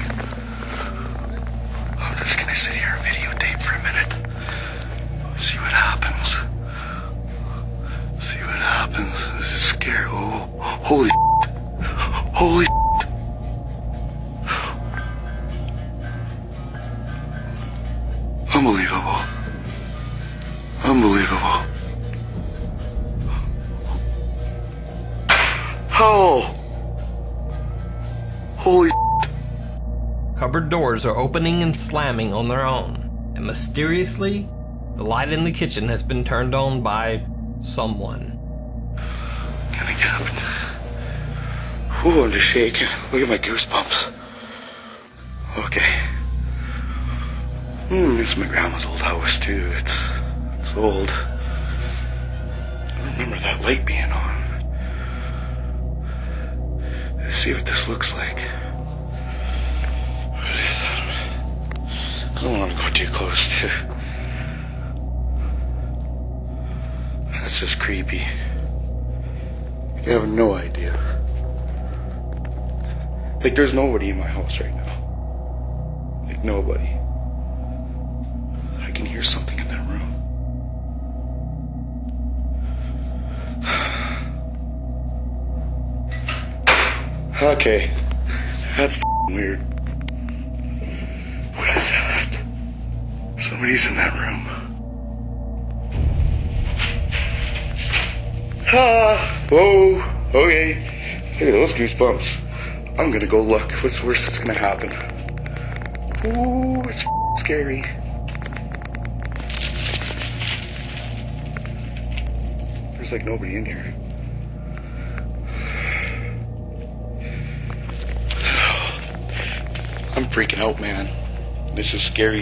[SPEAKER 17] Oh, sit here and videotape for a minute. See what happens. See what happens. This is scary. Oh, holy shit. Holy shit. Unbelievable. Unbelievable. Oh! Holy shit.
[SPEAKER 5] Cupboard doors are opening and slamming on their own, and mysteriously, the light in the kitchen has been turned on by someone.
[SPEAKER 17] Gonna get up. Ooh, I'm just shaking. Look at my goosebumps. Okay. It's my grandma's old house too. It's old. I remember that light being on. Let's see what this looks like. I don't want to go too close to. That's just creepy. You have no idea. Like, there's nobody in my house right now. Like, nobody. I can hear something in that room. Okay. That's weird. What is that? Somebody's in that room. Whoa. Okay. Look at those goosebumps. I'm gonna go look. What's the worst that's gonna happen? Ooh, it's scary. There's like nobody in here. I'm freaking out, man. This is scary.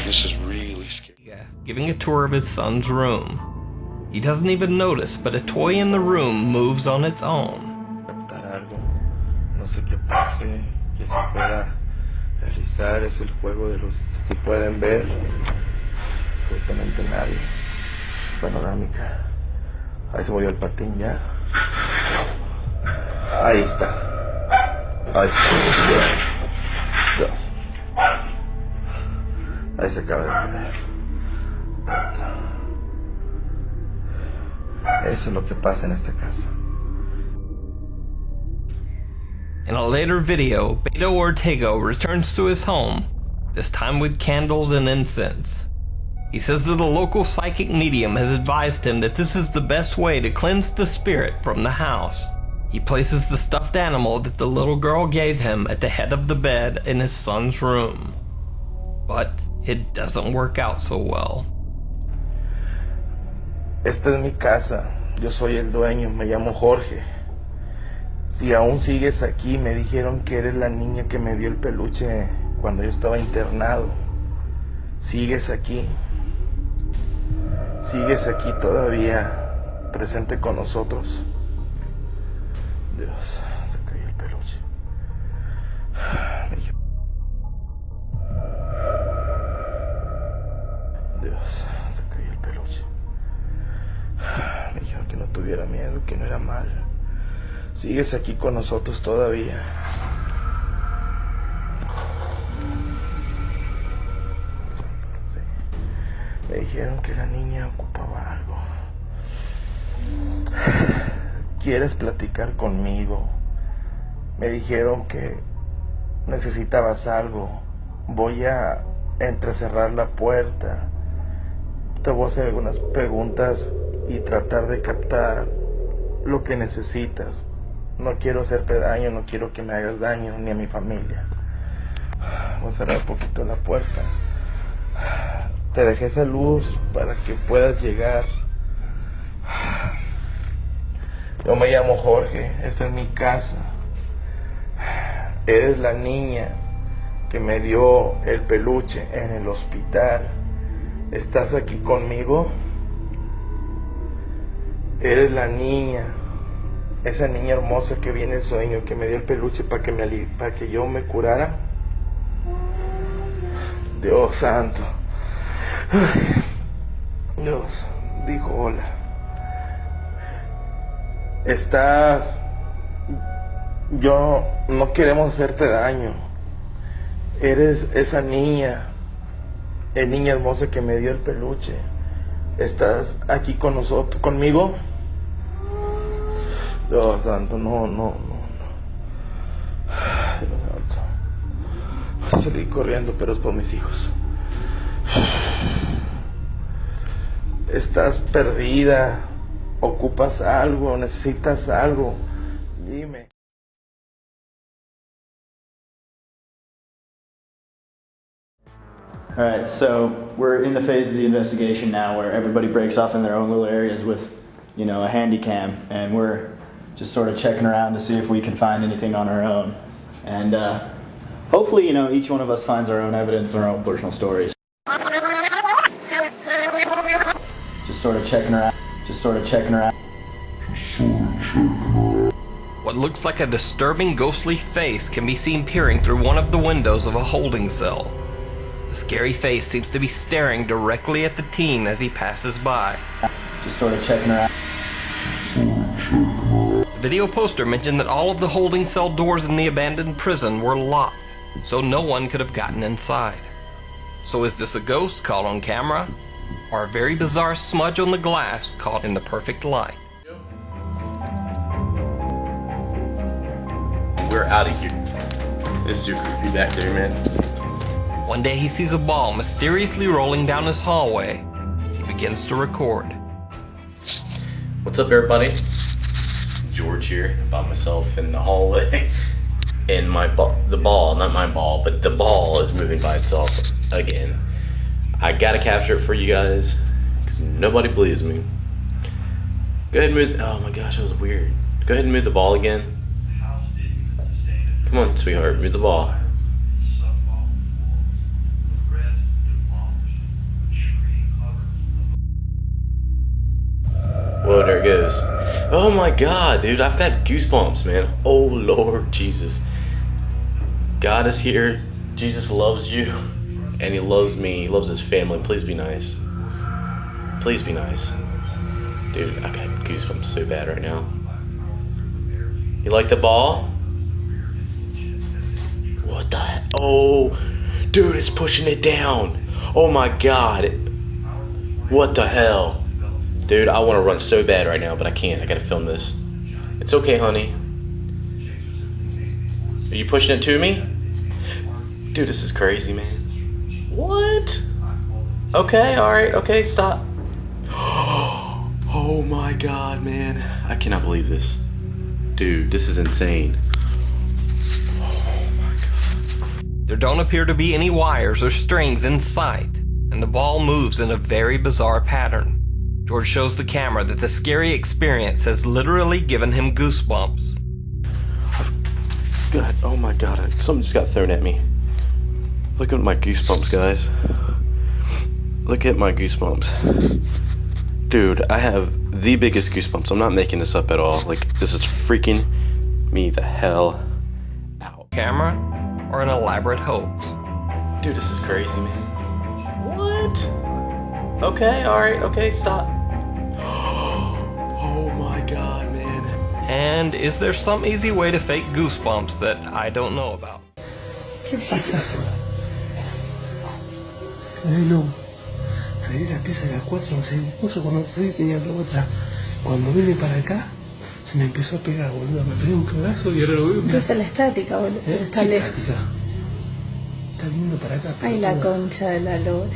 [SPEAKER 17] This is really scary.
[SPEAKER 5] Yeah, giving a tour of his son's room. He doesn't even notice, but a toy in the room moves on its own.
[SPEAKER 18] No sé qué pase, que se pueda realizar, es el juego de los, si pueden ver, absolutamente nadie. Panorámica. Ahí se movió el patín ya. Ahí está. Ahí está. Dos. Ahí se acaba de poner. Eso es lo que pasa en esta casa.
[SPEAKER 5] In a later video, Beto Ortega returns to his home, this time with candles and incense. He says that a local psychic medium has advised him that this is the best way to cleanse the spirit from the house. He places the stuffed animal that the little girl gave him at the head of the bed in his son's room. But it doesn't work out so well.
[SPEAKER 18] Esta es mi casa. Yo soy el dueño. Me llamo Jorge. Si aún sigues aquí, me dijeron que eres la niña que me dio el peluche cuando yo estaba internado. Sigues aquí. Sigues aquí todavía, presente con nosotros. Dios, se cayó el peluche. Dios, se cayó el peluche. Me dijeron que no tuviera miedo, que no era mal. Sigues aquí con nosotros todavía. Sí. Me dijeron que la niña ocupaba algo. ¿Quieres platicar conmigo? Me dijeron que necesitabas algo. Voy a entrecerrar la puerta. Te voy a hacer algunas preguntas y tratar de captar lo que necesitas. No quiero hacerte daño, no quiero que me hagas daño, ni a mi familia. Voy a cerrar un poquito la puerta. Te dejé esa luz para que puedas llegar. Yo me llamo Jorge, esta es mi casa. Eres la niña que me dio el peluche en el hospital. ¿Estás aquí conmigo? Eres la niña, esa niña hermosa que vi en el sueño, que me dio el peluche para que yo me curara. Dios santo. Dios dijo hola. Yo no queremos hacerte daño. Eres esa niña hermosa que me dio el peluche. ¿Estás aquí con nosotros, conmigo? Dios santo, no. Dios santo. Voy a salir corriendo, pero es por mis hijos. Estás perdida, ocupas algo, necesitas algo, dime.
[SPEAKER 19] All right, so we're in the phase of the investigation now where everybody breaks off in their own little areas with, you know, a handy cam, and we're just sort of checking around to see if we can find anything on our own. And hopefully, you know, each one of us finds our own evidence and our own personal stories. Just sort of checking around.
[SPEAKER 5] What looks like a disturbing ghostly face can be seen peering through one of the windows of a holding cell. The scary face seems to be staring directly at the teen as he passes by.
[SPEAKER 19] Just sort of checking around.
[SPEAKER 5] The video poster mentioned that all of the holding cell doors in the abandoned prison were locked, so no one could have gotten inside. So is this a ghost caught on camera, or a very bizarre smudge on the glass caught in the perfect light?
[SPEAKER 12] We're out of here. It's too creepy back there, man.
[SPEAKER 5] One day he sees a ball mysteriously rolling down his hallway. He begins to record.
[SPEAKER 12] What's up, everybody? George here, by myself in the hallway. And the ball, not my ball, but the ball is moving by itself again. I gotta capture it for you guys, because nobody believes me. Go ahead and move, oh my gosh, that was weird. Go ahead and move the ball again. Come on, sweetheart, move the ball. Whoa, there it goes. Oh my god, dude, I've got goosebumps, man. Oh Lord Jesus. God is here. Jesus loves you. And he loves me. He loves his family. Please be nice. Please be nice. Dude, I got goosebumps so bad right now. You like the ball? What the heck? Oh, dude, it's pushing it down. Oh my god. What the hell? Dude, I want to run so bad right now, but I can't. I gotta film this. It's okay, honey. Are you pushing it to me? Dude, this is crazy, man. What? Okay, alright, okay, stop. Oh my god, man. I cannot believe this. Dude, this is insane. Oh my god.
[SPEAKER 5] There don't appear to be any wires or strings in sight, and the ball moves in a very bizarre pattern. George shows the camera that the scary experience has literally given him goosebumps.
[SPEAKER 12] God, oh my god, something just got thrown at me. Look at my goosebumps, guys. Look at my goosebumps. Dude, I have the biggest goosebumps. I'm not making this up at all. Like, this is freaking me the hell out.
[SPEAKER 5] Camera or an elaborate hoax?
[SPEAKER 12] Dude, this is crazy, man. What? Okay, alright, okay, stop. Oh my god, man.
[SPEAKER 5] And is there some easy way to fake goosebumps that I don't know about?
[SPEAKER 7] No, salí de la pieza de las 4, no sé, justo cuando salí tenía otra. Cuando vine para acá, se me empezó a pegar, boludo. Me pegué un cagazo y ahora lo veo.
[SPEAKER 8] Pero es la estática, boludo. Está lejos.
[SPEAKER 7] Está viniendo para acá.
[SPEAKER 8] Ay, la concha de la lora.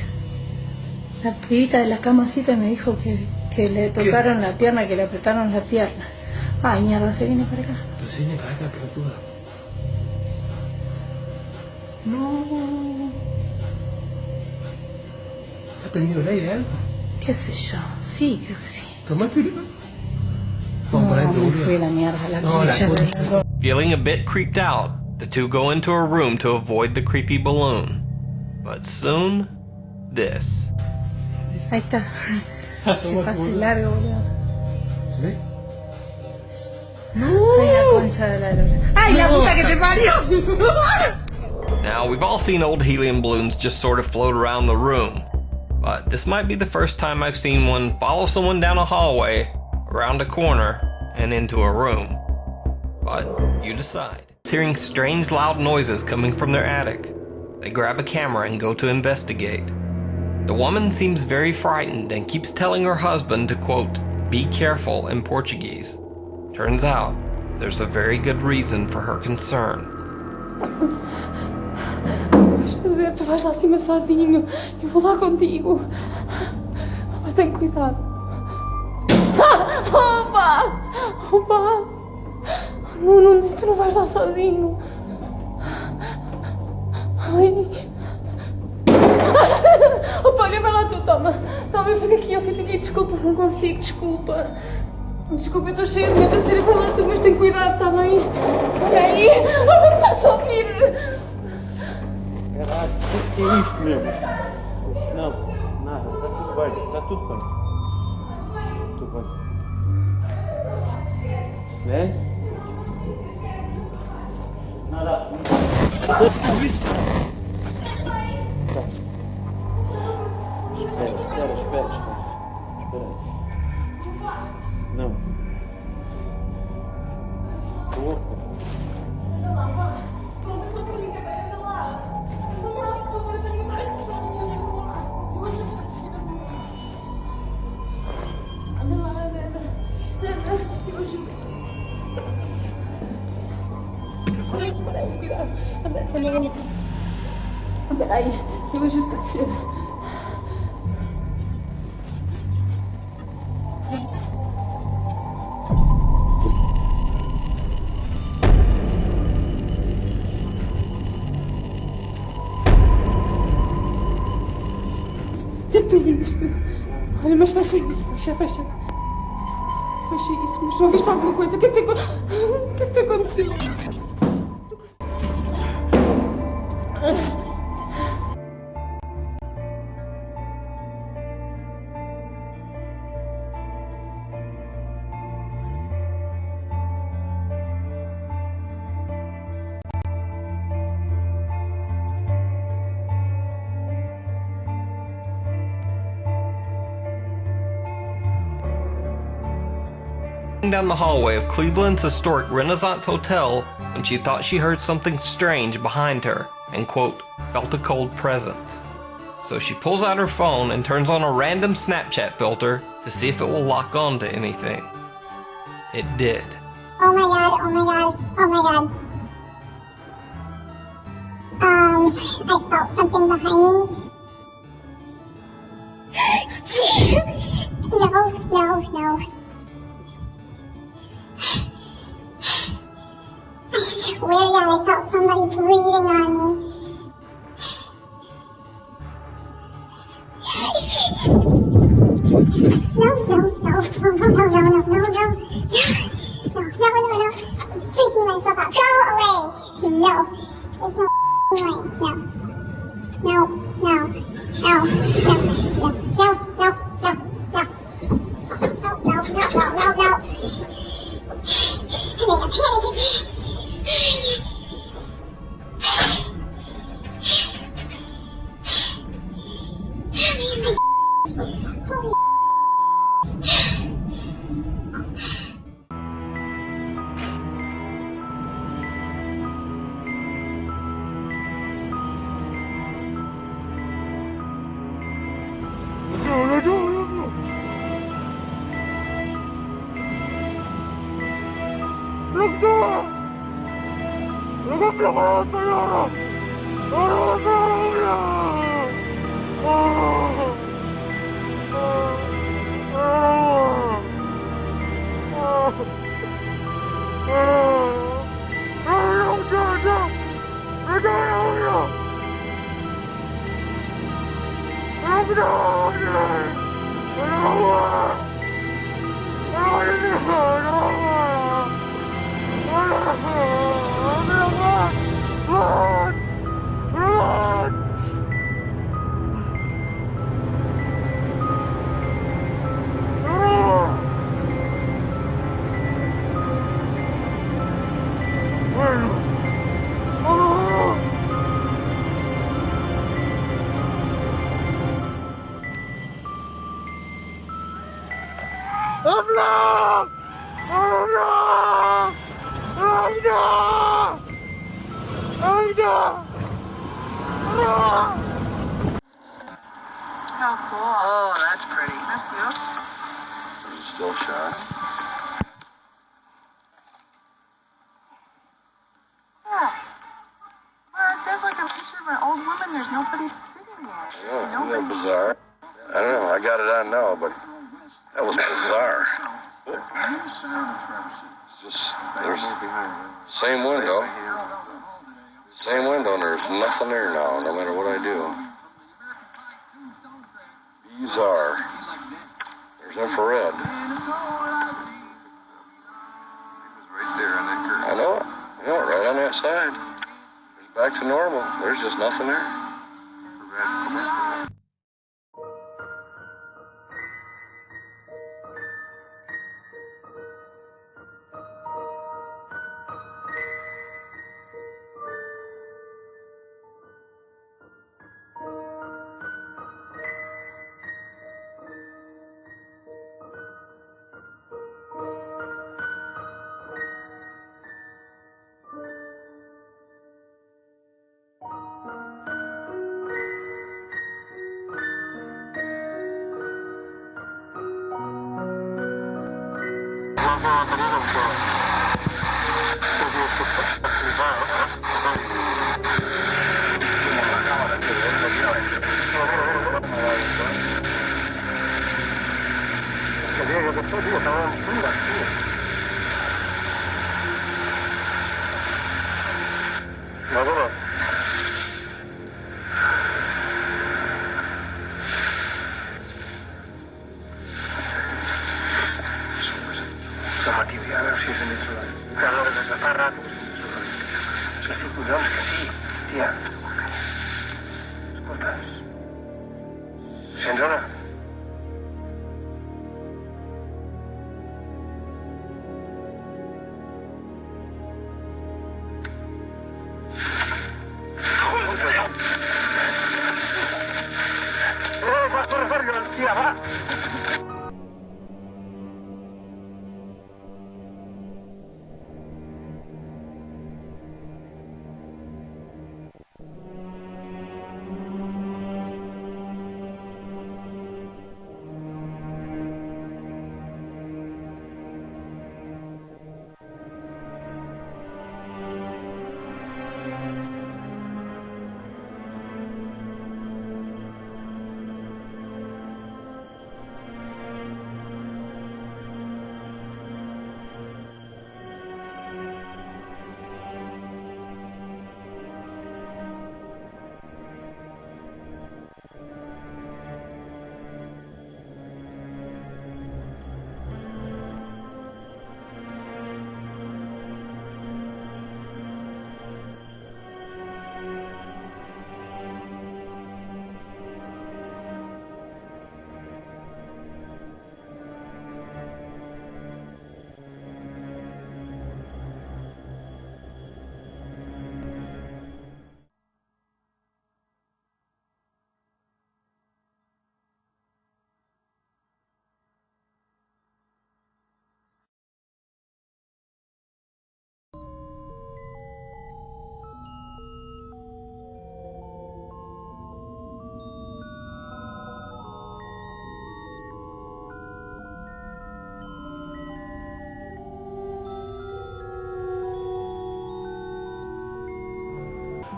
[SPEAKER 8] La pibita de la camacita me dijo que le tocaron la pierna, que le apretaron la pierna. Ay, mierda, se viene para acá.
[SPEAKER 7] Pero se viene para acá, pelotuda. No. ¿Está prendido el aire algo?
[SPEAKER 8] ¿Qué sé yo? Sí, creo que sí.
[SPEAKER 7] ¿Tomás filo?
[SPEAKER 8] Vamos para adentro, boludo. Fui la mierda, la concha de la lora.
[SPEAKER 5] Feeling a bit creeped out, the two go into a room to avoid the creepy balloon. But soon, this.
[SPEAKER 8] Ahí está. Se pasa largo, boludo.
[SPEAKER 7] ¿Se ve?
[SPEAKER 8] Ay, la concha de la lora. ¡Ay, la puta que te parió!
[SPEAKER 5] Now, we've all seen old helium balloons just sort of float around the room. But this might be the first time I've seen one follow someone down a hallway, around a corner, and into a room. But you decide. Hearing strange loud noises coming from their attic. They grab a camera and go to investigate. The woman seems very frightened and keeps telling her husband to, quote, be careful in Portuguese. Turns out, there's a very good reason for her concern.
[SPEAKER 20] Tu vais lá acima sozinho. Eu vou lá contigo. Mas tem cuidado. Opa! Opa! Não, tu não vais lá sozinho. Ai. Opa, olha, vai lá tu, toma. Toma, eu fico aqui. Desculpa, não consigo, desculpa. Desculpa, eu estou cheia de medo, a sério, vai lá tu, mas tem cuidado, está bem? Olha aí. Olha que estás a ouvir.
[SPEAKER 21] Caralho, que é isto mesmo? Não, nada, está tudo bem, está tudo bem. Tudo bem. Né? Nada. Espera aí. Não. Louco.
[SPEAKER 20] Peraí, eu ajudo a descer. O que é que tu viste? Olha, mas fecha isso, fecha isso. Mas não viste alguma coisa? O que é que tem acontecido?
[SPEAKER 5] Down the hallway of Cleveland's historic Renaissance Hotel when she thought she heard something strange behind her and, quote, felt a cold presence. So she pulls out her phone and turns on a random Snapchat filter to see if it will lock on to anything. It did.
[SPEAKER 10] Oh my god, oh my god, oh my god. I felt something behind me. No. I swear to God, I felt somebody breathing on me. No. I'm freaking myself out. Go away. No. There's no way. No. I'm panicking.
[SPEAKER 6] woman, there's nobody sitting there.
[SPEAKER 17] Yeah, isn't that bizarre? I don't know. I got it on now, but that was bizarre. Just, there's same window. Same window, and there's nothing there now, no matter what I do. Bizarre. There's infrared. I know it. I know it, right on that side. It's back to normal. There's just nothing there.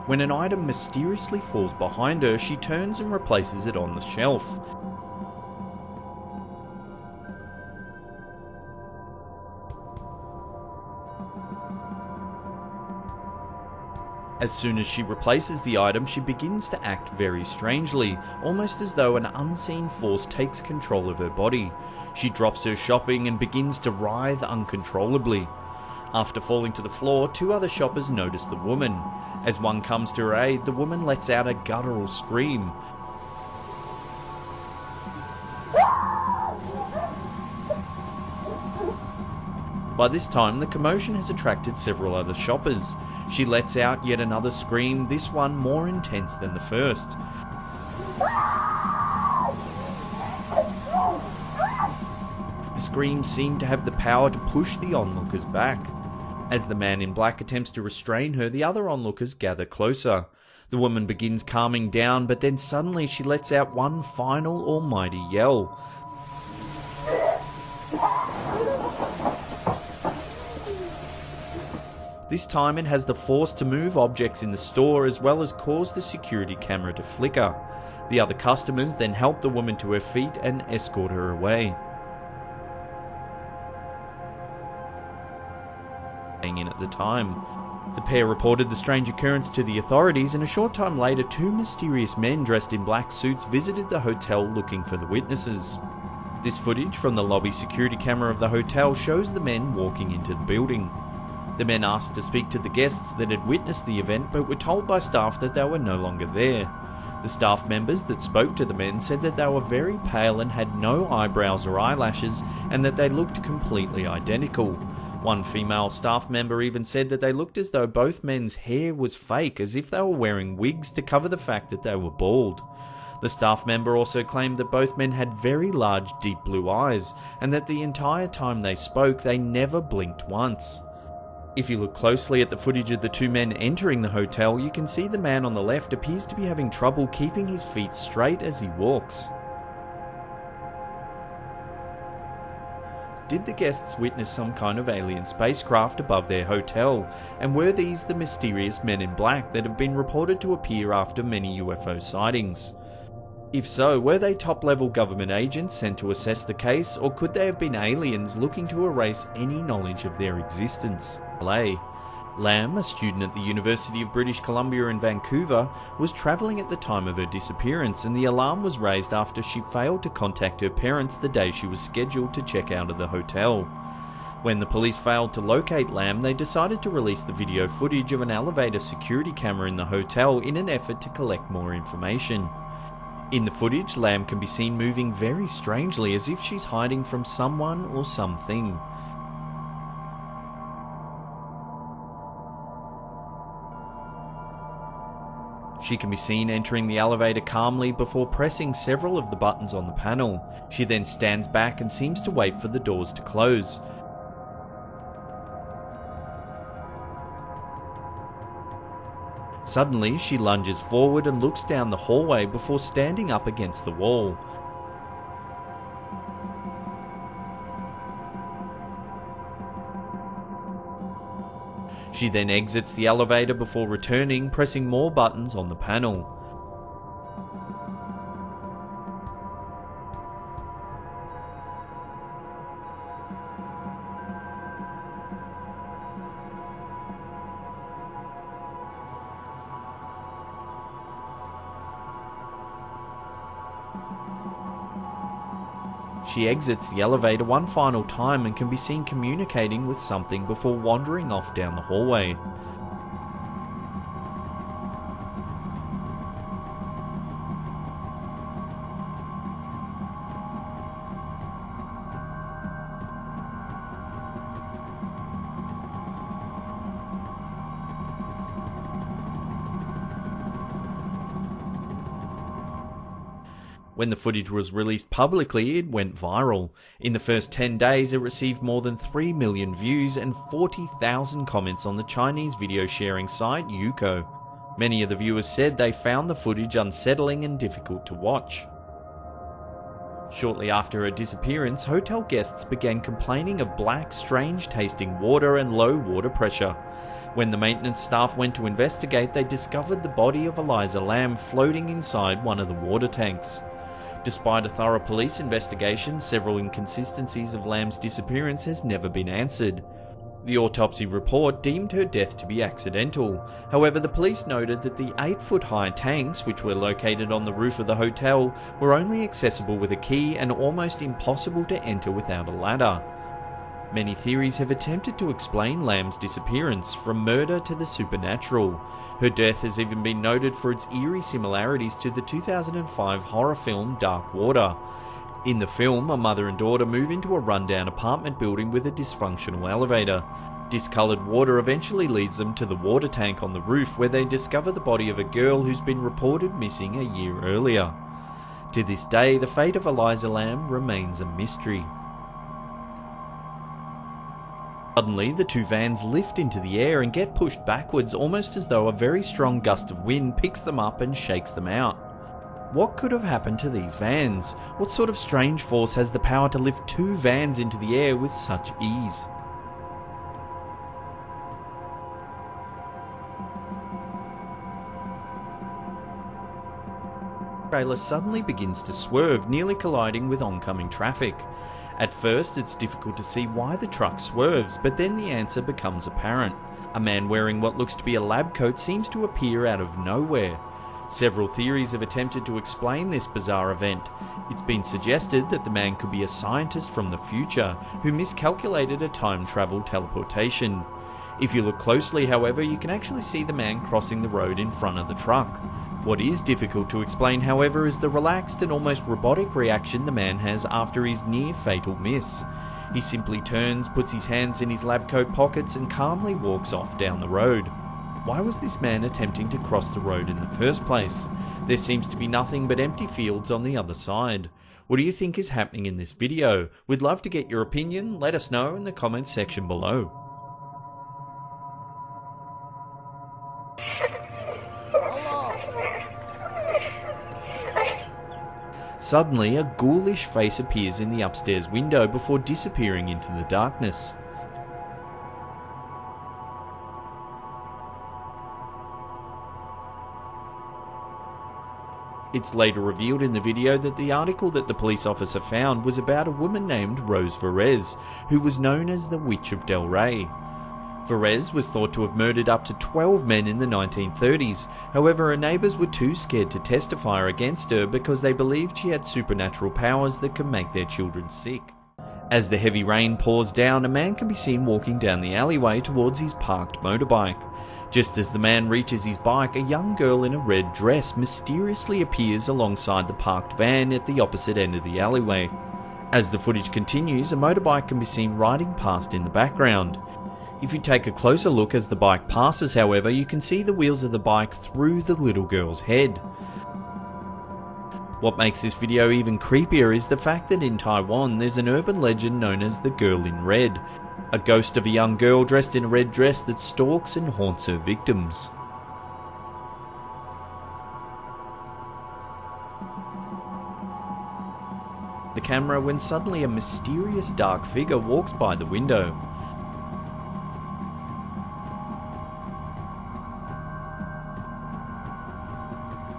[SPEAKER 22] When an item mysteriously falls behind her, she turns and replaces it on the shelf. As soon as she replaces the item, she begins to act very strangely, almost as though an unseen force takes control of her body. She drops her shopping and begins to writhe uncontrollably. After falling to the floor, two other shoppers notice the woman. As one comes to her aid, the woman lets out a guttural scream. By this time, the commotion has attracted several other shoppers. She lets out yet another scream, this one more intense than the first. The screams seem to have the power to push the onlookers back. As the man in black attempts to restrain her, the other onlookers gather closer. The woman begins calming down, but then suddenly she lets out one final almighty yell. This time it has the force to move objects in the store as well as cause the security camera to flicker. The other customers then help the woman to her feet and escort her away. In at the time. The pair reported the strange occurrence to the authorities, and a short time later 2 mysterious men dressed in black suits visited the hotel looking for the witnesses. This footage from the lobby security camera of the hotel shows the men walking into the building. The men asked to speak to the guests that had witnessed the event but were told by staff that they were no longer there. The staff members that spoke to the men said that they were very pale and had no eyebrows or eyelashes, and that they looked completely identical. One female staff member even said that they looked as though both men's hair was fake, as if they were wearing wigs to cover the fact that they were bald. The staff member also claimed that both men had very large deep blue eyes, and that the entire time they spoke they never blinked once. If you look closely at the footage of the 2 men entering the hotel, you can see the man on the left appears to be having trouble keeping his feet straight as he walks. Did the guests witness some kind of alien spacecraft above their hotel, and were these the mysterious men in black that have been reported to appear after many UFO sightings? If so, were they top-level government agents sent to assess the case, or could they have been aliens looking to erase any knowledge of their existence? Lam, a student at the University of British Columbia in Vancouver, was travelling at the time of her disappearance, and the alarm was raised after she failed to contact her parents the day she was scheduled to check out of the hotel. When the police failed to locate Lam, they decided to release the video footage of an elevator security camera in the hotel in an effort to collect more information. In the footage, Lam can be seen moving very strangely, as if she's hiding from someone or something. She can be seen entering the elevator calmly before pressing several of the buttons on the panel. She then stands back and seems to wait for the doors to close. Suddenly, she lunges forward and looks down the hallway before standing up against the wall. She then exits the elevator before returning, pressing more buttons on the panel. She exits the elevator one final time and can be seen communicating with something before wandering off down the hallway. When the footage was released publicly, it went viral. In the first 10 days, it received more than 3 million views and 40,000 comments on the Chinese video sharing site Youko. Many of the viewers said they found the footage unsettling and difficult to watch. Shortly after her disappearance, hotel guests began complaining of black, strange-tasting water and low water pressure. When the maintenance staff went to investigate, they discovered the body of Eliza Lam floating inside one of the water tanks. Despite a thorough police investigation, several inconsistencies of Lam's disappearance has never been answered. The autopsy report deemed her death to be accidental. However, the police noted that the 8-foot-high tanks, which were located on the roof of the hotel, were only accessible with a key and almost impossible to enter without a ladder. Many theories have attempted to explain Lam's disappearance, from murder to the supernatural. Her death has even been noted for its eerie similarities to the 2005 horror film Dark Water. In the film, a mother and daughter move into a rundown apartment building with a dysfunctional elevator. Discoloured water eventually leads them to the water tank on the roof, where they discover the body of a girl who's been reported missing a year earlier. To this day, the fate of Eliza Lam remains a mystery. Suddenly, the 2 vans lift into the air and get pushed backwards, almost as though a very strong gust of wind picks them up and shakes them out. What could have happened to these vans? What sort of strange force has the power to lift 2 vans into the air with such ease? trailer suddenly begins to swerve, nearly colliding with oncoming traffic. At first, it's difficult to see why the truck swerves, but then the answer becomes apparent. A man wearing what looks to be a lab coat seems to appear out of nowhere. Several theories have attempted to explain this bizarre event. It's been suggested that the man could be a scientist from the future who miscalculated a time travel teleportation. If you look closely, however, you can actually see the man crossing the road in front of the truck. What is difficult to explain, however, is the relaxed and almost robotic reaction the man has after his near-fatal miss. He simply turns, puts his hands in his lab coat pockets and calmly walks off down the road. Why was this man attempting to cross the road in the first place? There seems to be nothing but empty fields on the other side. What do you think is happening in this video? We'd love to get your opinion. Let us know in the comments section below. Suddenly, a ghoulish face appears in the upstairs window before disappearing into the darkness. It's later revealed in the video that the article that the police officer found was about a woman named Rose Verez, who was known as the Witch of Del Rey. Verez was thought to have murdered up to 12 men in the 1930s, however her neighbours were too scared to testify against her because they believed she had supernatural powers that could make their children sick. As the heavy rain pours down, a man can be seen walking down the alleyway towards his parked motorbike. Just as the man reaches his bike, a young girl in a red dress mysteriously appears alongside the parked van at the opposite end of the alleyway. As the footage continues, a motorbike can be seen riding past in the background. If you take a closer look as the bike passes, however, you can see the wheels of the bike through the little girl's head. What makes this video even creepier is the fact that in Taiwan there's an urban legend known as the Girl in Red, a ghost of a young girl dressed in a red dress that stalks and haunts her victims. The camera when suddenly a mysterious dark figure walks by the window.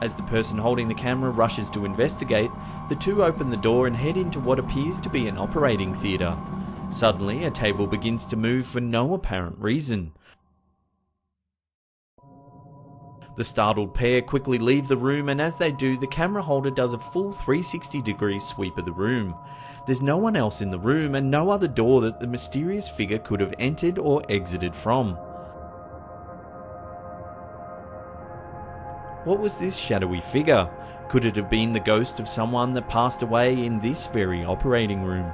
[SPEAKER 22] As the person holding the camera rushes to investigate, the two open the door and head into what appears to be an operating theatre. Suddenly, a table begins to move for no apparent reason. The startled pair quickly leave the room, and as they do, the camera holder does a full 360-degree sweep of the room. There's no one else in the room and no other door that the mysterious figure could have entered or exited from. What was this shadowy figure? Could it have been the ghost of someone that passed away in this very operating room?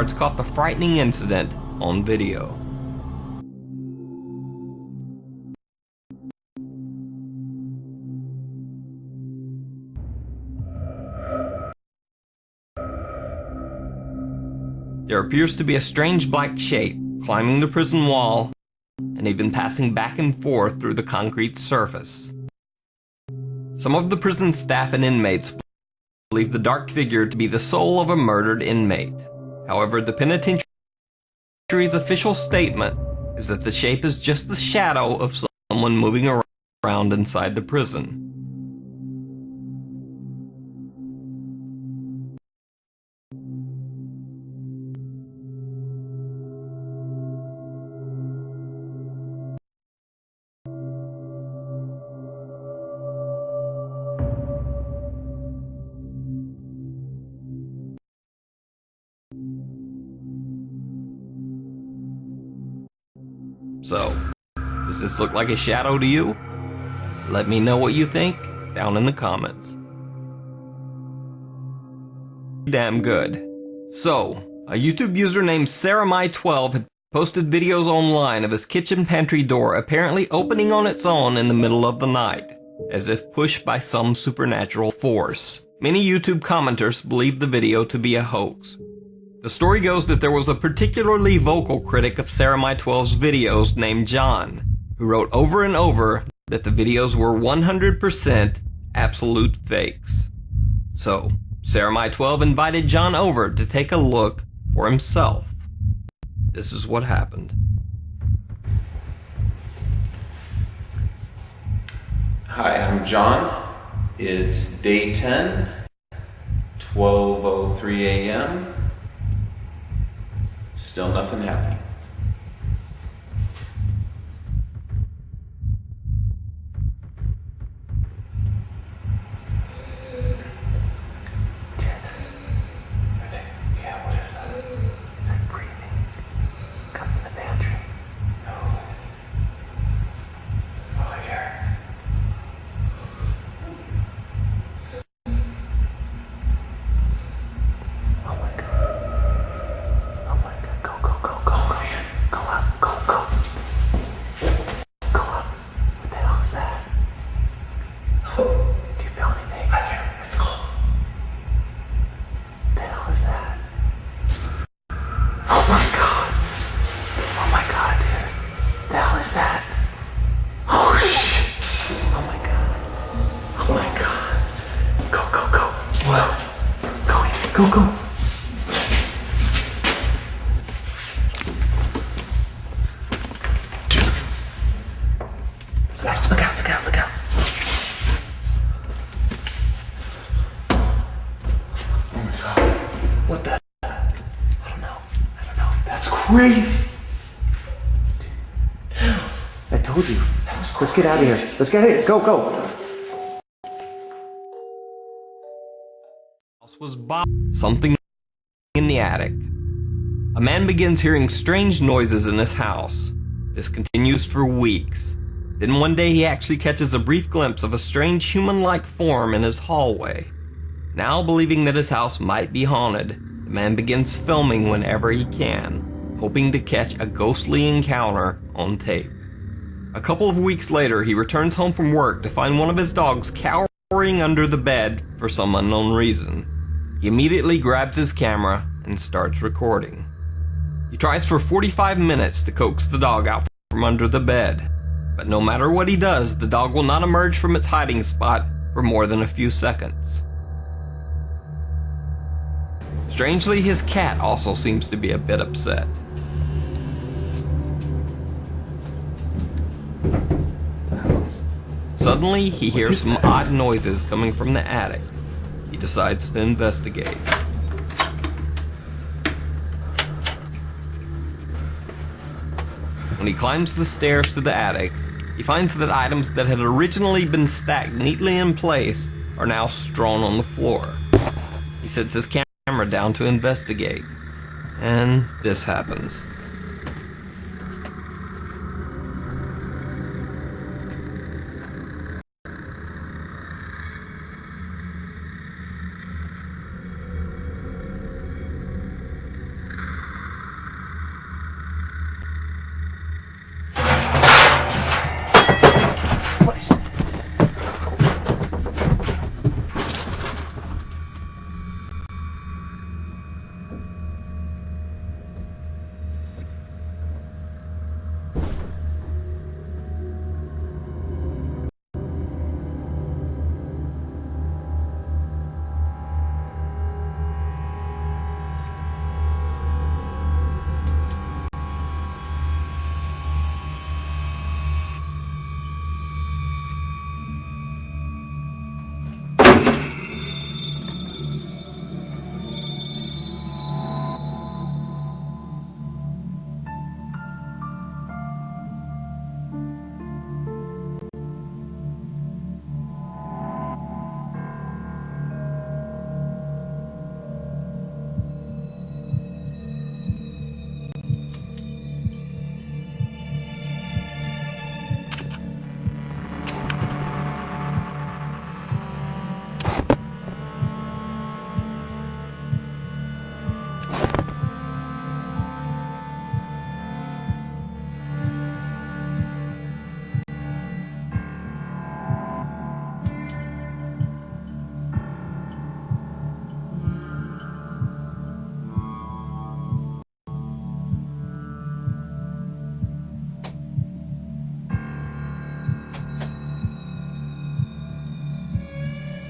[SPEAKER 5] It's caught the frightening incident on video. There appears to be a strange black shape climbing the prison wall and even passing back and forth through the concrete surface. Some of the prison staff and inmates believe the dark figure to be the soul of a murdered inmate. However, the penitentiary's official statement is that the shape is just the shadow of someone moving around inside the prison. So, does this look like a shadow to you? Let me know what you think down in the comments. Damn good. So, a YouTube user named SarahMai12 had posted videos online of his kitchen pantry door apparently opening on its own in the middle of the night, as if pushed by some supernatural force. Many YouTube commenters believe the video to be a hoax. The story goes that there was a particularly vocal critic of SarahMai12's videos named John, who wrote over and over that the videos were 100% absolute fakes. So, SarahMai12 invited John over to take a look for himself. This is what happened.
[SPEAKER 14] Hi, I'm John. It's day 10, 12:03 a.m. Still nothing happening. Yeah, what is that? It's like breathing. Come from the pantry. No. Oh, here.
[SPEAKER 21] Go, go. Look out, look out, look out. Oh my god. What the? I don't know. That's crazy. I told you. Let's get out of here. Let's get out of here. Go, go.
[SPEAKER 5] Was something in the attic. A man begins hearing strange noises in his house. This continues for weeks. Then one day he actually catches a brief glimpse of a strange human-like form in his hallway. Now believing that his house might be haunted, the man begins filming whenever he can, hoping to catch a ghostly encounter on tape. A couple of weeks later, he returns home from work to find one of his dogs cowering under the bed for some unknown reason. He immediately grabs his camera and starts recording. He tries for 45 minutes to coax the dog out from under the bed, but no matter what he does, the dog will not emerge from its hiding spot for more than a few seconds. Strangely, his cat also seems to be a bit upset. Suddenly, he hears some odd noises coming from the attic. He decides to investigate. When he climbs the stairs to the attic, he finds that items that had originally been stacked neatly in place are now strewn on the floor. He sets his camera down to investigate, and this happens.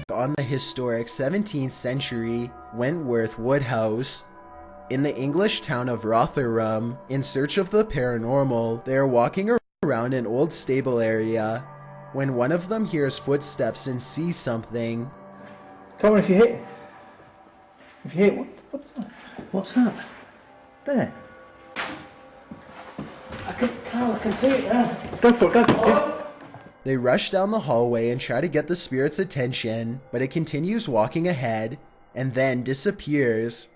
[SPEAKER 3] On the historic 17th century Wentworth Woodhouse in the English town of Rotherham. In search of the paranormal, they are walking around an old stable area when one of them hears footsteps and sees something.
[SPEAKER 21] Come on, if you hit, what's that? What's that? There. Carl, I can see it now. Go for it.
[SPEAKER 3] They rush down the hallway and try to get the spirit's attention, but it continues walking ahead and then disappears.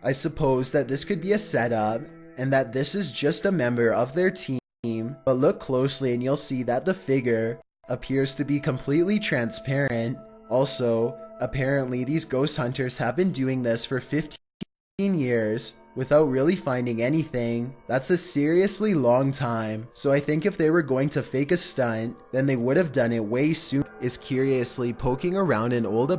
[SPEAKER 3] I suppose that this could be a setup and that this is just a member of their team, but look closely and you'll see that the figure appears to be completely transparent. Also, apparently these ghost hunters have been doing this for 15 years without really finding anything. That's a seriously long time, so I think if they were going to fake a stunt, then they would have done it way sooner. Is curiously poking around an old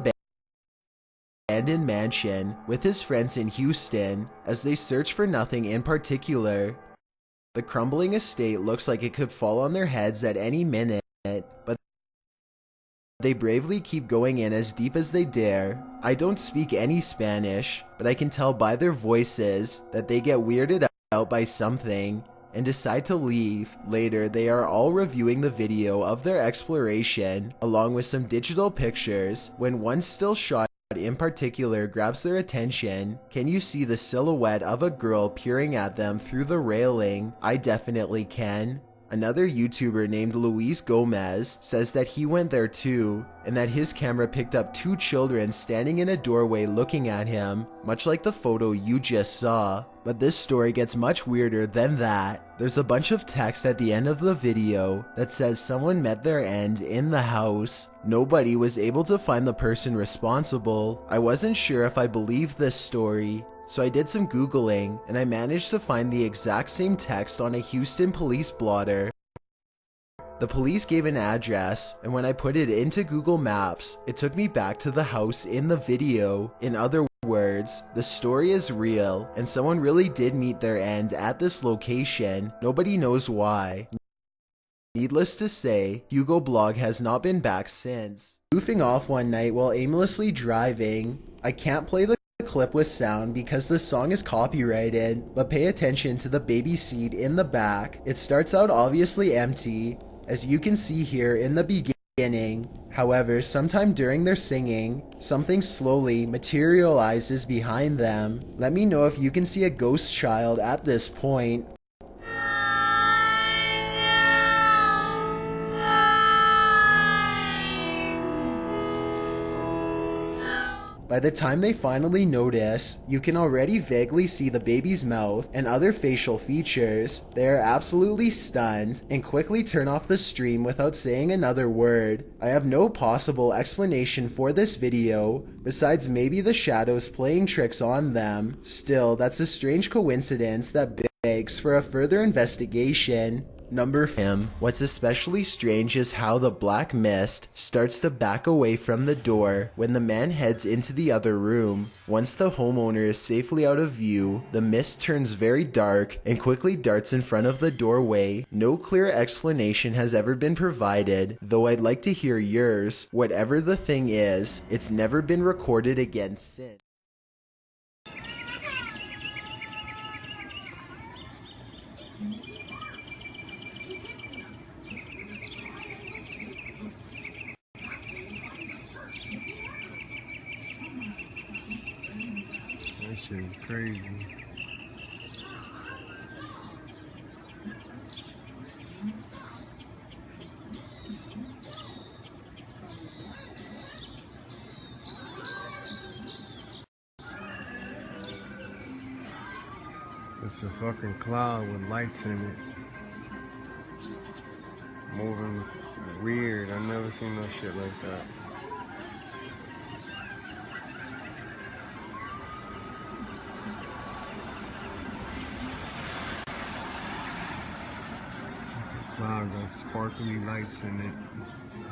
[SPEAKER 3] abandoned mansion with his friends in Houston as they search for nothing in particular. The crumbling estate looks like it could fall on their heads at any minute, but they bravely keep going in as deep as they dare. I don't speak any Spanish, but I can tell by their voices that they get weirded out by something and decide to leave. Later, they are all reviewing the video of their exploration along with some digital pictures when one still shot in particular grabs their attention. Can you see the silhouette of a girl peering at them through the railing? I definitely can. Another YouTuber named Luis Gomez says that he went there too, and that his camera picked up 2 children standing in a doorway looking at him, much like the photo you just saw. But this story gets much weirder than that. There's a bunch of text at the end of the video that says someone met their end in the house. Nobody was able to find the person responsible. I wasn't sure if I believed this story, so I did some Googling, and I managed to find the exact same text on a Houston police blotter. The police gave an address, and when I put it into Google Maps, it took me back to the house in the video. In other words, the story is real, and someone really did meet their end at this location. Nobody knows why. Needless to say, Hugo Blog has not been back since. Goofing off one night while aimlessly driving. I can't play the clip with sound because the song is copyrighted, but pay attention to the baby seat in the back. It starts out obviously empty, as you can see here in the beginning. However, sometime during their singing, something slowly materializes behind them. Let me know if you can see a ghost child at this point. By the time they finally notice, you can already vaguely see the baby's mouth and other facial features. They are absolutely stunned and quickly turn off the stream without saying another word. I have no possible explanation for this video, besides maybe the shadows playing tricks on them. Still, that's a strange coincidence that begs for a further investigation. Number 5. What's especially strange is how the black mist starts to back away from the door when the man heads into the other room. Once the homeowner is safely out of view, the mist turns very dark and quickly darts in front of the doorway. No clear explanation has ever been provided, though I'd like to hear yours. Whatever the thing is, it's never been recorded again since.
[SPEAKER 4] That shit is crazy. It's a fucking cloud with lights in it. Moving weird. I've never seen no shit like that. Cloud got sparkly lights in it.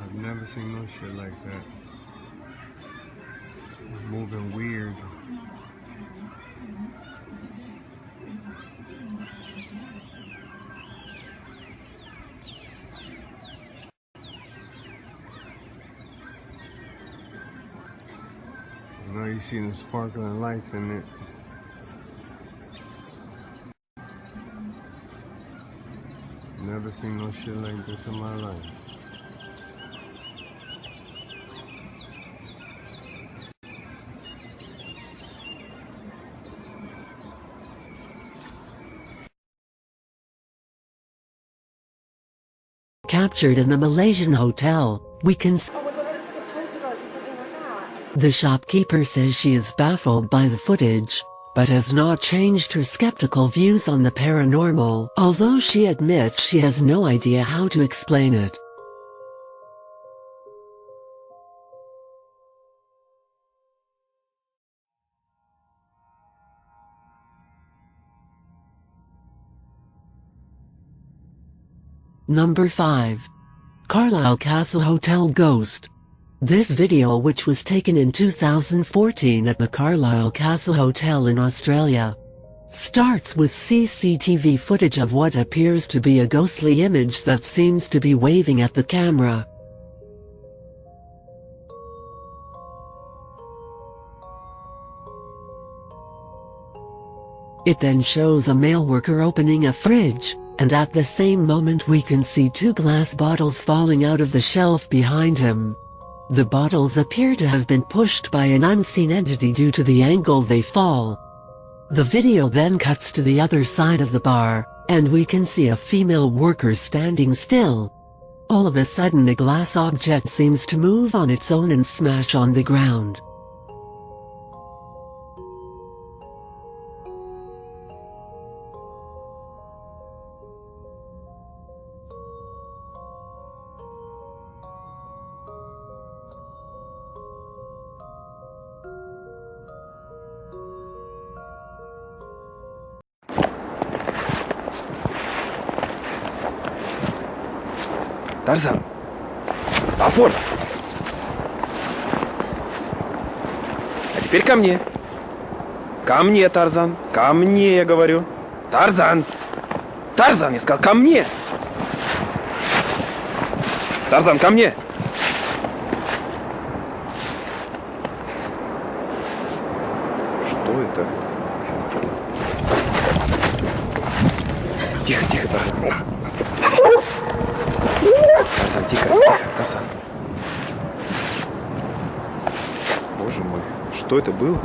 [SPEAKER 4] I've never seen no shit like that. Moving weird. Now you see them sparkling lights in it. Never seen no shit like this in my life.
[SPEAKER 15] Captured in the Malaysian hotel, we can The shopkeeper says she is baffled by the footage, but has not changed her skeptical views on the paranormal, although she admits she has no idea how to explain it. Number 5. Carlisle Castle Hotel Ghost. This video, which was taken in 2014 at the Carlisle Castle Hotel in Australia, starts with CCTV footage of what appears to be a ghostly image that seems to be waving at the camera. It then shows a male worker opening a fridge, and at the same moment we can see 2 glass bottles falling out of the shelf behind him. The bottles appear to have been pushed by an unseen entity due to the angle they fall. The video then cuts to the other side of the bar, and we can see a female worker standing still. All of a sudden a glass object seems to move on its own and smash on the ground.
[SPEAKER 14] Тарзан! Афон! А теперь ко мне. Ко мне, Тарзан. Ко мне, я говорю. Тарзан! Тарзан, я сказал, ко мне! Тарзан, ко мне! Что это? Тихо, тихо, Тарзан. Тарзан, тихо, Тарзан. Боже мой, что это было?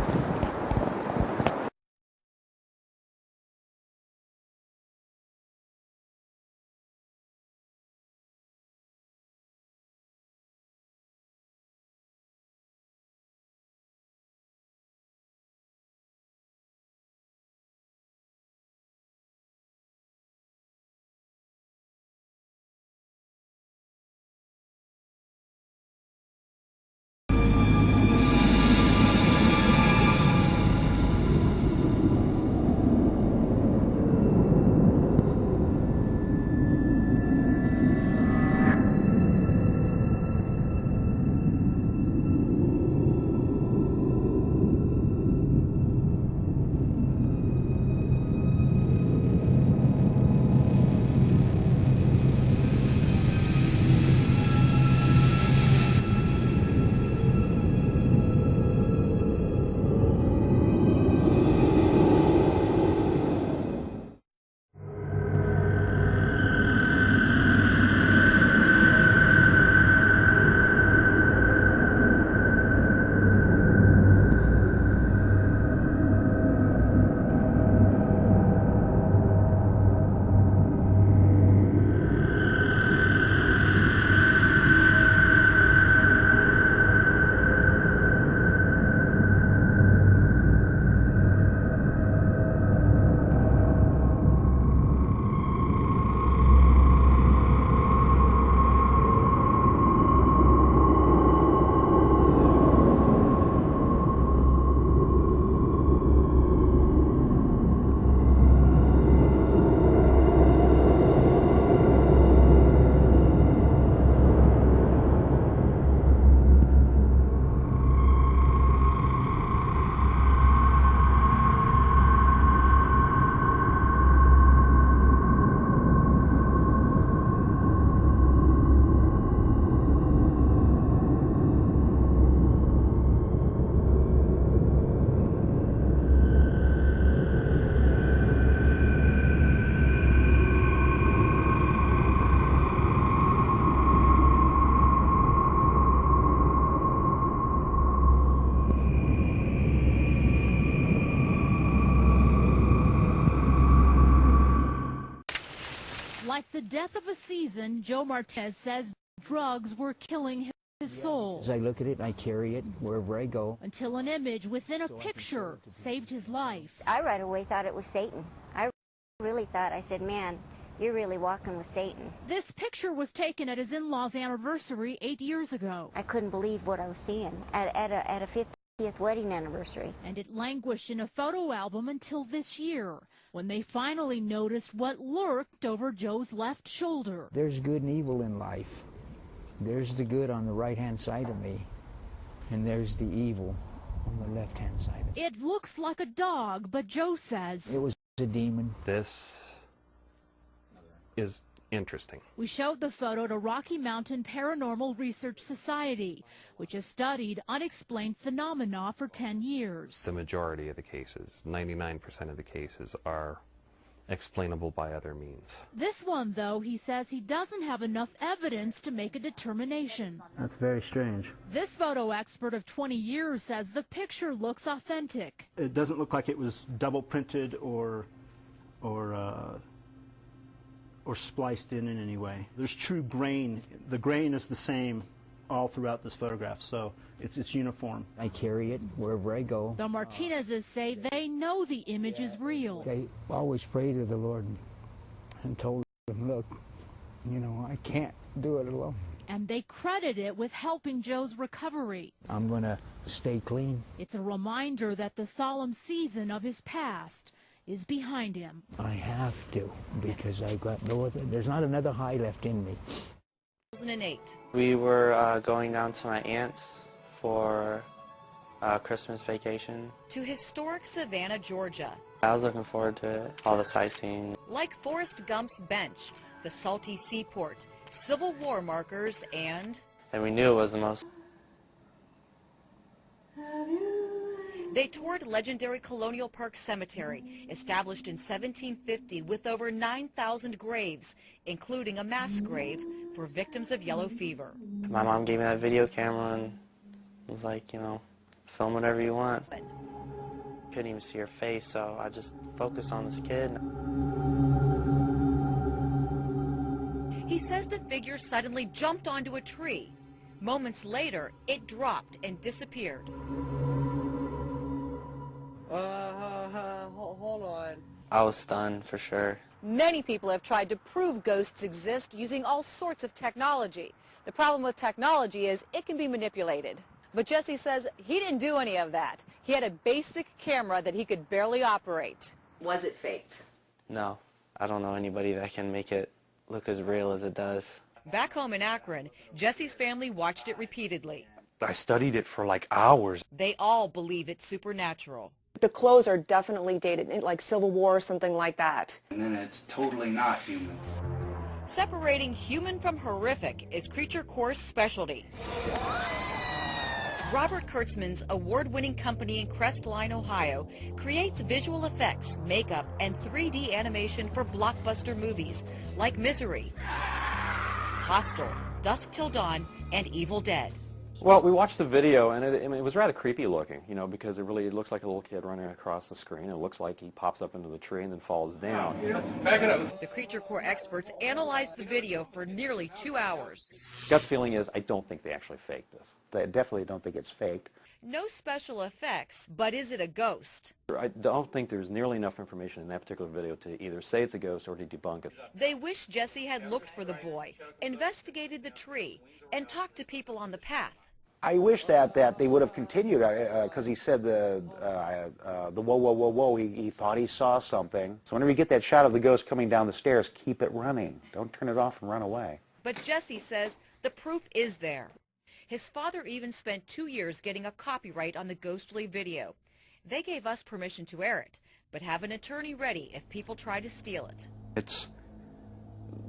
[SPEAKER 9] Like the death of a season, Joe Martinez says drugs were killing his soul.
[SPEAKER 11] As I look at it, I carry it wherever I go.
[SPEAKER 9] Until an image within a picture saved his life.
[SPEAKER 23] I right away thought it was Satan. I really thought, I said, man, you're really walking with Satan.
[SPEAKER 9] This picture was taken at his in-laws' anniversary 8 years ago.
[SPEAKER 23] I couldn't believe what I was seeing at a 50th wedding anniversary.
[SPEAKER 9] And it languished in a photo album until this year, when they finally noticed what lurked over Joe's left shoulder.
[SPEAKER 11] There's good and evil in life. There's the good on the right-hand side of me, and there's the evil on the left-hand side of me.
[SPEAKER 9] It looks like a dog, but Joe says
[SPEAKER 11] it was a demon.
[SPEAKER 22] This is
[SPEAKER 1] interesting.
[SPEAKER 9] We showed the photo to Rocky Mountain Paranormal Research Society, which has studied unexplained phenomena for 10 years.
[SPEAKER 1] The majority of the cases, 99% of the cases, are explainable by other means.
[SPEAKER 9] This one, though, he says he doesn't have enough evidence to make a determination.
[SPEAKER 2] That's very strange.
[SPEAKER 9] This photo expert of 20 years says the picture looks authentic.
[SPEAKER 2] It doesn't look like it was double printed or spliced in any way. There's true grain. The grain is the same all throughout this photograph, so it's uniform.
[SPEAKER 11] I carry it wherever I go.
[SPEAKER 9] The Martinezes say they know the image is real.
[SPEAKER 11] I always pray to the Lord and told him, look, you know, I can't do it alone.
[SPEAKER 9] And they credit it with helping Joe's recovery.
[SPEAKER 11] I'm going to stay clean.
[SPEAKER 9] It's a reminder that the solemn season of his past is behind him.
[SPEAKER 11] I have to, because I've got no other, there's not another high left in me.
[SPEAKER 13] 2008. We were going down to my aunt's for Christmas vacation.
[SPEAKER 24] To historic Savannah, Georgia.
[SPEAKER 13] I was looking forward to it, all the sightseeing.
[SPEAKER 24] Like Forrest Gump's bench, the salty seaport, Civil War markers, and
[SPEAKER 13] we knew it was the most.
[SPEAKER 24] They toured legendary Colonial Park Cemetery, established in 1750 with over 9,000 graves, including a mass grave for victims of yellow fever.
[SPEAKER 13] My mom gave me that video camera and was like, you know, film whatever you want. Couldn't even see her face, so I just focused on this kid.
[SPEAKER 24] He says the figure suddenly jumped onto a tree. Moments later, it dropped and disappeared.
[SPEAKER 13] Hold on. I was stunned for sure.
[SPEAKER 24] Many people have tried to prove ghosts exist using all sorts of technology. The problem with technology is it can be manipulated. But Jesse says he didn't do any of that. He had a basic camera that he could barely operate. Was it faked?
[SPEAKER 13] No, I don't know anybody that can make it look as real as it does.
[SPEAKER 24] Back home in Akron, Jesse's family watched it repeatedly.
[SPEAKER 25] I studied it for like hours.
[SPEAKER 24] They all believe it's supernatural.
[SPEAKER 26] The clothes are definitely dated, like Civil War or something like that.
[SPEAKER 27] And then it's totally not human.
[SPEAKER 24] Separating human from horrific is Creature Core's specialty. Robert Kurtzman's award-winning company in Crestline, Ohio, creates visual effects, makeup, and 3D animation for blockbuster movies like Misery, Hostel, Dusk Till Dawn, and Evil Dead.
[SPEAKER 28] Well, we watched the video, and it was rather creepy looking, you know, because it looks like a little kid running across the screen. It looks like he pops up into the tree and then falls down.
[SPEAKER 24] The Creature Core experts analyzed the video for nearly 2 hours.
[SPEAKER 28] Gut feeling is I don't think they actually faked this.
[SPEAKER 29] I definitely don't think it's faked.
[SPEAKER 24] No special effects, but is it a ghost?
[SPEAKER 28] I don't think there's nearly enough information in that particular video to either say it's a ghost or to debunk it.
[SPEAKER 24] They wish Jesse had looked for the boy, investigated the tree, and talked to people on the path.
[SPEAKER 29] I wish that they would have continued, because he said the whoa, whoa, whoa, whoa, he thought he saw something. So whenever you get that shot of the ghost coming down the stairs, keep it running. Don't turn it off and run away.
[SPEAKER 24] But Jesse says the proof is there. His father even spent 2 years getting a copyright on the ghostly video. They gave us permission to air it, but have an attorney ready if people try to steal it.
[SPEAKER 25] It's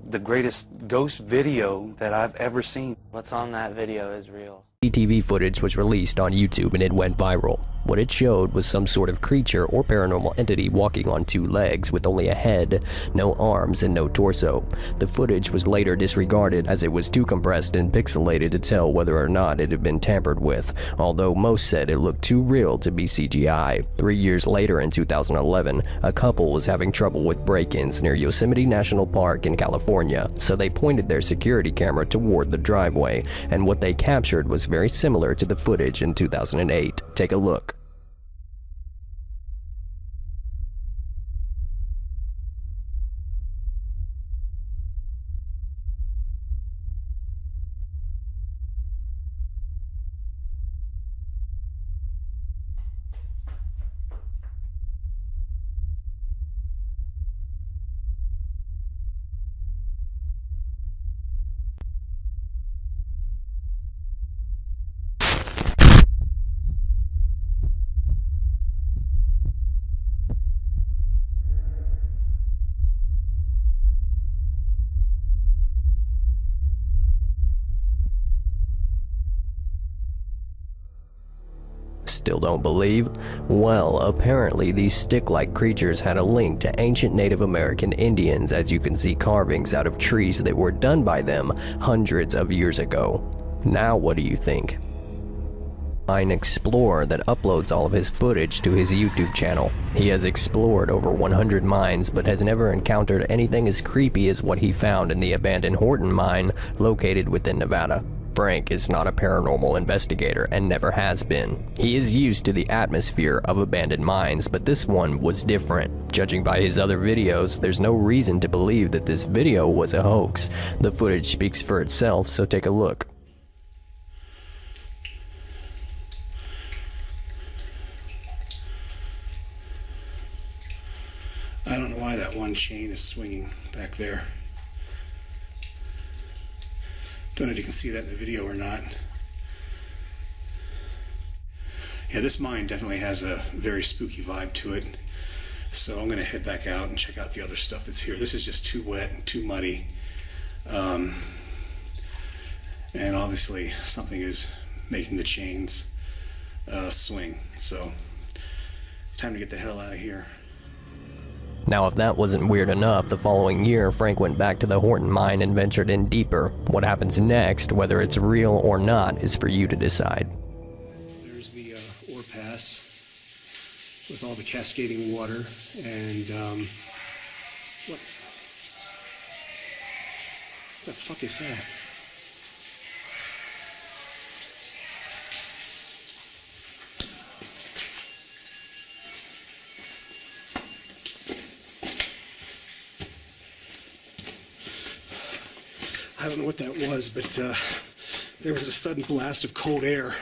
[SPEAKER 25] the greatest ghost video that I've ever seen.
[SPEAKER 13] What's on that video is real.
[SPEAKER 30] CCTV footage was released on YouTube and it went viral. What it showed was some sort of creature or paranormal entity walking on 2 legs with only a head, no arms, and no torso. The footage was later disregarded as it was too compressed and pixelated to tell whether or not it had been tampered with, although most said it looked too real to be CGI. 3 years later in 2011, a couple was having trouble with break-ins near Yosemite National Park in California, so they pointed their security camera toward the driveway, and what they captured was very similar to the footage in 2008. Take a look. Still don't believe? Well, apparently these stick-like creatures had a link to ancient Native American Indians, as you can see carvings out of trees that were done by them hundreds of years ago. Now what do you think? An explorer that uploads all of his footage to his YouTube channel. He has explored over 100 mines, but has never encountered anything as creepy as what he found in the abandoned Horton mine located within Nevada. Frank is not a paranormal investigator and never has been. He is used to the atmosphere of abandoned mines, but this one was different. Judging by his other videos, there's no reason to believe that this video was a hoax. The footage speaks for itself, so take a look.
[SPEAKER 6] I don't know why that one chain is swinging back there. Don't know if you can see that in the video or not. Yeah, this mine definitely has a very spooky vibe to it. So I'm going to head back out and check out the other stuff that's here. This is just too wet and too muddy. And obviously something is making the chains swing. So time to get the hell out of here.
[SPEAKER 30] Now, if that wasn't weird enough, the following year, Frank went back to the Horton mine and ventured in deeper. What happens next, whether it's real or not, is for you to decide.
[SPEAKER 6] There's the ore pass with all the cascading water, and what the fuck is that? I don't know what that was, but there was a sudden blast of cold air,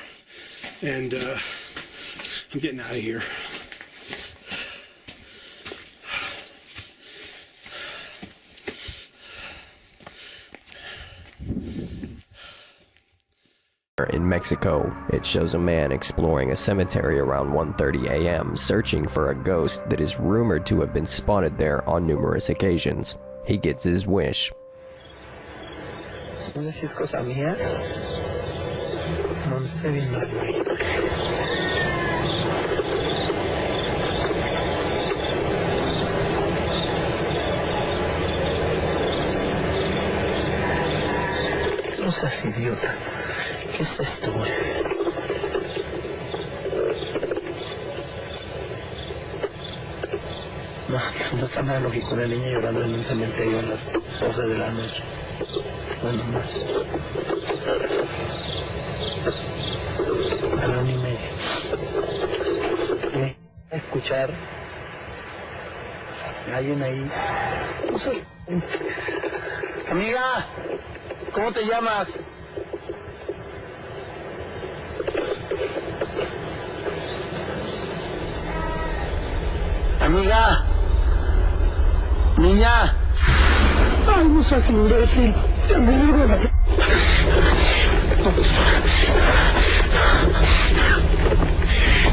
[SPEAKER 6] and I'm getting out of here.
[SPEAKER 30] In Mexico, it shows a man exploring a cemetery around 1:30 a.m., searching for a ghost that is rumored to have been spotted there on numerous occasions. He gets his wish.
[SPEAKER 7] No sé si es cosa mía. No me estoy viendo algo ahí. No seas idiota. ¿Qué es esto, güey? No está nada lógico una niña llorando en un cementerio a las 12 de la noche. Bueno, más. A la 1:30. Me a escuchar. Hay una ahí. Amiga, ¿cómo te llamas? Amiga. Niña. Ay, no seas imbécil.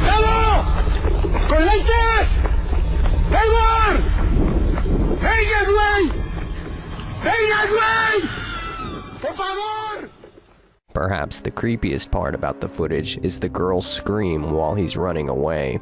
[SPEAKER 7] ¡Bravo! ¡Con lentes! ¡Taylor! ¡Vengas, güey! ¡Vengas, güey! ¡Por favor!
[SPEAKER 30] Perhaps the creepiest part about the footage is the girl's scream while he's running away.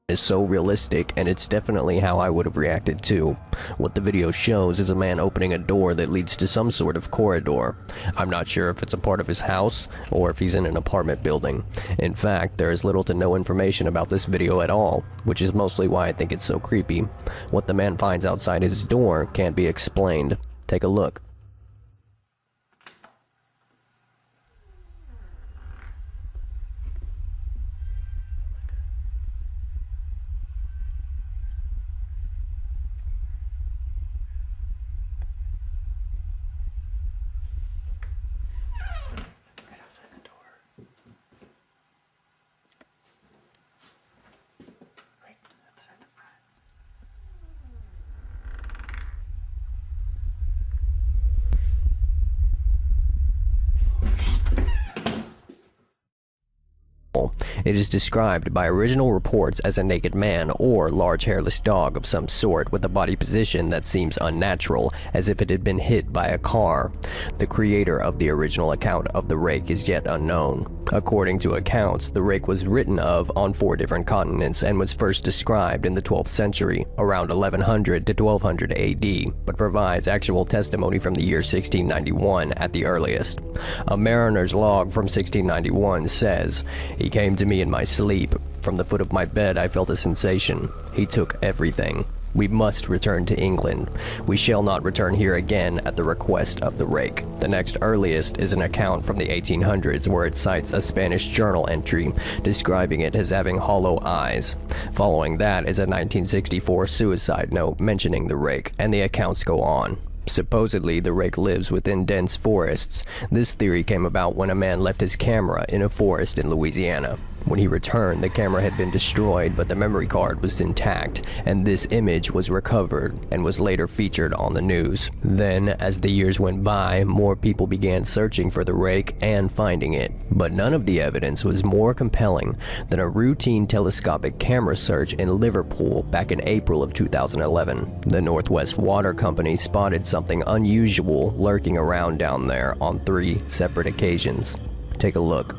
[SPEAKER 30] Is so realistic, and it's definitely how I would have reacted too. What the video shows is a man opening a door that leads to some sort of corridor. I'm not sure if it's a part of his house or if he's in an apartment building. In fact, there is little to no information about this video at all, which is mostly why I think it's so creepy. What the man finds outside his door can't be explained. Take a look. animal. It is described by original reports as a naked man or large hairless dog of some sort with a body position that seems unnatural, as if it had been hit by a car. The creator of the original account of the rake is yet unknown. According to accounts, the rake was written of on 4 different continents and was first described in the 12th century, around 1100 to 1200 AD, but provides actual testimony from the year 1691 at the earliest. A mariner's log from 1691 says, "He came to me in my sleep. From the foot of my bed I felt a sensation. He took everything. We must return to England. We shall not return here again at the request of the rake." The next earliest is an account from the 1800s where it cites a Spanish journal entry describing it as having hollow eyes. Following that is a 1964 suicide note mentioning the rake, and the accounts go on. Supposedly, the rake lives within dense forests. This theory came about when a man left his camera in a forest in Louisiana. When he returned, the camera had been destroyed, but the memory card was intact, and this image was recovered and was later featured on the news. Then, as the years went by, more people began searching for the rake and finding it, but none of the evidence was more compelling than a routine telescopic camera search in Liverpool back in April of 2011. The Northwest Water Company spotted something unusual lurking around down there on 3 separate occasions. Take a look.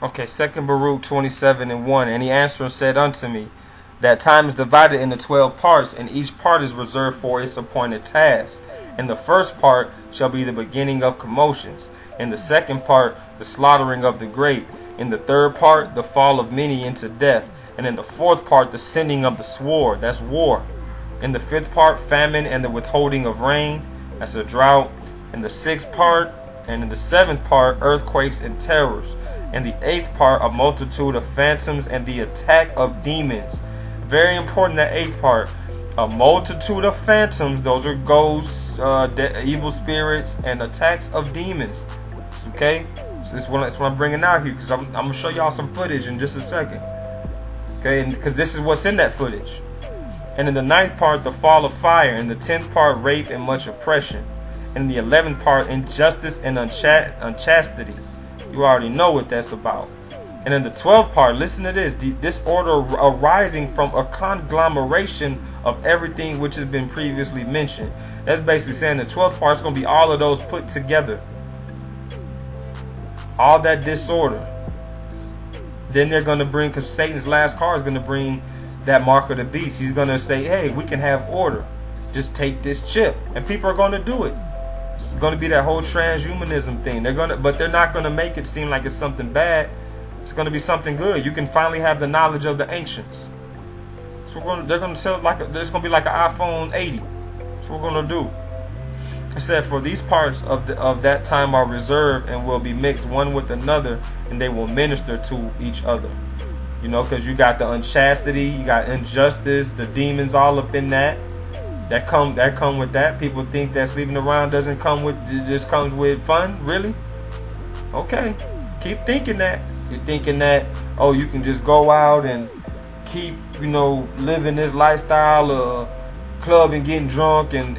[SPEAKER 5] Okay, 2 Baruch 27:1. And he answered and said unto me, that time is divided into 12 parts, and each part is reserved for its appointed task. And the first part shall be the beginning of commotions. In the second part, the slaughtering of the great. In the third part, the fall of many into death. And in the fourth part, the sending of the sword. That's war. In the fifth part, famine and the withholding of rain. That's a drought. In the sixth part, and in the seventh part, earthquakes and terrors. In the eighth part, a multitude of phantoms and the attack of demons. Very important, that eighth part. A multitude of phantoms, those are ghosts, evil spirits, and attacks of demons. Okay? So that's what I'm bringing out here, because I'm going to show y'all some footage in just a second. Okay? Because this is what's in that footage. And in the ninth part, the fall of fire. In the 10th part, rape and much oppression. In the 11th part, injustice and unchastity. You already know what that's about. And in the 12th part, listen to this. Disorder arising from a conglomeration of everything which has been previously mentioned. That's basically saying the 12th part is going to be all of those put together. All that disorder. Then they're going to bring, because Satan's last card is going to bring that mark of the beast. He's going to say, hey, we can have order. Just take this chip. And people are going to do it. It's going to be that whole transhumanism thing. But they're not going to make it seem like it's something bad. It's going to be something good. You can finally have the knowledge of the ancients. So they're going to sell it like it's going to be like an iPhone 80. That's what we're going to do. It said, for these parts of that time are reserved and will be mixed one with another, and they will minister to each other. You know, because you got the unchastity, you got injustice, the demons all up in that. That come with that. People think that sleeping around doesn't come with, it just comes with fun. Really? Okay. Keep thinking that. You're thinking that, oh, you can just go out and keep, you know, living this lifestyle of clubbing, getting drunk and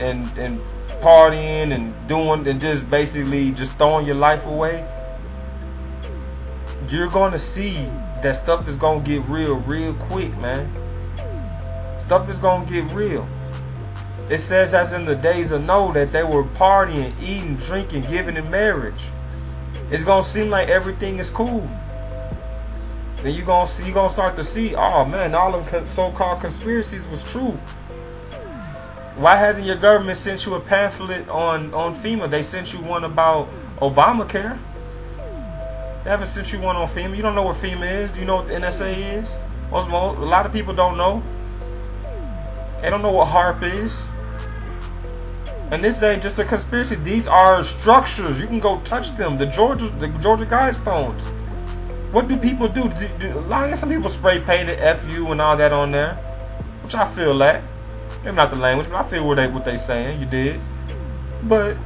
[SPEAKER 5] partying and doing and just basically just throwing your life away. You're going to see that stuff is going to get real quick, man. Stuff is gonna get real. It says, as in the days of Noah, that they were partying, eating, drinking, giving in marriage. It's gonna seem like everything is cool. Then you're gonna start to see, oh man, all them so-called conspiracies was true. Why hasn't your government sent you a pamphlet on FEMA? They sent you one about Obamacare. They haven't sent you one on FEMA. You don't know what FEMA is. Do you know what the NSA is? A lot of people don't know. They don't know what HARP is. And this ain't just a conspiracy. These are structures. You can go touch them. The Georgia Guidestones. What do people do? Some people spray painted FU and all that on there, which I feel that. Maybe not the language, but I feel what they saying. You did. But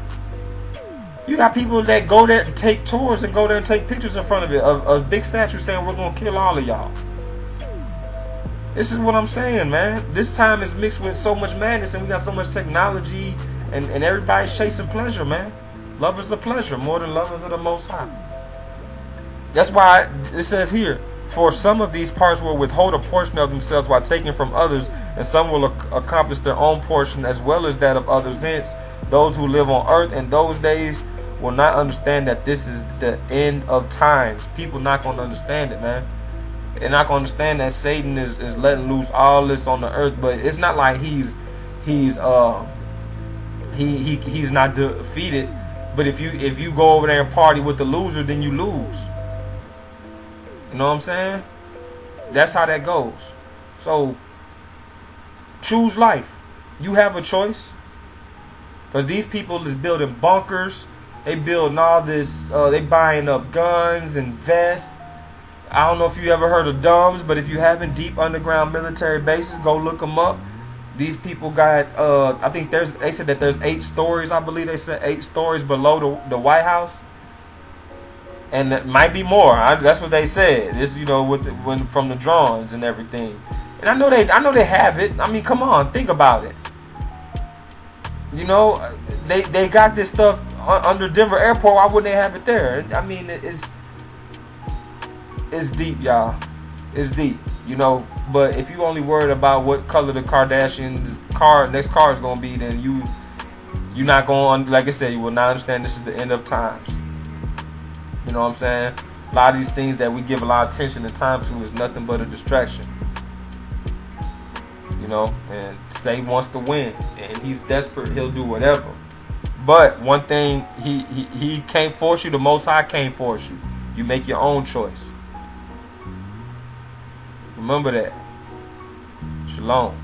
[SPEAKER 5] you got people that go there and take tours and go there and take pictures in front of it. A big statue saying we're gonna kill all of y'all. This is what I'm saying, man. This time is mixed with so much madness, and we got so much technology, and everybody's chasing pleasure, man. Lovers of pleasure more than lovers of the Most High. That's why it says here, for some of these parts will withhold a portion of themselves while taking from others, and some will accomplish their own portion as well as that of others. Hence, those who live on earth in those days will not understand that this is the end of times. People not going to understand it, man. They're not going to understand that Satan is letting loose all this on the earth, but it's not like he's not defeated. But if you go over there and party with the loser, then you lose. You know what I'm saying? That's how that goes. So choose life. You have a choice. Because these people is building bunkers. They building all this. They buying up guns and vests. I don't know if you ever heard of DUMBs, but if you haven't, deep underground military bases, go look them up. These people got, I think they said that there's 8 stories. I believe they said 8 stories below the White House. And it might be more. That's what they said. This, from the drawings and everything. And I know they have it. I mean, come on, think about it. They got this stuff under Denver Airport. Why wouldn't they have it there? I mean, it's deep, y'all. It's deep, But if you only worried about what color the Kardashians' next car is gonna be, then you're not going. Like I said, you will not understand this is the end of times. You know what I'm saying? A lot of these things that we give a lot of attention and time to is nothing but a distraction. And Satan wants to win, and he's desperate. He'll do whatever. But one thing, he can't force you. The Most High can't force you. You make your own choice. Remember that. Shalom.